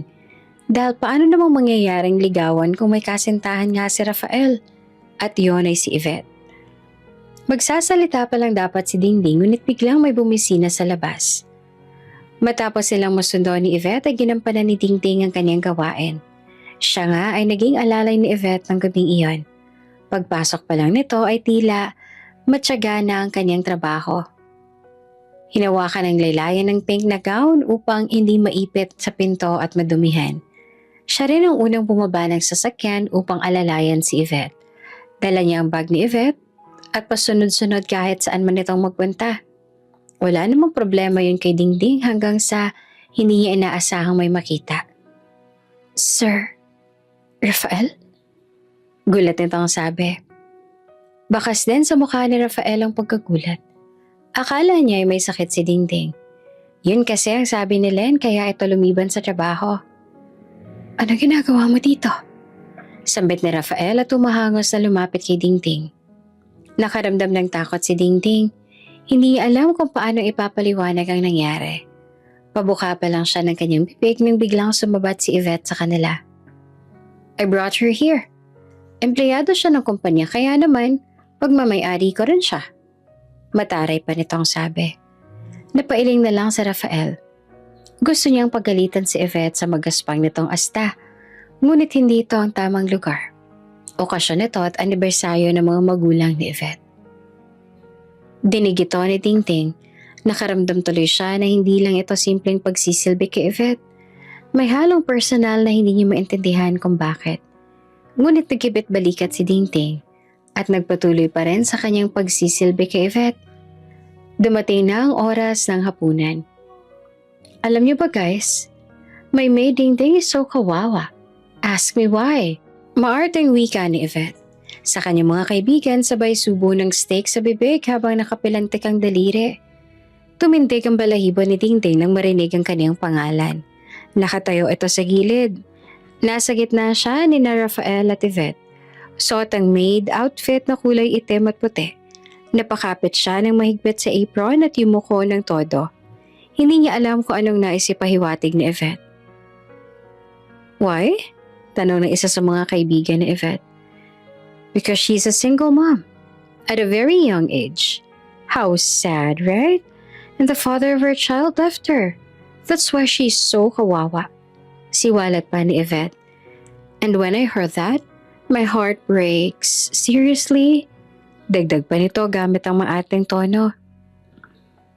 Dahil paano namang mangyayaring ligawan kung may kasintahan nga si Rafael at yon ay si Yvette. Magsasalita pa lang dapat si Dingding ngunit biglang may bumisina sa labas. Matapos silang masundo ni Yvette ay ginampanan ni Dingding ang kanyang gawain. Siya nga ay naging alalay ni Yvette ng gabing iyon. Pagpasok pa lang nito ay tila matyaga na ang kanyang trabaho. Hinawakan ng laylayan ng pink na gown upang hindi maipit sa pinto at madumihan. Siya rin ang unang bumaba ng sasakyan upang alalayan si Yvette. Dala niya ang bag ni Yvette at pasunod-sunod kahit saan man itong magpunta. Wala namang problema yun kay Dingding hanggang sa hindi niya inaasahang may makita. Sir, Rafael? Gulat nitong sabi. Bakas din sa mukha ni Rafael ang pagkagulat. Akala niya ay may sakit si Dingding. Yun kasi ang sabi ni Len kaya ito lumiban sa trabaho. Ano ginagawa mo dito? Sambit ni Rafael at tumahangos na lumapit kay Dingding. Nakaramdam ng takot si Dingding. Hindi alam kung paano ipapaliwanag ang nangyari. Pabuka pa lang siya ng kanyang bibig nang biglang sumabat si Yvette sa kanila. I brought her here. Empleyado siya ng kumpanya kaya naman pagmamay-ari ko rin siya. Mataray pa nitong sabi. Napailing na lang sa Rafael. Gusto niyang pagalitan si Yvette sa magaspang nitong asta, ngunit hindi ito ang tamang lugar. Okasyon nito at anibersaryo ng mga magulang ni Yvette. Dinig ito ni Dingding. Nakaramdam tuloy siya na hindi lang ito simpleng pagsisilbi kay Yvette. May halong personal na hindi niya maintindihan kung bakit. Ngunit nagkibit balikat si Dingding at nagpatuloy pa rin sa kanyang pagsisilbi kay Yvette. Dumating na ang oras ng hapunan. Alam niyo ba guys, my maid Dingding is so kawawa. Ask me why. Maarteng wika ni Yvette. Sa kanyang mga kaibigan sabay subo ng steak sa bibig habang nakapilantik ang daliri. Tumindig ang balahibo ni Dingding nang marinig ang kanyang pangalan. Nakatayo ito sa gilid. Nasa gitna siya ni Rafael at Yvette. Suot ang maid outfit na kulay itim at puti. Napakapit siya ng mahigpit sa apron at yumuko ng todo. Hindi niya alam kung anong naisipahiwatig ni Yvette. Why? Tanong ng isa sa mga kaibigan ni Yvette. Because she's a single mom. At a very young age. How sad, right? And the father of her child left her. That's why she's so kawawa. Siwalat pa ni Yvette. And when I heard that, my heart breaks. Seriously? Dagdag pa nito gamit ang maating tono.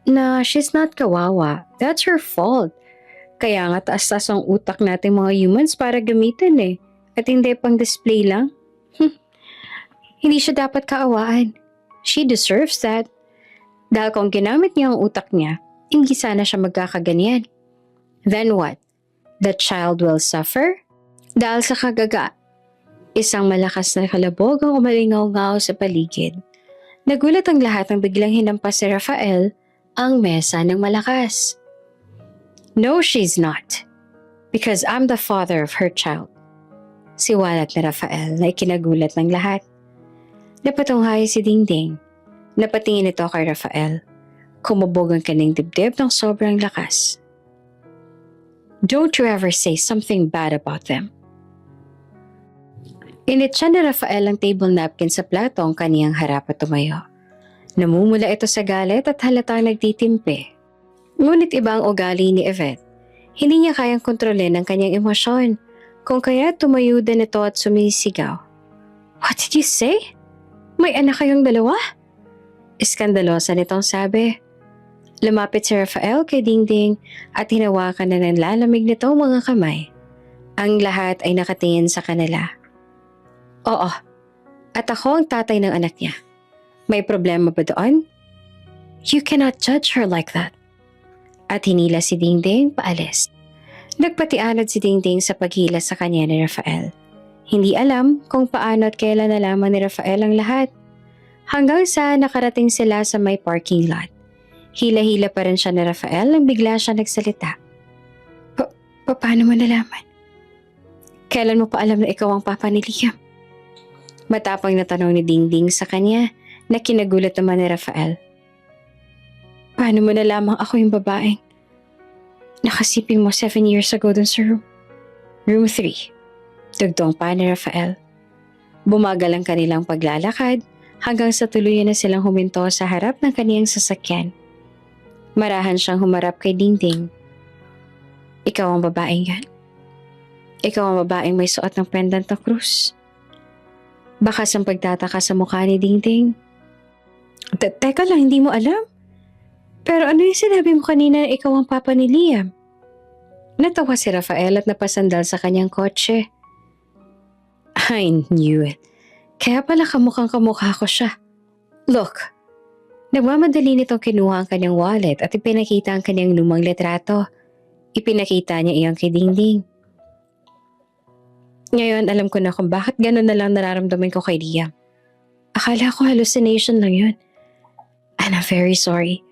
Na she's not kawawa. That's her fault. Kaya nga taas-taas ang utak natin mga humans para gamitin eh. At hindi pang display lang. Hindi siya dapat kaawaan. She deserves that. Dahil kung ginamit niya ang utak niya, hindi sana siya magkakaganyan. Then what? The child will suffer? Dahil sa kagaga. Isang malakas na kalabog ang umalingaw-ngaw sa paligid. Nagulat ang lahat nang biglang hinampas si Rafael ang mesa ng malakas. No, she's not. Because I'm the father of her child. Siwalat ni Rafael na ikinagulat ng lahat. Napatunghay si Dingding. Napatingin ito kay Rafael. Kumabog ang kanyang dibdib ng sobrang lakas. Don't you ever say something bad about them. Initsa ni Rafael ang table napkin sa plato ang kaniyang harap at tumayo. Namumula ito sa galit at halatang nagtitimpi. Ngunit iba ang ugali ni Yvette. Hindi niya kayang kontrolin ang kanyang emosyon, kung kaya tumayo din ito at sumisigaw. What did you say? May anak kayong dalawa? Iskandalosa nitong sabi. Lumapit si Rafael kay Dingding at hinawakan na ng lalamig nitong mga kamay. Ang lahat ay nakatingin sa kanila. Oo, at ako ang tatay ng anak niya. May problema ba doon? You cannot judge her like that. At hinila si Dingding paalis. Nagpatianod si Dingding sa paghila sa kanya ni Rafael. Hindi alam kung paano at kailan nalaman ni Rafael ang lahat. Hanggang sa nakarating sila sa may parking lot. Hila-hila pa rin siya ni Rafael nang bigla siya nagsalita. Paano mo nalaman? Kailan mo pa alam na ikaw ang papa ni Liam? Matapang na tanong ni Dingding sa kanya na kinagulat naman ni Rafael. Paano mo nalamang ako yung babaeng nakasiping mo 7 years ago dun sa room? Room 3. Dugtong pa ni Rafael. Bumagal ang kanilang paglalakad hanggang sa tuluyan na silang huminto sa harap ng kaniyang sasakyan. Marahan siyang humarap kay Dingding. Ikaw ang babaeng yan. Ikaw ang babaeng may suot ng pendant na krus. Bakas ang pagtataka sa mukha ni Dingding. Teka lang, hindi mo alam? Pero ano yung sinabi mo kanina na ikaw ang papa ni Liam? Natawa si Rafael at napasandal sa kanyang kotse. I knew it. Kaya pala kamukhang kamukha ko siya. Look, nagmamadali nitong kinuha ang kanyang wallet at ipinakita ang kanyang lumang litrato. Ipinakita niya iyon kay Dingding. Ngayon alam ko na kung bakit gano'n na lang nararamdaman ko kay Liam. Akala ko hallucination lang yun. And I'm very sorry.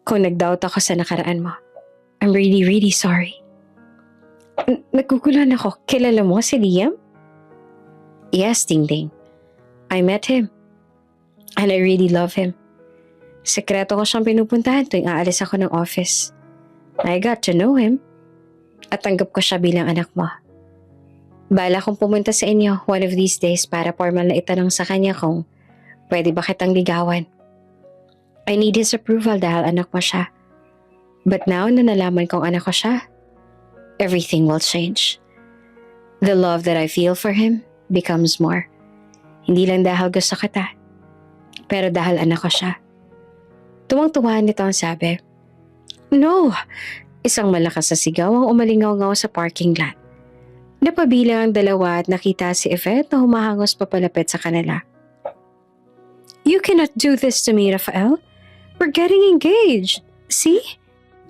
Kung nag-doubt ako sa nakaraan mo. I'm really, really sorry. Nagkukulan ako. Kilala mo si Liam? Yes, Dingding. I met him. And I really love him. Sekreto ko siyang pinupuntahan tuwing aalis ako ng office. I got to know him. At tanggap ko siya bilang anak mo. Bala kong pumunta sa inyo one of these days para formal na itanong sa kanya kung pwede ba kitang ligawan. I need his approval dahil anak mo siya. But now na nalaman kong anak ko siya, everything will change. The love that I feel for him becomes more. Hindi lang dahil gusto kita, pero dahil anak ko siya. Tuwang-tuwa nito ang sabi. No! Isang malakas na sigaw ang umalingaw-ngaw sa parking lot. Napabilang ang dalawa at nakita si Yvette na humahangos papalapit sa kanila. You cannot do this to me, Rafael. We're getting engaged. See?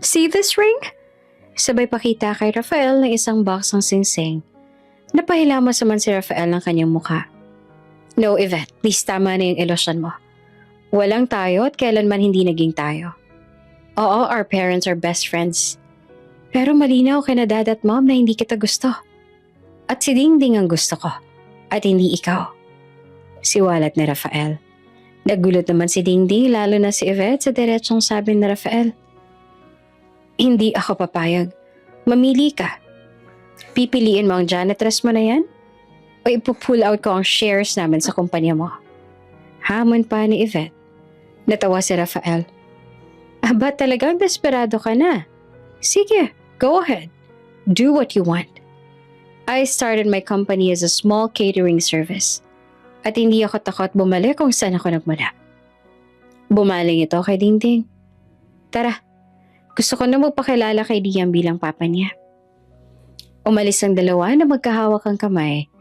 See this ring? Sabay pakita kay Rafael ng isang box ng singsing. Napahilamos naman si Rafael ng kanyang mukha. No, Yvette, please tama na yung ilosyon mo. Walang tayo at kailanman hindi naging tayo. Oo, our parents are best friends. Pero malinaw kay na dad at mom na hindi kita gusto. At si Dingding ang gusto ko, at hindi ikaw. Siwalat ni Rafael. Nagulat naman si Dingding lalo na si Yvette sa diretsong sabi ni Rafael. Hindi ako papayag. Mamili ka. Pipiliin mo ang janitress mo na yan? O ipupull out ko ang shares namin sa kumpanya mo? Hamon pa ni Yvette. Natawa si Rafael. Aba talagang desperado ka na. Sige, go ahead. Do what you want. I started my company as a small catering service. At hindi ako takot bumalik kung saan ako nagmula. Bumaling ito kay Dingding. Tara, gusto ko na magpakilala kay Liam bilang papa niya. Umalis ang dalawa na magkahawak ang kamay.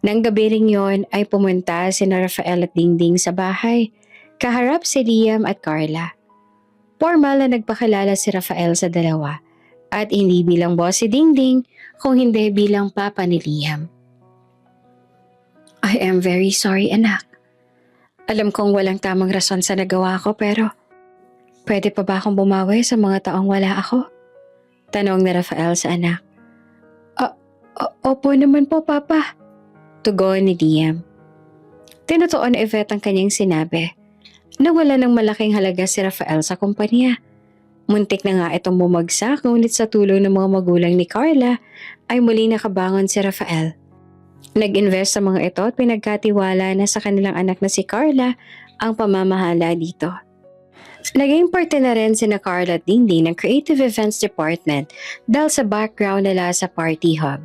Nang gabi ring yon ay pumunta sina Rafael at Dingding sa bahay. Kaharap si Liam at Carla. Formal na nagpakilala si Rafael sa dalawa at hindi bilang boss si Dingding kung hindi bilang papa ni Liam. I am very sorry, anak. Alam kong walang tamang rason sa nagawa ko pero pwede pa ba akong bumawi sa mga taong wala ako? Tanong ni Rafael sa anak. Opo naman po, Papa. Tugon ni Liam. Tinutuon ni Yvette ang kanyang sinabi. Nawala ng malaking halaga si Rafael sa kumpanya. Muntik na nga itong bumagsak ngunit sa tulong ng mga magulang ni Carla ay muli nakabangon si Rafael. Nag-invest sa mga ito at pinagkatiwala na sa kanilang anak na si Carla ang pamamahala dito. Naging parte na rin sina Carla at Dingding ng Creative Events Department dahil sa background nila sa Party Hub.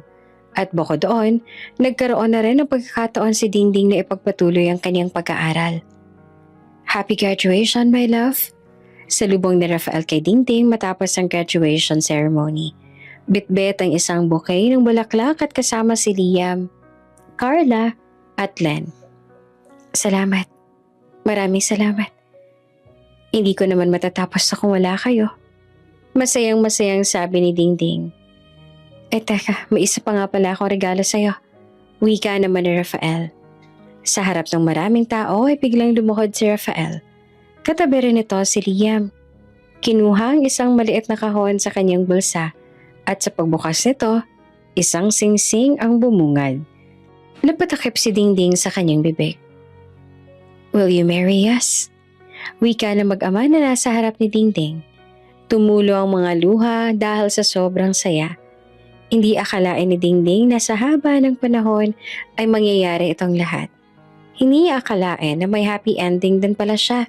At bukod doon, nagkaroon na rin ng pagkakataon si Dingding na ipagpatuloy ang kanyang pag-aaral. Happy graduation, my love! Salubong ni Rafael kay Dingding matapos ang graduation ceremony. Bitbit ang isang bouquet ng bulaklak at kasama si Liam, Carla at Len. Salamat. Maraming salamat. Hindi ko naman matatapos na kung wala kayo. Masayang-masayang sabi ni Dingding. Teka, may isa pa nga pala akong regalo sa'yo. Wika naman ni Rafael. Sa harap ng maraming tao ay biglang lumuhod si Rafael. Katabi rin ito si Liam. Kinuha ang isang maliit na kahon sa kanyang bulsa at sa pagbukas nito, isang singsing ang bumungad. Napatakip si Dingding sa kanyang bibig. Will you marry us? Wika na mag-ama na nasa harap ni Dingding. Tumulo ang mga luha dahil sa sobrang saya. Hindi akalain ni Dingding na sa haba ng panahon ay mangyayari itong lahat. Hindi akalain na may happy ending din pala siya.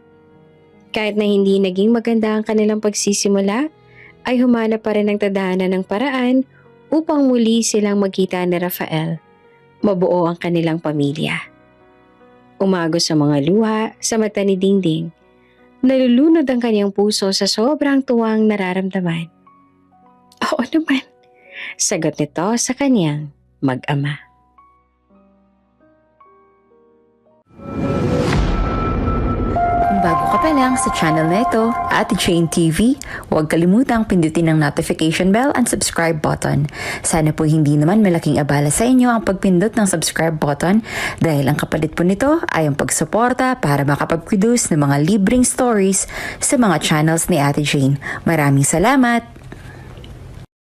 Kahit na hindi naging maganda ang kanilang pagsisimula, ay humanap pa rin ng tadhana ng paraan upang muli silang magkita ni Rafael. Mabuo ang kanilang pamilya. Umagos ang mga luha sa mata ni Dingding. Nalulunod ang kanyang puso sa sobrang tuwang nararamdaman. Oo naman. Sagot nito sa kanyang mag-ama. Kung bago ka pa lang sa channel na ito, Ate Jane TV, huwag kalimutang pindutin ang notification bell and subscribe button. Sana po hindi naman malaking abala sa inyo ang pagpindot ng subscribe button dahil ang kapalit po nito ay ang pagsuporta para makapag-produce ng mga libreng stories sa mga channels ni Ate Jane. Maraming salamat!